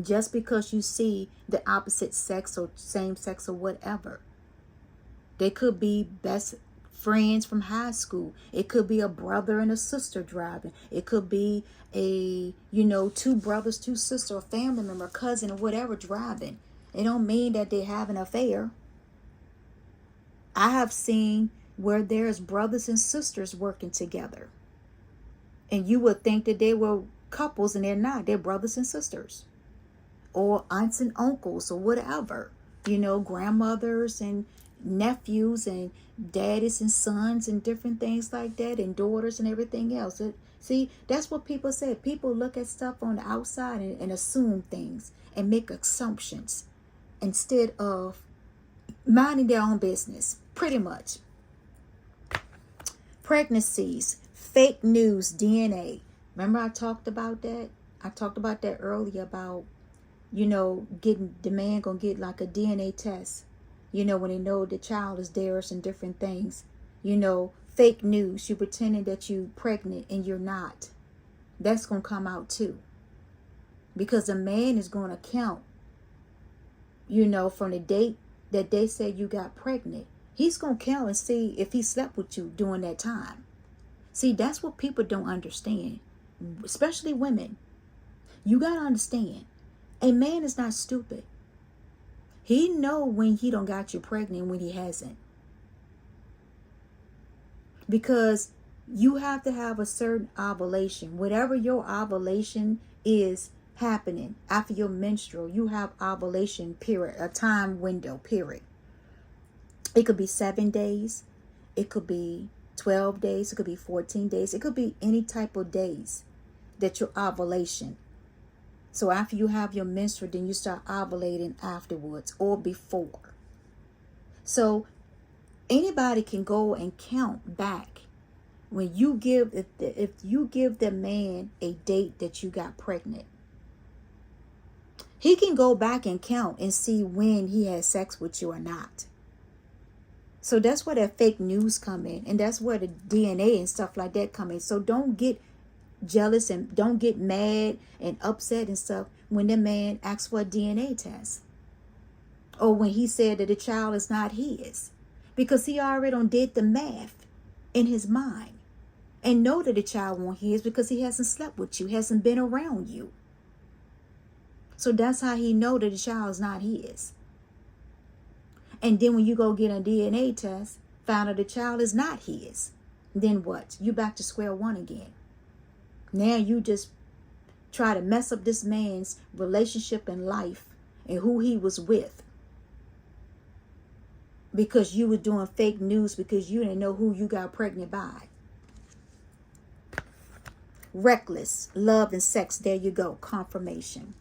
Just because you see the opposite sex or same sex or whatever. They could be best friends from high school. It could be a brother and a sister driving. It could be two brothers, two sisters, a family member, cousin, or whatever driving. It don't mean that they have an affair. I have seen where there's brothers and sisters working together. And you would think that they were couples, and they're not. They're brothers and sisters. Or aunts and uncles or whatever. Grandmothers and nephews and daddies and sons and different things like that, and daughters and everything else. See, that's what people say. People look at stuff on the outside and assume things and make assumptions instead of minding their own business, pretty much. Pregnancies, fake news, DNA. Remember I talked about that? I talked about that earlier about getting the man gonna get like a DNA test, when they know the child is theirs and different things. Fake news, you pretending that you pregnant and you're not. That's gonna come out too. Because a man is gonna count, from the date that they said you got pregnant. He's gonna count and see if he slept with you during that time. See, that's what people don't understand, especially women. You gotta understand. A man is not stupid. He know when he don't got you pregnant, when he hasn't. Because you have to have a certain ovulation. Whatever your ovulation is happening after your menstrual, you have ovulation period, a time window period. It could be 7 days. It could be 12 days. It could be 14 days. It could be any type of days that your ovulation. So after you have your menstrual, then you start ovulating afterwards or before. So anybody can go and count back when you give, if you give the man a date that you got pregnant. He can go back and count and see when he had sex with you or not. So that's where that fake news come in, and that's where the DNA and stuff like that come in. So don't get jealous and don't get mad and upset and stuff when the man asks for a DNA test, or when he said that the child is not his, because he already did the math in his mind and know that the child won't his because he hasn't slept with you, hasn't been around you. So that's how he know that the child is not his. And then when you go get a DNA test, found out the child is not his, then what? You back to square one again. Now you just try to mess up this man's relationship and life and who he was with, because you were doing fake news because you didn't know who you got pregnant by. Reckless love and sex. There you go. Confirmation.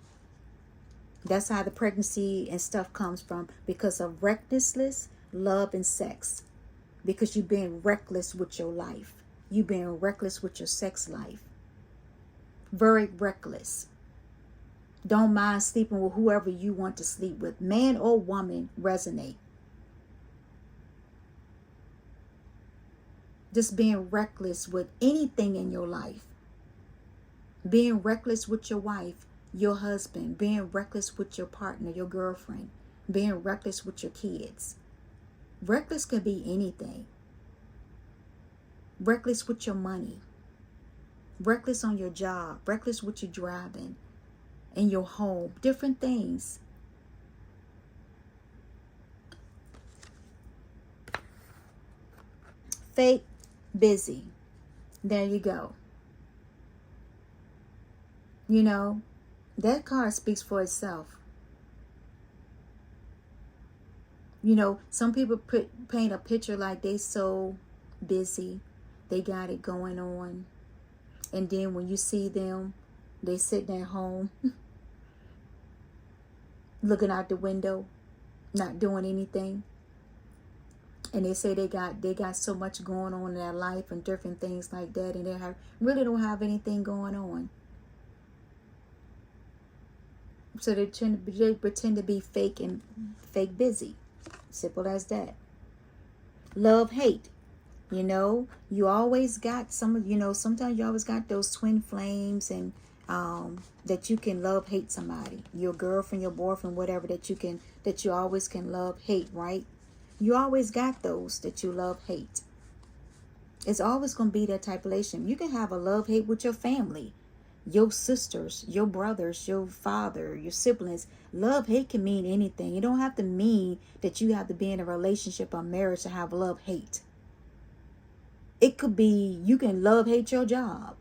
That's how the pregnancy and stuff comes from, because of recklessness, love, and sex. Because you're being reckless with your life. You're being reckless with your sex life. Very reckless. Don't mind sleeping with whoever you want to sleep with. Man or woman, resonate. Just being reckless with anything in your life. Being reckless with your wife, your husband. Being reckless with your partner, your girlfriend. Being reckless with your kids. Reckless can be anything. Reckless with your money. Reckless on your job. Reckless with your driving. In your home. Different things. Fake busy. There you go. You know, that card speaks for itself. You know, some people paint a picture like they so busy. They got it going on. And then when you see them, they sitting at home, looking out the window, not doing anything. And they say they got so much going on in their life and different things like that, and they really don't have anything going on. So they pretend to be fake and fake busy. Simple as that. Love, hate. You know, you always got sometimes you always got those twin flames, and that you can love, hate somebody. Your girlfriend, your boyfriend, whatever, that you always can love, hate, right? You always got those that you love, hate. It's always going to be that type of relationship. You can have a love, hate with your family, your sisters, your brothers, your father, your siblings. Love, hate can mean anything. It don't have to mean that you have to be in a relationship or marriage to have love, hate. It could be you can love, hate your job.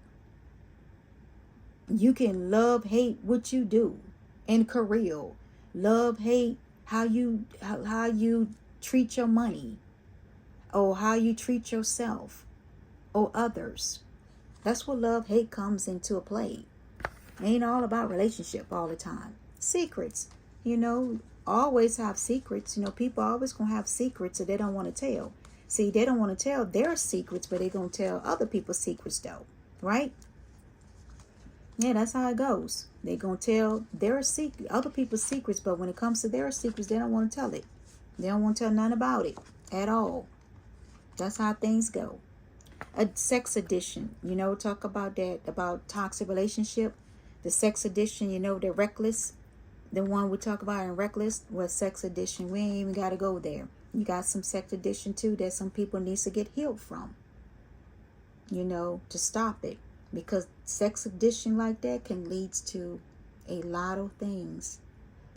You can love, hate what you do in career. Love, hate how you treat your money, or how you treat yourself or others. That's what love, hate comes into a play. It ain't all about relationship all the time. Secrets, always have secrets. People always gonna have secrets that they don't want to tell. See, they don't want to tell their secrets, but they're gonna tell other people's secrets though, right? Yeah, that's how it goes. They're gonna tell their other people's secrets, but when it comes to their secrets, they don't want to tell it. They don't want to tell none about it at all. That's how things go. A sex addiction, talk about that, about toxic relationship. The sex addiction, the reckless, the one we talk about in reckless was sex addiction. We ain't even got to go there. You got some sex addiction too that some people needs to get healed from, to stop it. Because sex addiction like that can lead to a lot of things.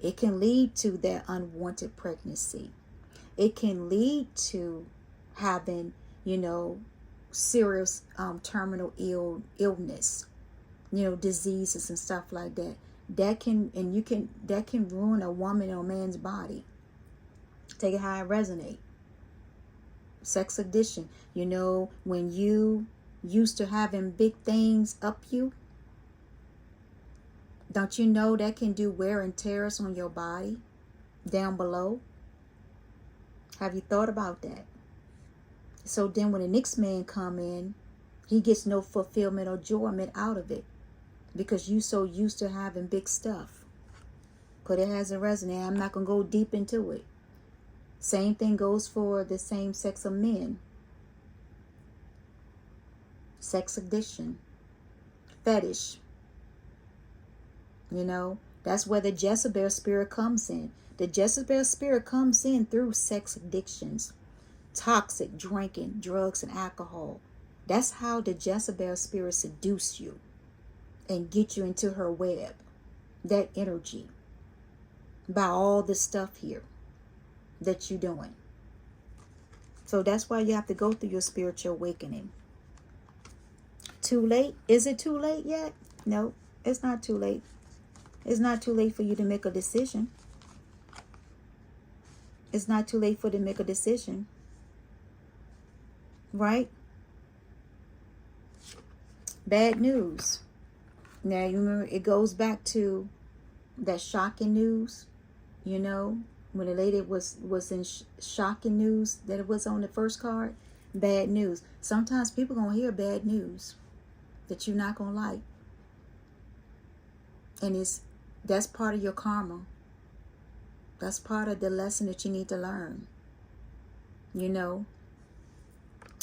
It can lead to that unwanted pregnancy. It can lead to having, serious terminal illness, diseases and stuff like that. That can ruin a woman or man's body. Take it how it resonate. Sex addiction, when you used to having big things up you, don't you know that can do wear and tears on your body down below? Have you thought about that? So then when the next man come in, he gets no fulfillment or enjoyment out of it, because you so used to having big stuff. Put it as a resonate. I'm not going to go deep into it. Same thing goes for the same sex of men. Sex addiction. Fetish. That's where the Jezebel spirit comes in. The Jezebel spirit comes in through sex addictions. Toxic drinking, drugs, and alcohol. That's how the Jezebel spirit seduce you and get you into her web. That energy. By all the stuff here that you're doing. So that's why you have to go through your spiritual awakening. Too late? Is it too late yet? No, it's not too late. It's not too late for you to make a decision. It's not too late for you to make a decision. Right? Bad news. Now, you remember, it goes back to that shocking news, when the lady was in shocking news that it was on the first card. Bad news. Sometimes people going to hear bad news that you're not going to like. And that's part of your karma. That's part of the lesson that you need to learn.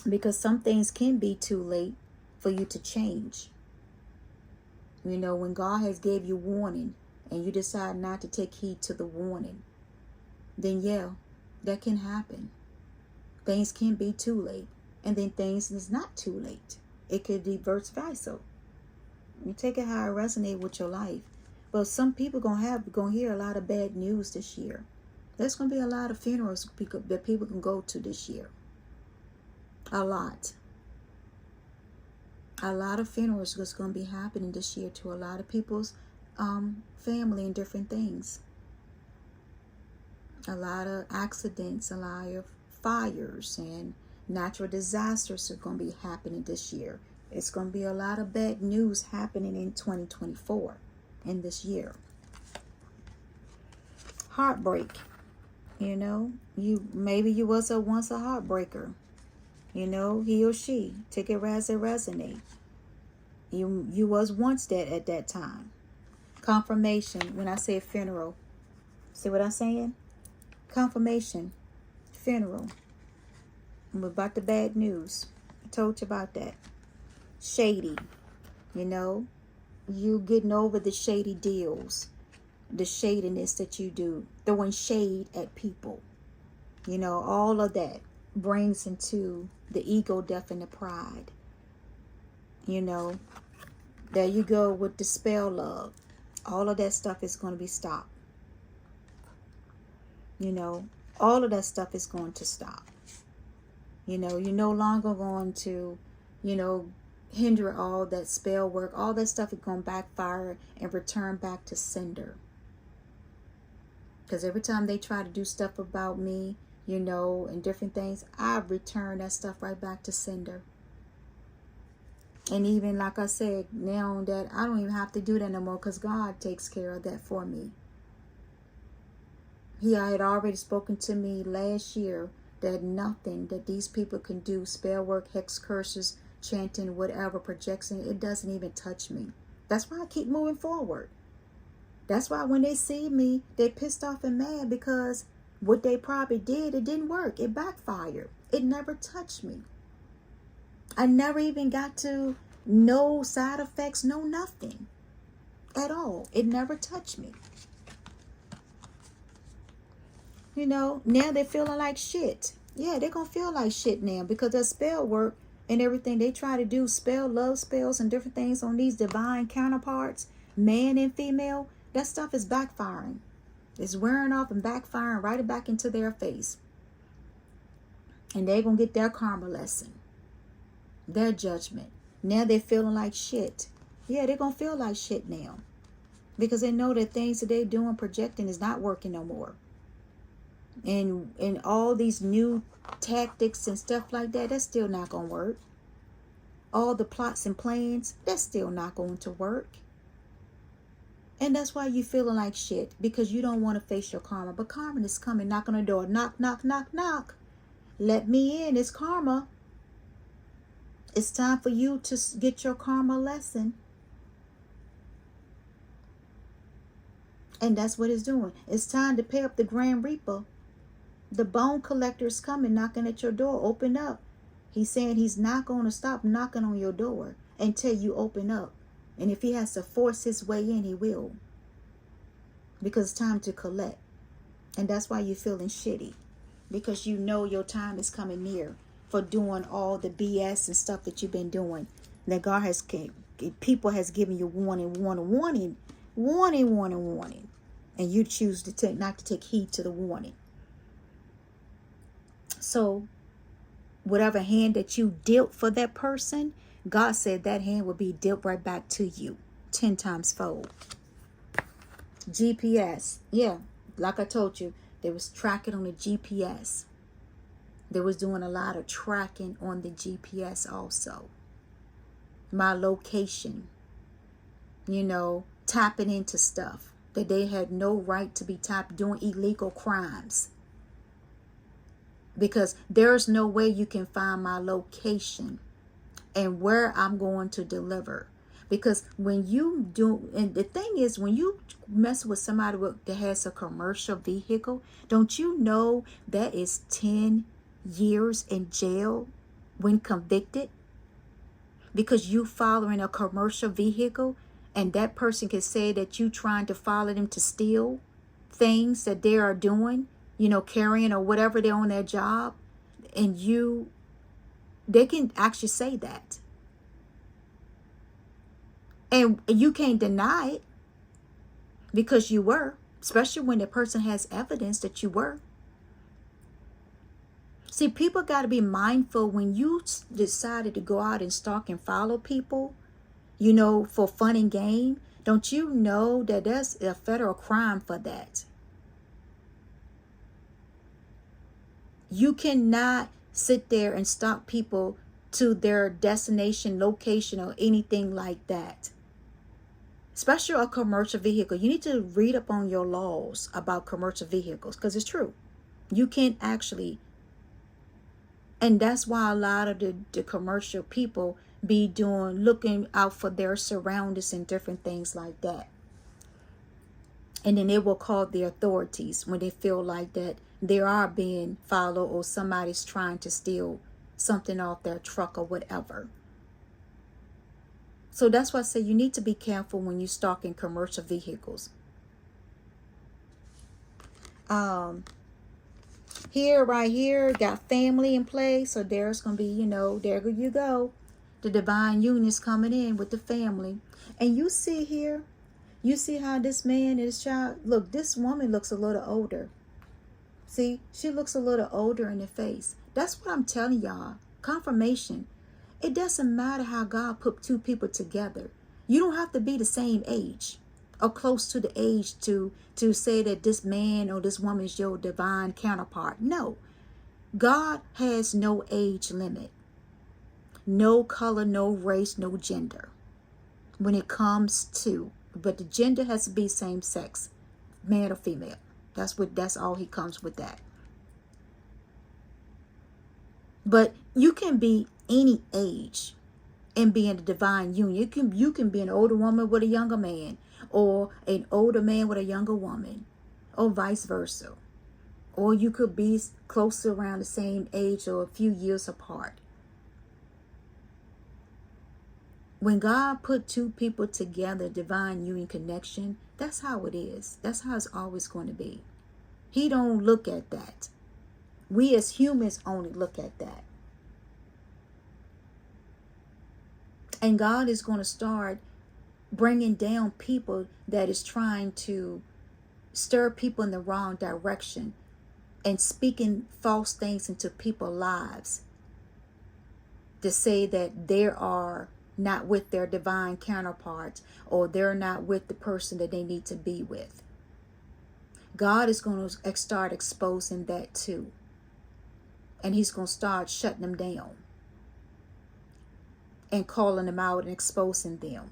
Because some things can be too late for you to change. When God has gave you warning and you decide not to take heed to the warning, then yeah, that can happen. Things can be too late. And then things is not too late. It could be vice versa. You take it how it resonates with your life. But some people gonna hear a lot of bad news this year. There's gonna be a lot of funerals that people can go to this year. A lot. A lot of funerals is going to be happening this year to a lot of people's family and different things. A lot of accidents, a lot of fires and natural disasters are going to be happening this year. It's going to be a lot of bad news happening in 2024, in this year. Heartbreak. Maybe you was once a heartbreaker. He or she. Take it as it resonate. You was once that at that time. Confirmation. When I say funeral, see what I'm saying? Confirmation. Funeral. I'm about the bad news. I told you about that. Shady. You know, you getting over the shady deals, the shadiness that you do, throwing shade at people. You know, all of that brings into the ego, death, and the pride. You know, there you go with the spell love. All of that stuff is going to be stopped. You know, all of that stuff is going to stop. You know, you're no longer going to, you know, hinder all that spell work. All that stuff is going to backfire and return back to sender. Because every time they try to do stuff about me, you know, and different things, I return that stuff right back to sender. And even like I said, now that I don't even have to do that no more because God takes care of that for me. He had already spoken to me last year that nothing that these people can do, spell work, hex curses, chanting, whatever, projection, it doesn't even touch me. That's why I keep moving forward. That's why when they see me, they're pissed off and mad because what they probably did, it didn't work. It backfired. It never touched me. I never even got to no side effects, no nothing at all. It never touched me. You know, now they're feeling like shit. Yeah, they're going to feel like shit now because their spell work and everything they try to do, spell, love spells and different things on these divine counterparts, man and female, that stuff is backfiring. It's wearing off and backfiring right back into their face. And they're going to get their karma lesson, their judgment. Now they're feeling like shit. Yeah, they're going to feel like shit now because they know that things that they're doing, projecting is not working no more. And all these new tactics and stuff like that, that's still not going to work. All the plots and plans, that's still not going to work. And that's why you're feeling like shit, because you don't want to face your karma. But karma is coming, knock on the door. Knock, knock, knock, knock. Let me in. It's karma. It's time for you to get your karma lesson. And that's what it's doing. It's time to pay up the Grand Reaper. The bone collector is coming, knocking at your door. Open up. He's saying he's not going to stop knocking on your door until you open up. And if he has to force his way in, he will. Because it's time to collect. And that's why you're feeling shitty. Because you know your time is coming near for doing all the BS and stuff that you've been doing. That God has, people has given you warning. And you choose to take, not to take heed to the warning. So whatever hand that you dealt for that person, God said that hand will be dealt right back to you 10 times fold. GPS. Yeah, like I told you, they was tracking on the GPS. They was doing a lot of tracking on the GPS also. My location. You know, tapping into stuff that they had no right to be tapped, doing illegal crimes. Because there's no way you can find my location and where I'm going to deliver. Because when you do, and the thing is, when you mess with somebody that has a commercial vehicle, don't you know that is 10 years in jail when convicted? Because you following a commercial vehicle, and that person can say that you trying to follow them to steal things that they are doing, you know, carrying or whatever they're on their job, and they can actually say that. And you can't deny it because you were, especially when the person has evidence that you were. See, people got to be mindful when you decided to go out and stalk and follow people, you know, for fun and game. Don't you know that there's a federal crime for that? You cannot sit there and stalk people to their destination, location, or anything like that. Especially a commercial vehicle. You need to read up on your laws about commercial vehicles because it's true. You can't actually. And that's why a lot of the commercial people be looking out for their surroundings and different things like that. And then they will call the authorities when they feel like that they are being followed or somebody's trying to steal something off their truck or whatever. So that's why I say you need to be careful when you stalking commercial vehicles. Here, right here, got family in play. So there's going to be, there you go. The divine union is coming in with the family. And you see here, you see how this man and his child, look, this woman looks a little older. See, she looks a little older in the face. That's what I'm telling y'all. Confirmation. It doesn't matter how God put two people together. You don't have to be the same age or close to the age to say that this man or this woman is your divine counterpart. No. God has no age limit. No color, no race, no gender. When it comes to, but the gender has to be same sex, man or female. That's all he comes with that. But you can be any age and be in the divine union. You can be an older woman with a younger man, or an older man with a younger woman, or vice versa. Or you could be close to around the same age or a few years apart. When God put two people together, divine union connection, that's how it is. That's how it's always going to be. He don't look at that. We as humans only look at that. And God is going to start bringing down people that is trying to stir people in the wrong direction and speaking false things into people's lives to say that they are not with their divine counterparts or they're not with the person that they need to be with. God is going to start exposing that too. And he's going to start shutting them down and calling them out and exposing them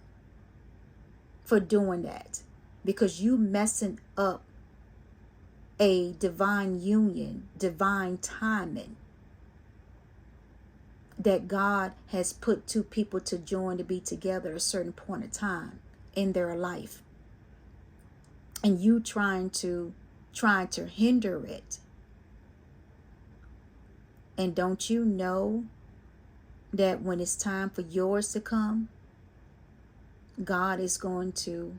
for doing that, because you messing up a divine union, divine timing that God has put two people to join to be together at a certain point of time in their life. And you trying to hinder it. And don't you know that when it's time for yours to come, God is going to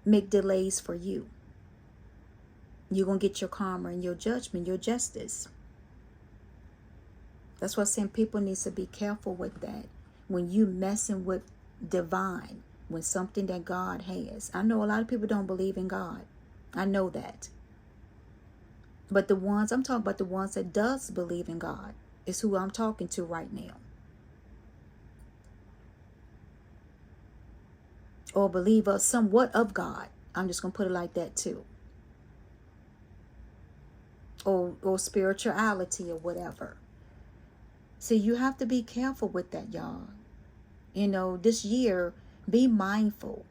make delays for you. You're going to get your karma and your judgment, your justice. That's why I'm saying people need to be careful with that. When you messing with divine, when something that God has. I know a lot of people don't believe in God. I know that. But I'm talking about the ones that does believe in God is who I'm talking to right now. Or believe somewhat of God. I'm just going to put it like that too. Or spirituality or whatever. So you have to be careful with that, y'all. This year, be mindful,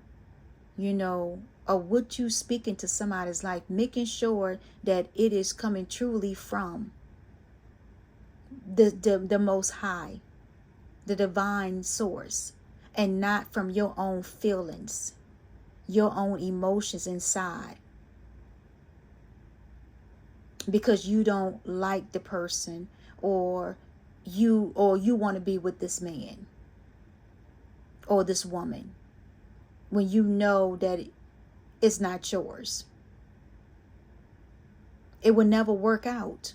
of what you speak into somebody's life, making sure that it is coming truly from the Most High, the divine source, and not from your own feelings, your own emotions inside. Because you don't like the person or you want to be with this man or this woman when you know that it's not yours. It will never work out.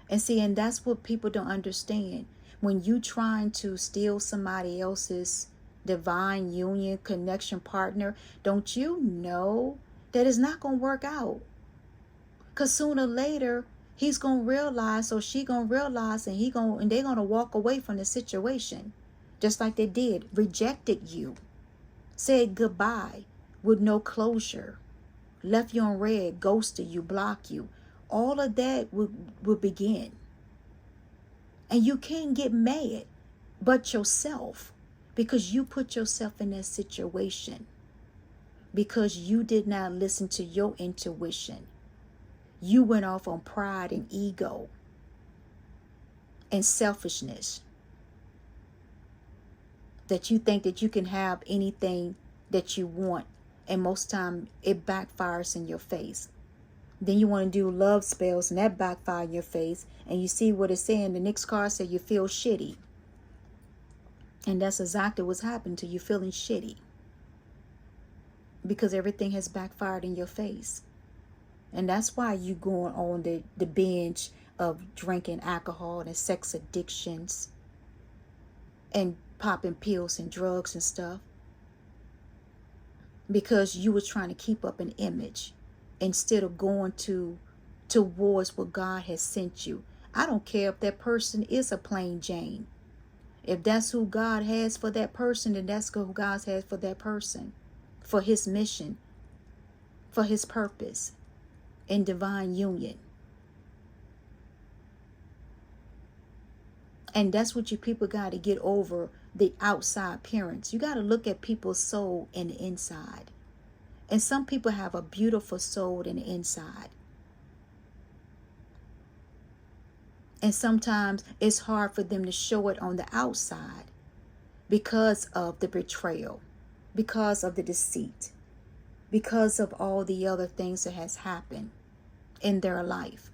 And that's what people don't understand. When you trying to steal somebody else's divine union connection partner, don't you know that it's not going to work out? Because sooner or later, he's going to realize, or she going to realize, and they're going to walk away from the situation. Just like they did, rejected you, said goodbye with no closure, left you on red, ghosted you, blocked you. All of that will begin. And you can't get mad but yourself, because you put yourself in that situation, because you did not listen to your intuition. You went off on pride and ego and selfishness, that you think that you can have anything that you want And most time it backfires in your face. Then you want to do love spells and that backfire in your face. And you see what it's saying. The next card said you feel shitty. And that's exactly what's happened to you, feeling shitty. Because everything has backfired in your face. And that's why you going on the binge of drinking alcohol and sex addictions and popping pills and drugs and stuff. Because you were trying to keep up an image instead of going towards what God has sent you. I don't care if that person is a plain Jane. If that's who God has for that person, then that's who God has for that person. For his mission. For his purpose. In divine union. And that's what you people got to get over, the outside appearance. You got to look at people's soul in the inside. And some people have a beautiful soul in the inside. And sometimes it's hard for them to show it on the outside because of the betrayal, because of the deceit, because of all the other things that has happened in their life.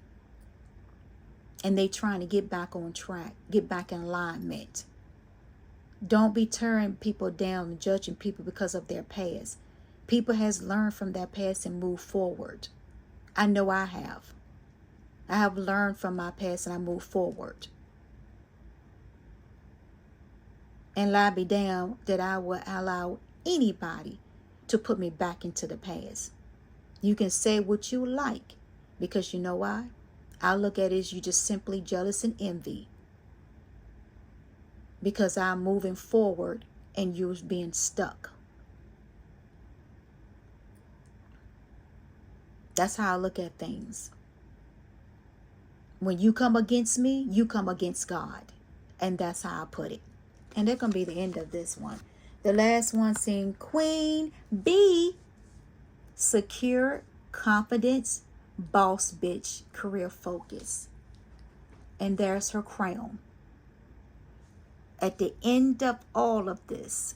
And they trying to get back on track, get back in alignment. Don't be tearing people down and judging people because of their past. People has learned from their past and moved forward. I know I have. I have learned from my past and I move forward. And lie be damned that I will allow anybody to put me back into the past. You can say what you like, because you know why? I look at it as you just simply jealous and envy. Because I'm moving forward and you're being stuck. That's how I look at things. When you come against me, you come against God. And that's how I put it. And that's going to be the end of this one. The last one saying Queen B. Secure, confidence, boss bitch, career focus. And there's her crown. At the end of all of this,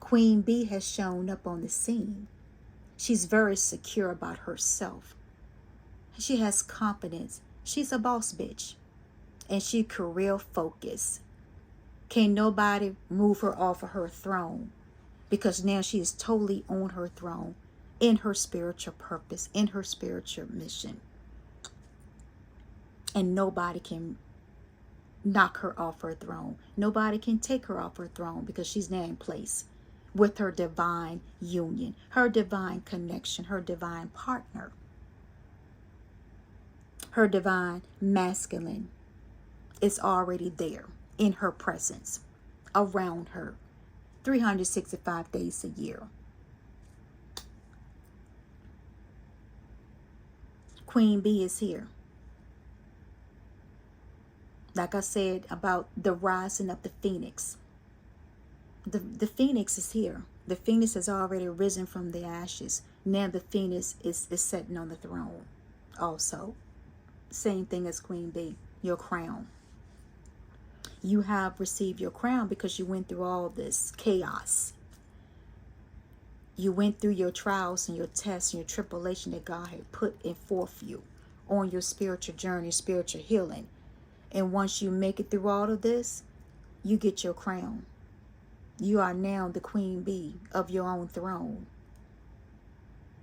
Queen B has shown up on the scene. She's very secure about herself. She has confidence. She's a boss bitch. And she career focused. Can't nobody move her off of her throne. Because now she is totally on her throne. In her spiritual purpose. In her spiritual mission. And nobody can knock her off her throne. Nobody can take her off her throne. Because she's now in place. With her divine union, her divine connection, her divine partner, her divine masculine is already there in her presence, around her, 365 days a year. Queen B is here. Like I said about the rising of the phoenix. The phoenix is here. The phoenix has already risen from the ashes. Now the phoenix is sitting on the throne. Also, same thing as Queen B, your crown. You have received your crown because you went through all this chaos. You went through your trials and your tests and your tribulation that God had put in forth you on your spiritual journey, spiritual healing. And once you make it through all of this, you get your crown. You are now the Queen Bee of your own throne,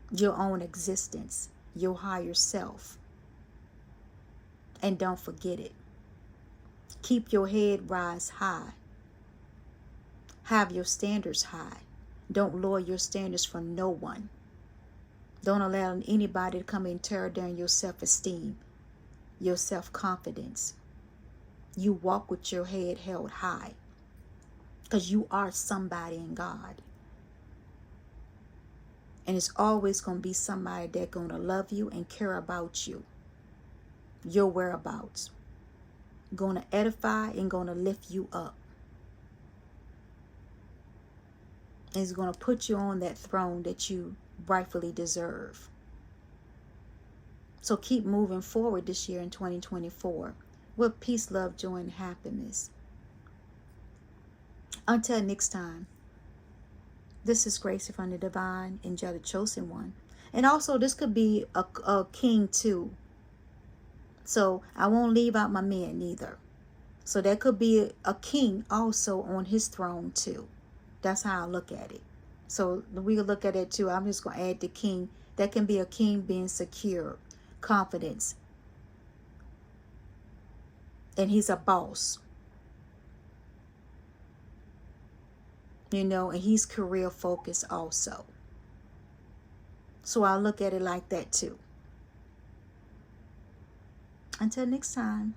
your own existence, your higher self. And don't forget it. Keep your head rise high. Have your standards high. Don't lower your standards for no one. Don't allow anybody to come and tear down your self-esteem, your self-confidence. You walk with your head held high. Because you are somebody in God. And it's always going to be somebody that's going to love you and care about you. Your whereabouts. Going to edify and going to lift you up. And it's going to put you on that throne that you rightfully deserve. So keep moving forward this year in 2024 with peace, love, joy, and happiness. Until next time, This is Gracie from the Divine Angelic Chosen One. And also, this could be a king too. So I won't leave out my men neither. So there could be a king also on his throne too. That's how I look at it. So we can look at it too. I'm just going to add the king. That can be a king being secure, confidence. And he's a boss. You know, and he's career focused also. So I look at it like that too. Until next time.